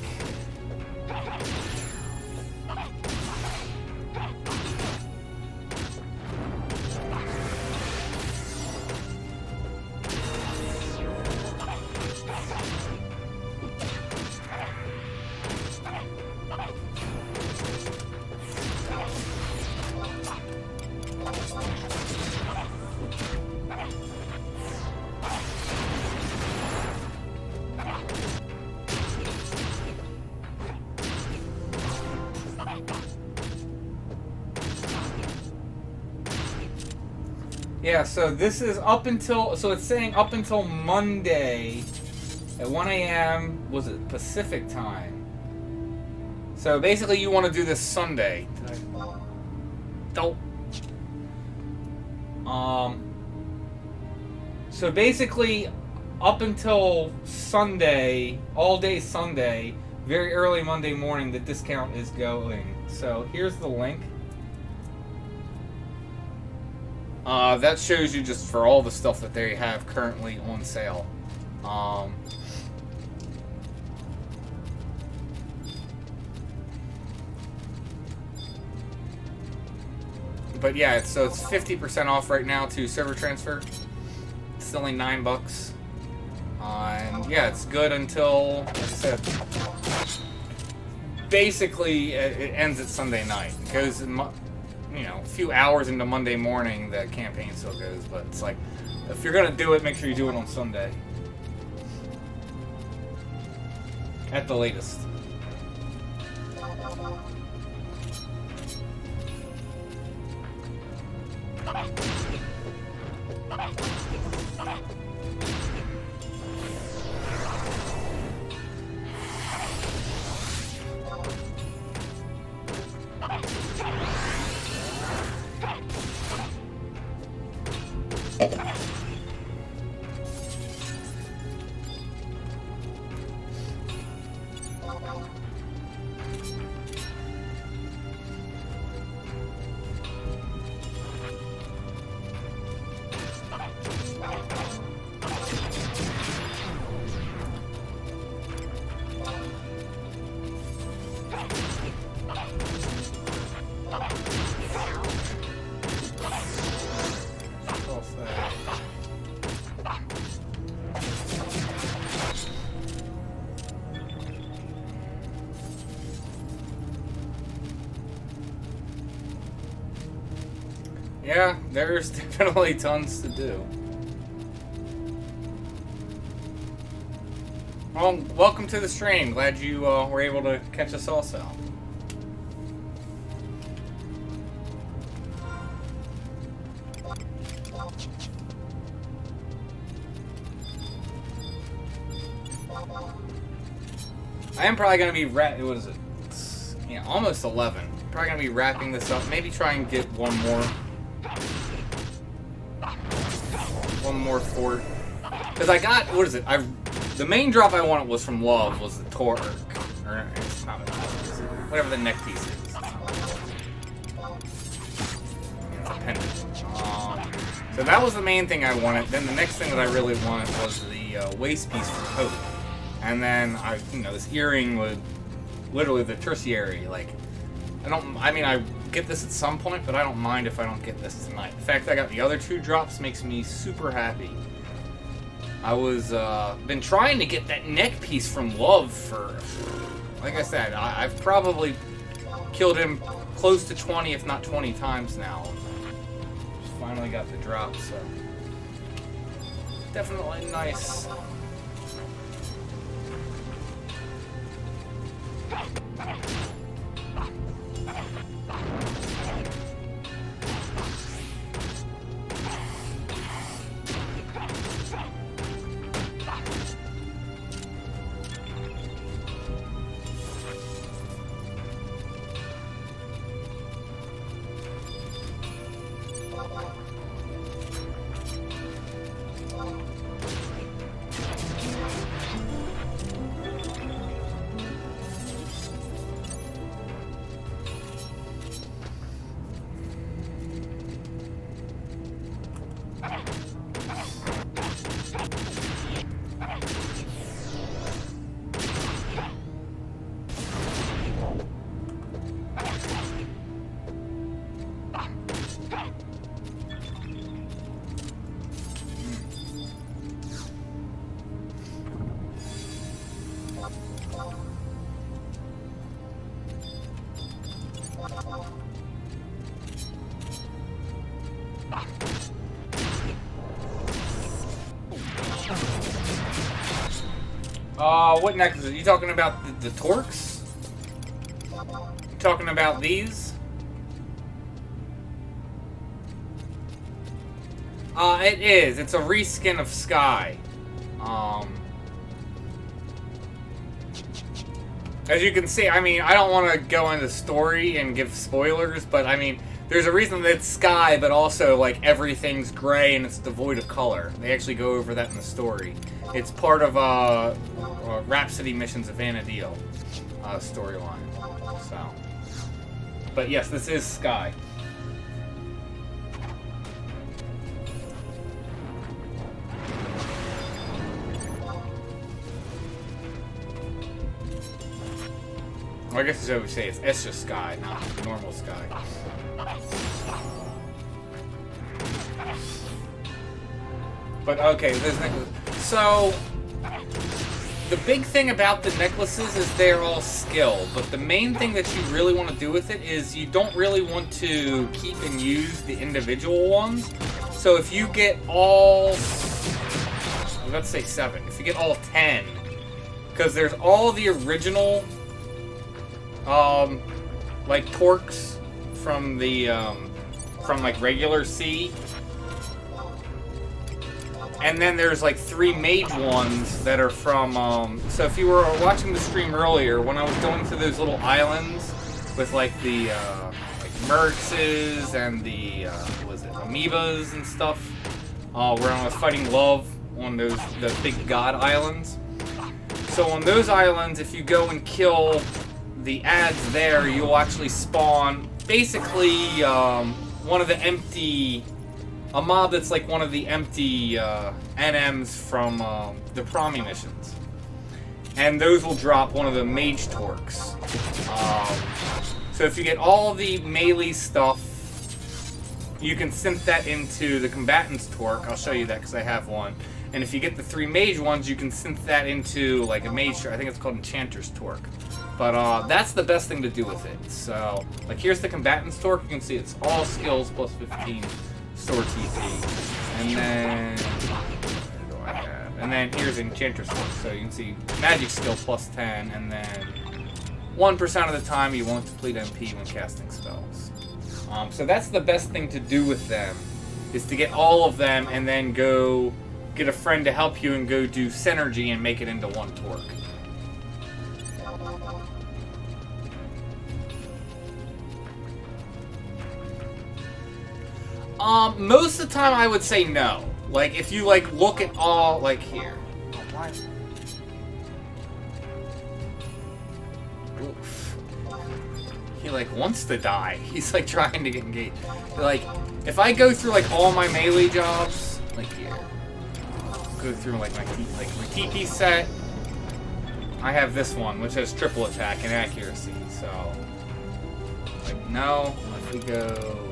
Yeah, so this is up until, so it's saying up until Monday at 1 a.m. was it Pacific time? So basically you want to do this Sunday. Don't. So basically up until Sunday, all day Sunday, very early Monday morning, the discount is going. So here's the link. That shows you just for all the stuff that they have currently on sale. But yeah, so it's 50% off right now to server transfer. It's only $9. And yeah, it's good until, like I said, basically it ends at Sunday night. It goes in, you know, a few hours into Monday morning, the campaign still goes, but it's like, if you're gonna do it, make sure you do it on Sunday. At the latest. Yeah, there's definitely tons to do. Well, welcome to the stream. Glad you were able to catch us also. I am probably going to be what is it? It's, yeah, almost 11. Probably going to be wrapping this up. Maybe try and get one more fort. Because I got, what is it? The main drop I wanted was from Love, was the Torque. Or, it's not whatever the neck piece is. It's a pendant. So that was the main thing I wanted. Then the next thing that I really wanted was the waist piece for Hope. And then, this earring would, literally the tertiary, like, I get this at some point, but I don't mind if I don't get this tonight. The fact that I got the other two drops makes me super happy. I was been trying to get that neck piece from Love for, like I said, I've probably killed him close to 20, if not 20 times now. Just finally got the drop, so definitely nice. What necklaces? Are you talking about the Torques? You talking about these? It is. It's a reskin of Sky. As you can see, I mean, I don't want to go into story and give spoilers, but I mean, there's a reason that it's Sky, but also, like, everything's gray and it's devoid of color. They actually go over that in the story. It's part of, Rhapsody Missions of Vana'diel storyline. So, but yes, this is Sky. Well, I guess that's what we say. It's Escha Sky, not normal Sky. But okay, there's necklaces. So the big thing about the necklaces is they're all skill, but the main thing that you really want to do with it is you don't really want to keep and use the individual ones. So if you get all, I was about to say 7, if you get all 10, because there's all the original, like Torques from the, from like regular C. And then there's like 3 mage ones that are from, so if you were watching the stream earlier, when I was going to those little islands with like the, like Merxes and the, what was it, amoebas and stuff, where I was fighting Love on those, the big god islands. So on those islands, if you go and kill the ads there, you'll actually spawn, basically, one of the empty, a mob that's like one of the empty NMs from the Promi missions. And those will drop one of the mage Torques. So if you get all the melee stuff, you can synth that into the combatant's Torque. I'll show you that because I have one. And if you get the 3 mage ones, you can synth that into like a mage, I think it's called Enchanter's Torque. But that's the best thing to do with it. So, like here's the combatant's Torque. You can see it's all skills plus 15. Sword TP, and then what do I have? And then here's Enchanter's Torque, so you can see magic skill plus 10, and then 1% of the time you won't deplete MP when casting spells. So that's the best thing to do with them, is to get all of them and then go get a friend to help you and go do synergy and make it into 1 Torque. Most of the time I would say no. Like, if you, like, look at all, like, here. Oof. He, like, wants to die. He's, like, trying to get engaged. Like, if I go through, like, all my melee jobs, like, here. Go through, like, my TP set. I have this one, which has triple attack and accuracy, so... Like, no. If we go...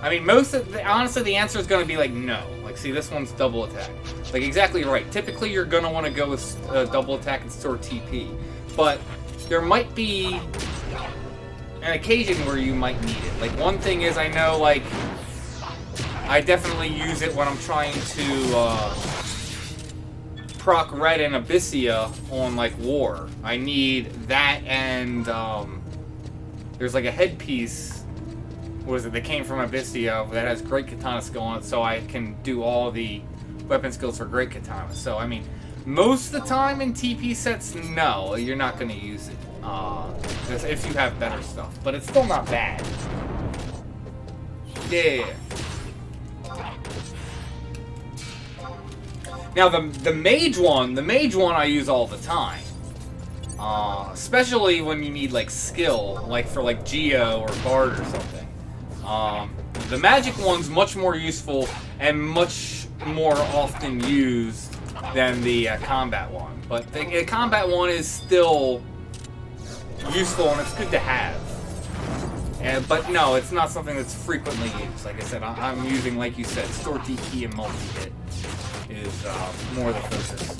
I mean, honestly, the answer is going to be like no. Like Like, see, this one's double attack. Like, exactly right. Typically, you're gonna want to go with double attack and store TP. But there might be an occasion where you might need it. Like, one thing is, I know, like, I definitely use it when I'm trying to proc red and Abyssia on, like, war. I need that and there's like a headpiece, what is it, that came from Abyssia that has Great Katana skill on it, so I can do all the weapon skills for Great Katana. So, I mean, most of the time in TP sets, no, you're not going to use it. If you have better stuff. But it's still not bad. Yeah. Now, the mage one I use all the time. Especially when you need, like, skill, like for, like, Geo or Bard or something. The magic one's much more useful and much more often used than the combat one. But the combat one is still useful and it's good to have. But no, it's not something that's frequently used. Like I said, I'm using, like you said, store DP and multi-hit is more the focus.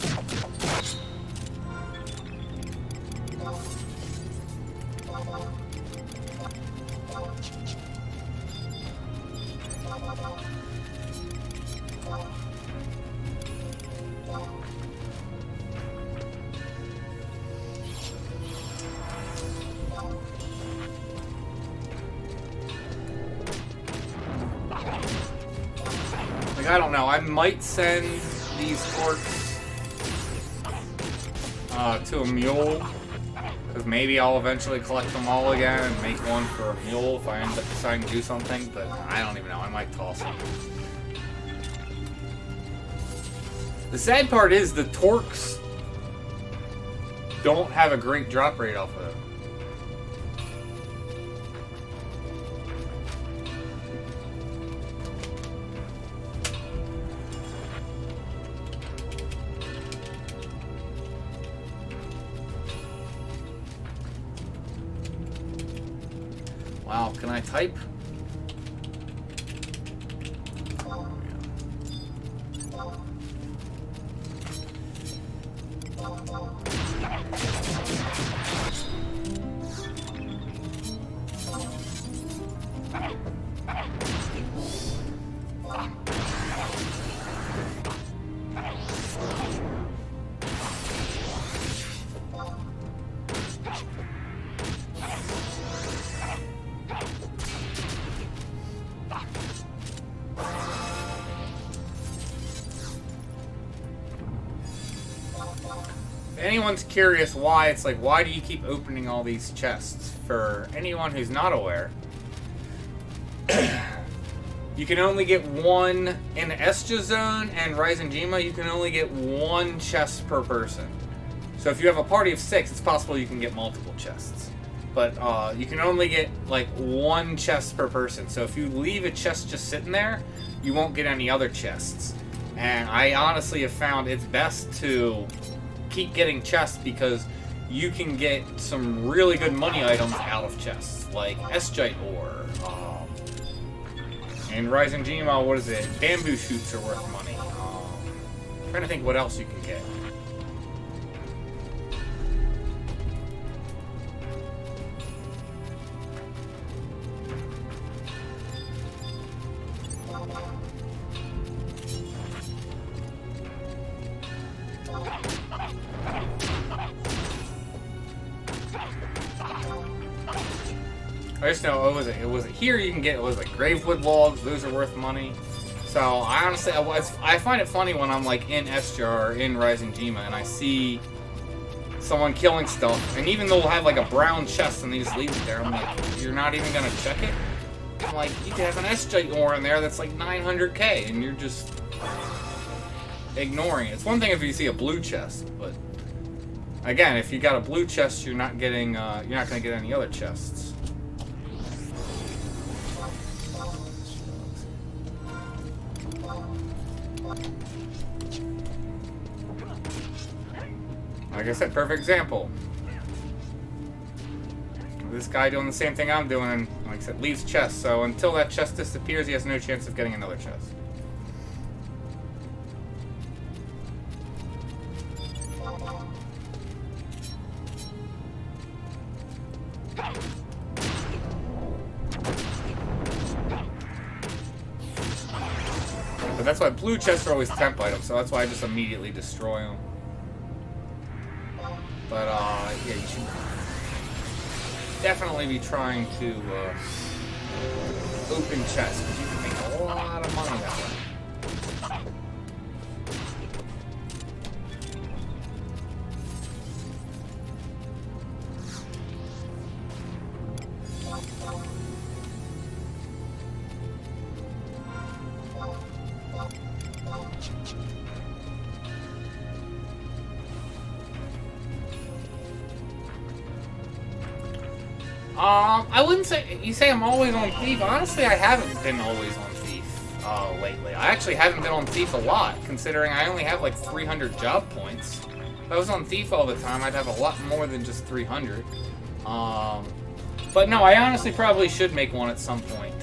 Like, I don't know, I might send these orcs to a mule, because maybe I'll eventually collect them all again and make one for a mule if I end up deciding to do something, but I don't even know, I might toss them. The sad part is the Torques don't have a great drop rate off of it. Wow, can I type? Anyone's curious why, it's like, why do you keep opening all these chests? For anyone who's not aware, you can only get one in the Escha zone and Rising Jima. You can only get one chest per person. So if you have a party of 6, it's possible you can get multiple chests, but you can only get like one chest per person. So if you leave a chest just sitting there, you won't get any other chests. And I honestly have found it's best to keep getting chests because you can get some really good money items out of chests, like Escha ore. And Rising Jima, what is it? Bamboo shoots are worth money. I'm trying to think what else you can get. I just know, it was here you can get, Gravewood logs, those are worth money. So, I honestly, I find it funny when I'm like in Escha or in Rising Jima and I see someone killing stuff, and even though we'll have like a brown chest and they just leave it there, I'm like, you're not even gonna check it? I'm like, you could have an Escha ore in there that's like 900k and you're just ignoring it. It's one thing if you see a blue chest, but again, if you got a blue chest, you're not getting, you're not gonna get any other chests. Like I said, perfect example. This guy doing the same thing I'm doing, and like I said, leaves chest. So until that chest disappears, he has no chance of getting another chest. But that's why blue chests are always temp items, so that's why I just immediately destroy them. But, yeah, you should definitely be trying to open chests, because you can make a lot of money that way. I wouldn't say, you say I'm always on Thief. Honestly, I haven't been always on Thief lately. I actually haven't been on Thief a lot, considering I only have like 300 job points. If I was on Thief all the time, I'd have a lot more than just 300. But no, I honestly probably should make one at some point.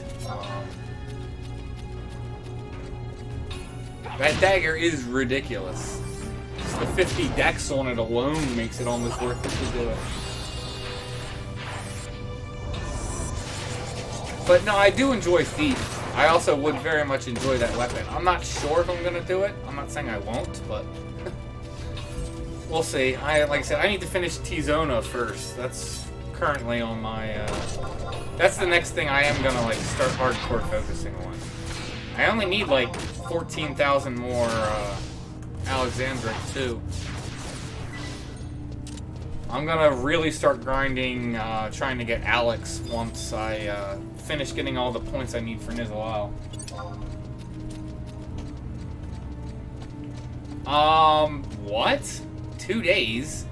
That dagger is ridiculous. Just the 50 dex on it alone makes it almost worth it to do it. But no, I do enjoy Thief. I also would very much enjoy that weapon. I'm not sure if I'm going to do it. I'm not saying I won't, but we'll see. Like I said, I need to finish T-Zona first. That's currently on my... that's the next thing I am going to like start hardcore focusing on. I only need like 14,000 more Alexandric too. I'm gonna really start grinding, trying to get Alex once I finish getting all the points I need for Nizalal. What? 2 days?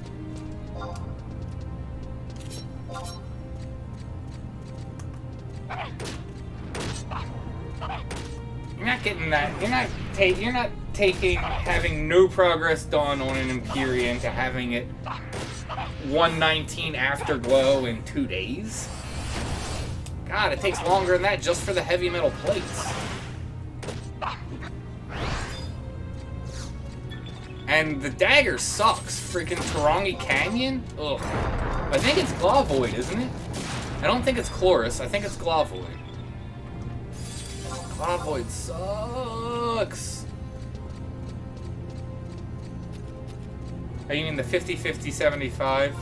You're not getting that. You're not taking having no progress done on an Empyrean to having it 119 Afterglow in 2 days? God, it takes longer than that just for the heavy metal plates. And the dagger sucks. Freaking Tarangi Canyon? Ugh. I think it's Glavoid, isn't it? I don't think it's Chloris. I think it's Glavoid. Glavoid sucks. Oh, you mean the 50, 50, 75?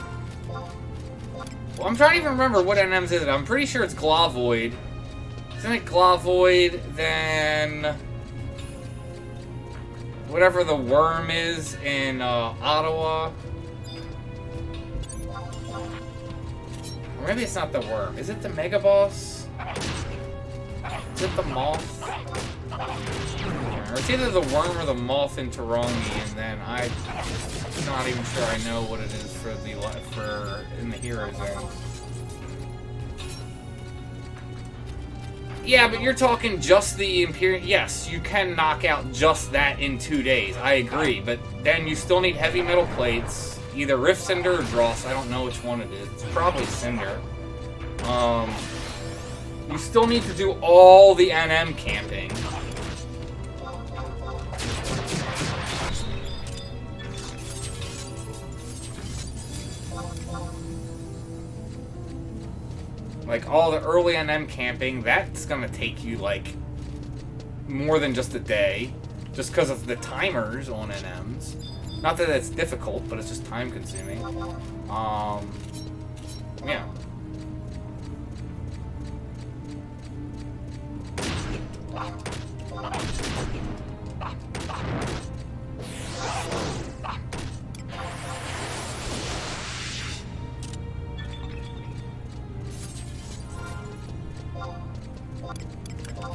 Well, I'm trying to even remember what NMs is it. I'm pretty sure it's Glavoid. Isn't it Glavoid, then... whatever the worm is in Ottawa? Or maybe it's not the worm. Is it the Mega Boss? Is it the Moth? Or it's either the worm or the Moth in Tarangi, and then I'm not even sure I know what it is for in the Hero Zone. Yeah, but you're talking just the Imperial. Yes, you can knock out just that in 2 days. I agree, but then you still need heavy metal plates, either Rift Cinder or Dross. I don't know which one it is. It's probably Cinder. You still need to do all the NM camping. Like, all the early NM camping, that's gonna take you, like, more than just a day. Just because of the timers on NMs. Not that it's difficult, but it's just time-consuming. Yeah.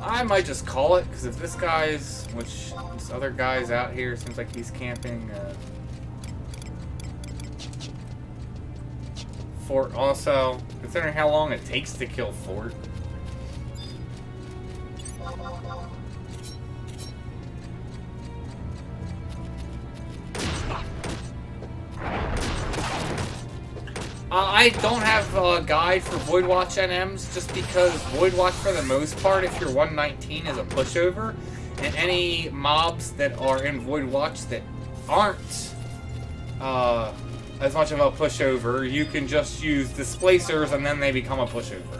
I might just call it, because if this guy's, this other guy's out here, seems like he's camping, Fort also, considering how long it takes to kill Fort. I don't have a guide for Voidwatch NMs, just because Voidwatch, for the most part, if you're 119, is a pushover, and any mobs that are in Voidwatch that aren't as much of a pushover, you can just use displacers and then they become a pushover.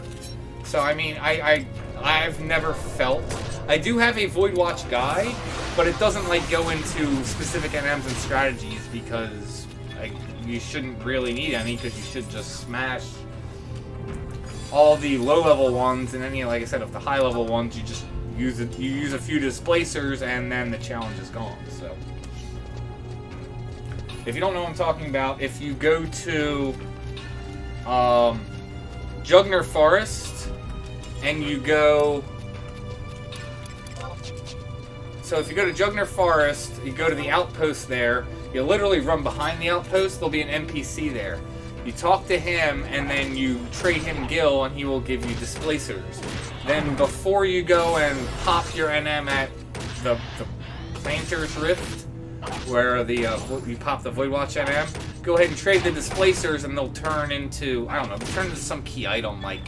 So I mean, I've never felt. I do have a Void Watch guide, but it doesn't like go into specific NMs and strategies because you shouldn't really need any because you should just smash all the low-level ones, and any, like I said, of the high-level ones, you just use it. You use a few displacers, and then the challenge is gone. So, if you don't know what I'm talking about, if you go to Jugner Forest, and you go. So if you go to Jugner Forest, you go to the outpost there. You literally run behind the outpost. There'll be an NPC there. You talk to him, and then you trade him Gil, and he will give you displacers. Then before you go and pop your NM at the Planter's Rift, where you pop the Void Watch NM, go ahead and trade the displacers, and they'll turn into, I don't know, turn into some key item like,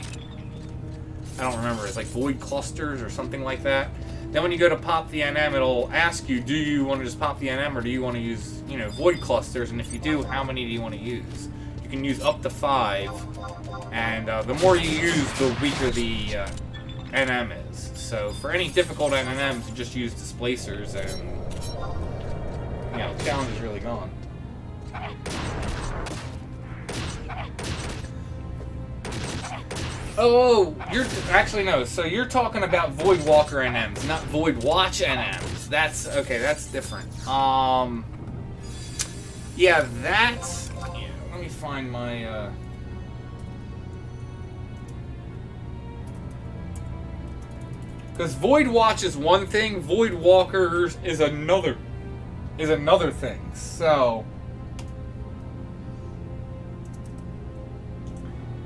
I don't remember, it's like Void Clusters or something like that. Then when you go to pop the NM, it'll ask you, do you want to just pop the NM, or do you want to use, Void Clusters? And if you do, how many do you want to use? You can use up to 5, and the more you use, the weaker the NM is. So for any difficult NMs, you just use displacers, and the challenge is really gone. Oh, actually no. So you're talking about Void Walker NMs, not Void Watch NMs. That's okay. That's different. Yeah, that's. Yeah, let me find my. Because Void Watch is one thing, Void Walkers is another. Thing. So.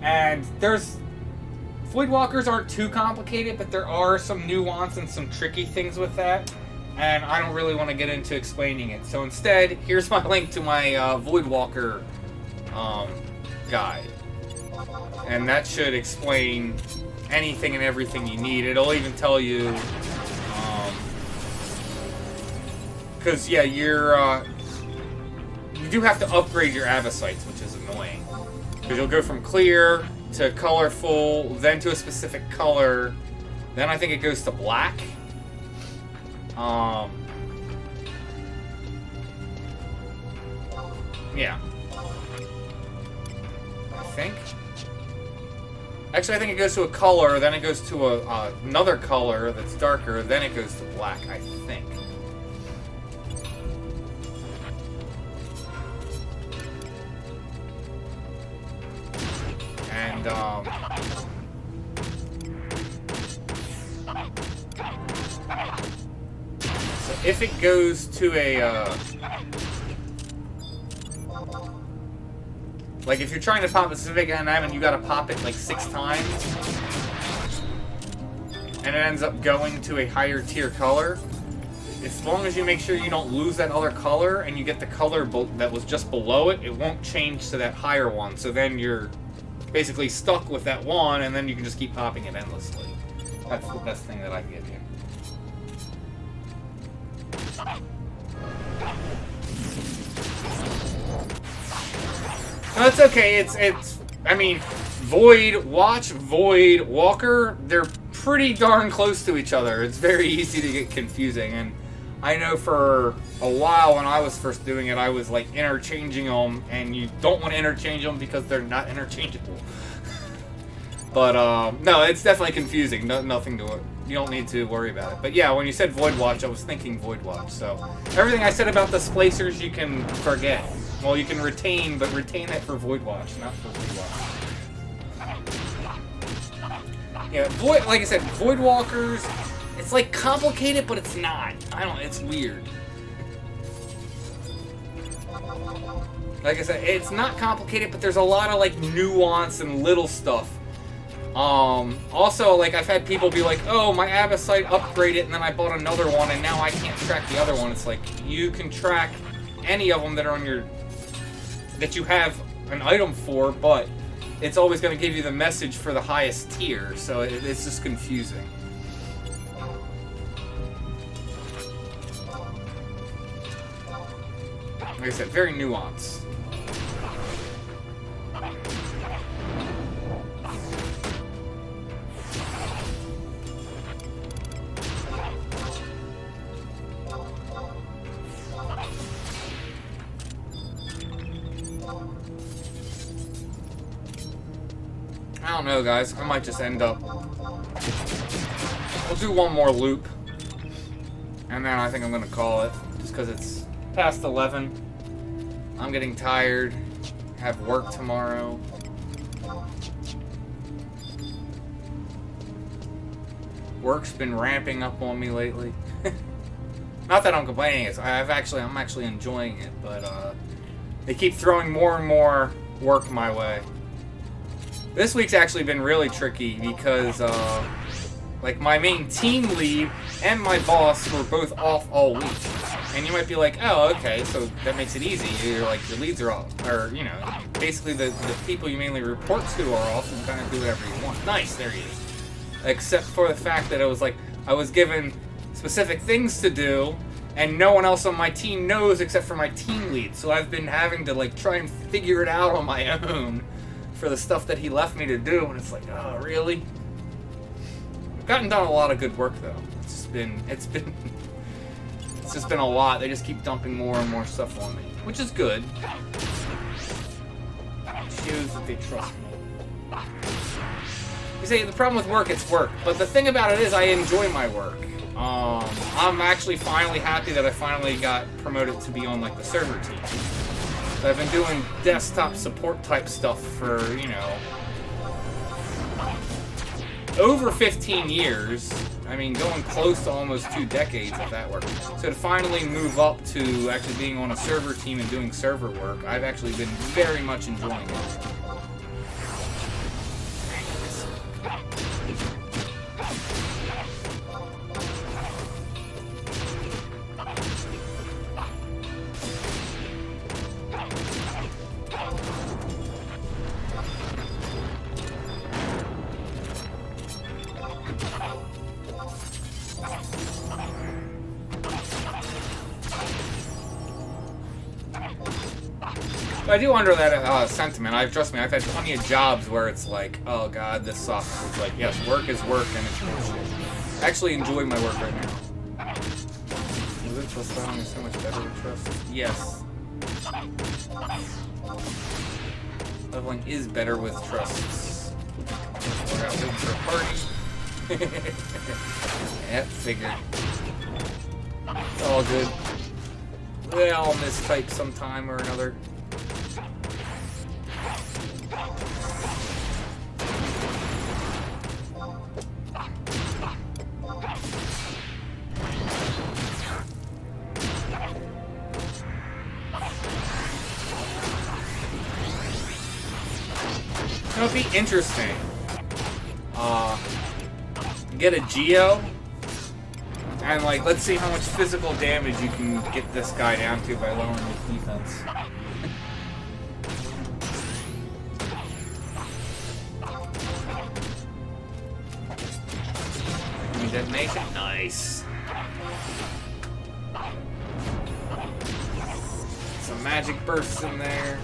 And there's. Void Walkers aren't too complicated, but there are some nuance and some tricky things with that, and I don't really want to get into explaining it. So instead, here's my link to my Void Walker guide, and that should explain anything and everything you need. It'll even tell you, because yeah, you do have to upgrade your Ambuscides, which is annoying, because you'll go from clear to colorful, then to a specific color, then I think it goes to black. Yeah. I think. Actually, I think it goes to a color, then it goes to another color that's darker, then it goes to black, I think. And, so if it goes to a, like if you're trying to pop a specific NM and you gotta pop it like 6 times, and it ends up going to a higher tier color, as long as you make sure you don't lose that other color and you get the color that was just below it, it won't change to that higher one. So then you're basically stuck with that one, and then you can just keep popping it endlessly. That's the best thing that I can give you. No, it's okay. It's. I mean, Void Watch, Void Walker, they're pretty darn close to each other. It's very easy to get confusing, and I know for a while when I was first doing it, I was like interchanging them, and you don't want to interchange them because they're not interchangeable. But no, it's definitely confusing. Nothing to it. You don't need to worry about it. But yeah, when you said Void Watch, I was thinking Void Watch. So everything I said about the displacers, you can forget. Well, you can retain, but retain that for Void Watch, not for Void Watch. Yeah, like I said, Void Walkers. It's like complicated, but it's not. It's weird. Like I said, it's not complicated, but there's a lot of like nuance and little stuff. Also, like I've had people be like, oh, my Ambuscade upgraded and then I bought another one and now I can't track the other one. It's like, you can track any of them that are on that you have an item for, but it's always going to give you the message for the highest tier, so it's just confusing. Like I said, very nuanced. don't know, guys. I might just end up... We'll do one more loop. And then I think I'm going to call it. Just because it's past 11. I'm getting tired. Have work tomorrow. Work's been ramping up on me lately. Not that I'm complaining. I'm actually enjoying it, but they keep throwing more and more work my way. This week's actually been really tricky because like my main team lead and my boss were both off all week. And you might be like, oh, okay, so that makes it easy. You're like, your leads are off, or you know, basically the people you mainly report to are off, and kind of do whatever you want. Nice, there you go. Except for the fact that it was like I was given specific things to do, and no one else on my team knows except for my team lead. So I've been having to like try and figure it out on my own for the stuff that he left me to do, and it's like, oh, really? I've gotten done a lot of good work though. It's just been a lot. They just keep dumping more and more stuff on me, which is good. It shows that they trust me. You see, the problem with work, it's work. But the thing about it is I enjoy my work. I'm actually finally happy that I finally got promoted to be on like the server team. So I've been doing desktop support type stuff for, you know, over 15 years. I mean, going close to almost 2 decades if that works. So to finally move up to actually being on a server team and doing server work, I've actually been very much enjoying it. I do under that sentiment. Trust me, I've had plenty of jobs where it's like, oh god, this sucks. It's like, yes, work is work and it's bullshit. I actually enjoy my work right now. Is it trust leveling so much better with trust? Yes. Leveling is better with trusts. We're out waiting for a party. Yep, figured. It's all good. They all mistype sometime or another. It'll be interesting. Get a Geo, and like, let's see how much physical damage you can get this guy down to by lowering his defense. Detonation, nice. Some magic bursts in there.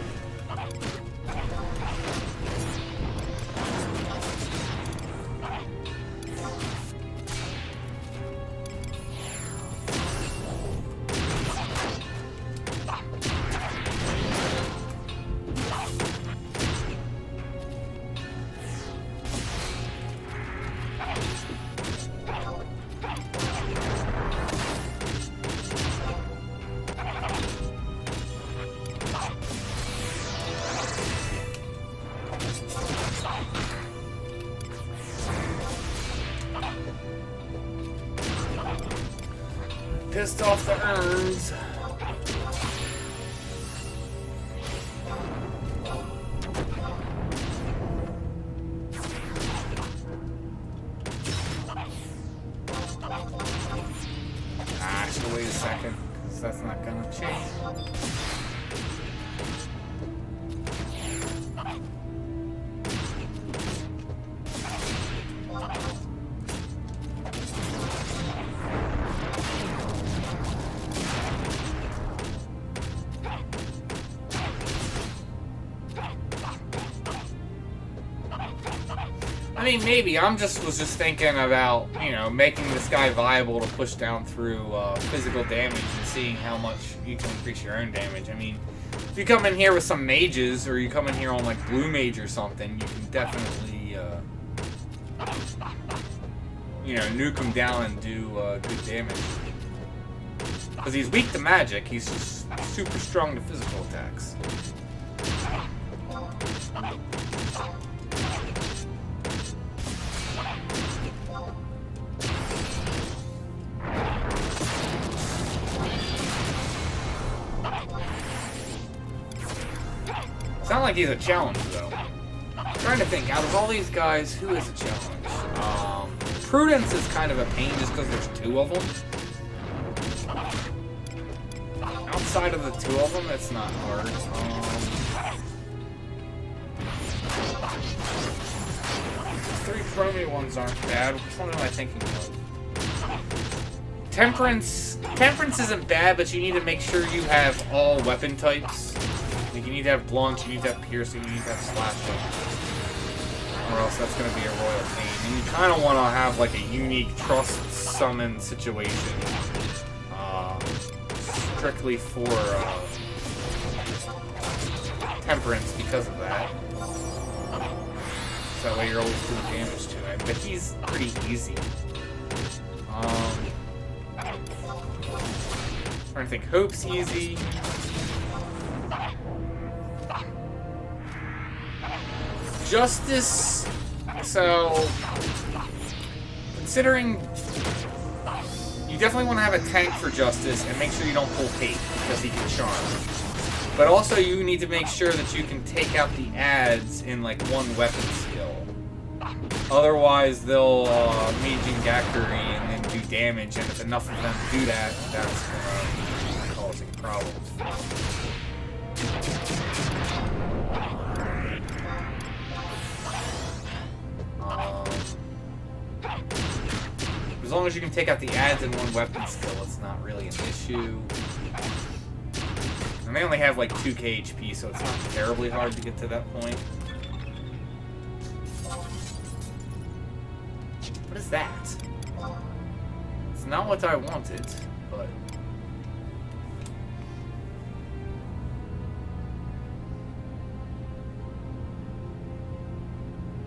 Pissed off the urns. I should wait a second, because that's not gonna change. I mean, maybe. Was just thinking about, you know, making this guy viable to push down through physical damage and seeing how much you can increase your own damage. I mean, if you come in here with some mages, or you come in here on, like, blue mage or something, you can definitely you know, nuke him down and do good damage. Because he's weak to magic, he's just super strong to physical attacks. It's not like he's a challenge, though. I'm trying to think, out of all these guys, who is a challenge? Prudence is kind of a pain just because there's two of them. Outside of the two of them, it's not hard. Three chromie ones aren't bad. Which one am I thinking of? Temperance isn't bad, but you need to make sure you have all weapon types. Like you need to have blunt, you need to have piercing, you need to have slashing. Or else that's going to be a royal pain. And you kind of want to have like a unique trust summon situation. Strictly for temperance because of that. So that way you're always doing damage to it. But he's pretty easy. Trying to think. Hope's easy. Justice. So, considering you definitely want to have a tank for Justice and make sure you don't pull Hate because he can charm. But also you need to make sure that you can take out the adds in like one weapon skill. Otherwise they'll Mage and Gakuri and then do damage, and if enough of them do that, that's causing problems. As long as you can take out the adds in one weapon skill, it's not really an issue. And they only have like 2k HP, so it's not terribly hard to get to that point. What is that? It's not what I wanted, but...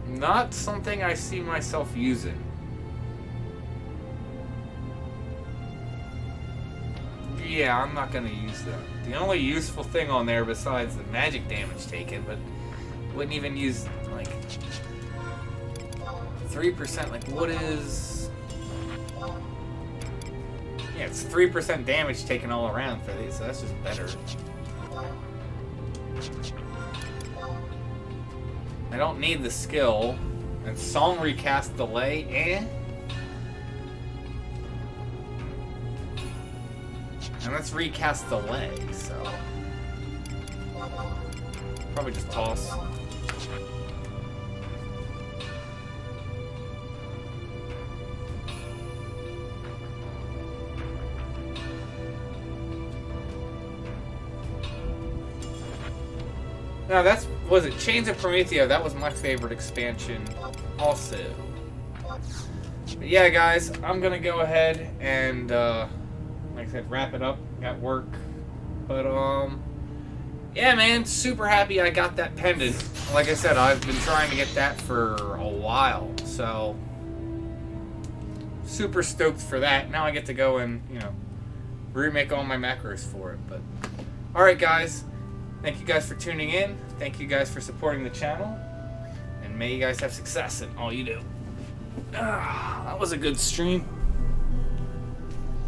not something I see myself using. Yeah, I'm not going to use that. The only useful thing on there besides the magic damage taken, but wouldn't even use, like, 3%. Like, what is... yeah, it's 3% damage taken all around for these, so that's just better. I don't need the skill. And Song Recast Delay, And let's recast Delay, so... probably just toss. Now that's... was it Chains of Promethea? That was my favorite expansion also. But yeah, guys, I'm gonna go ahead and, like I said, wrap it up. Got work. But, yeah, man, super happy I got that pendant. Like I said, I've been trying to get that for a while. So, super stoked for that. Now I get to go and, you know, remake all my macros for it. But, alright, guys. Thank you guys for tuning in. Thank you guys for supporting the channel. And may you guys have success in all you do. That was a good stream.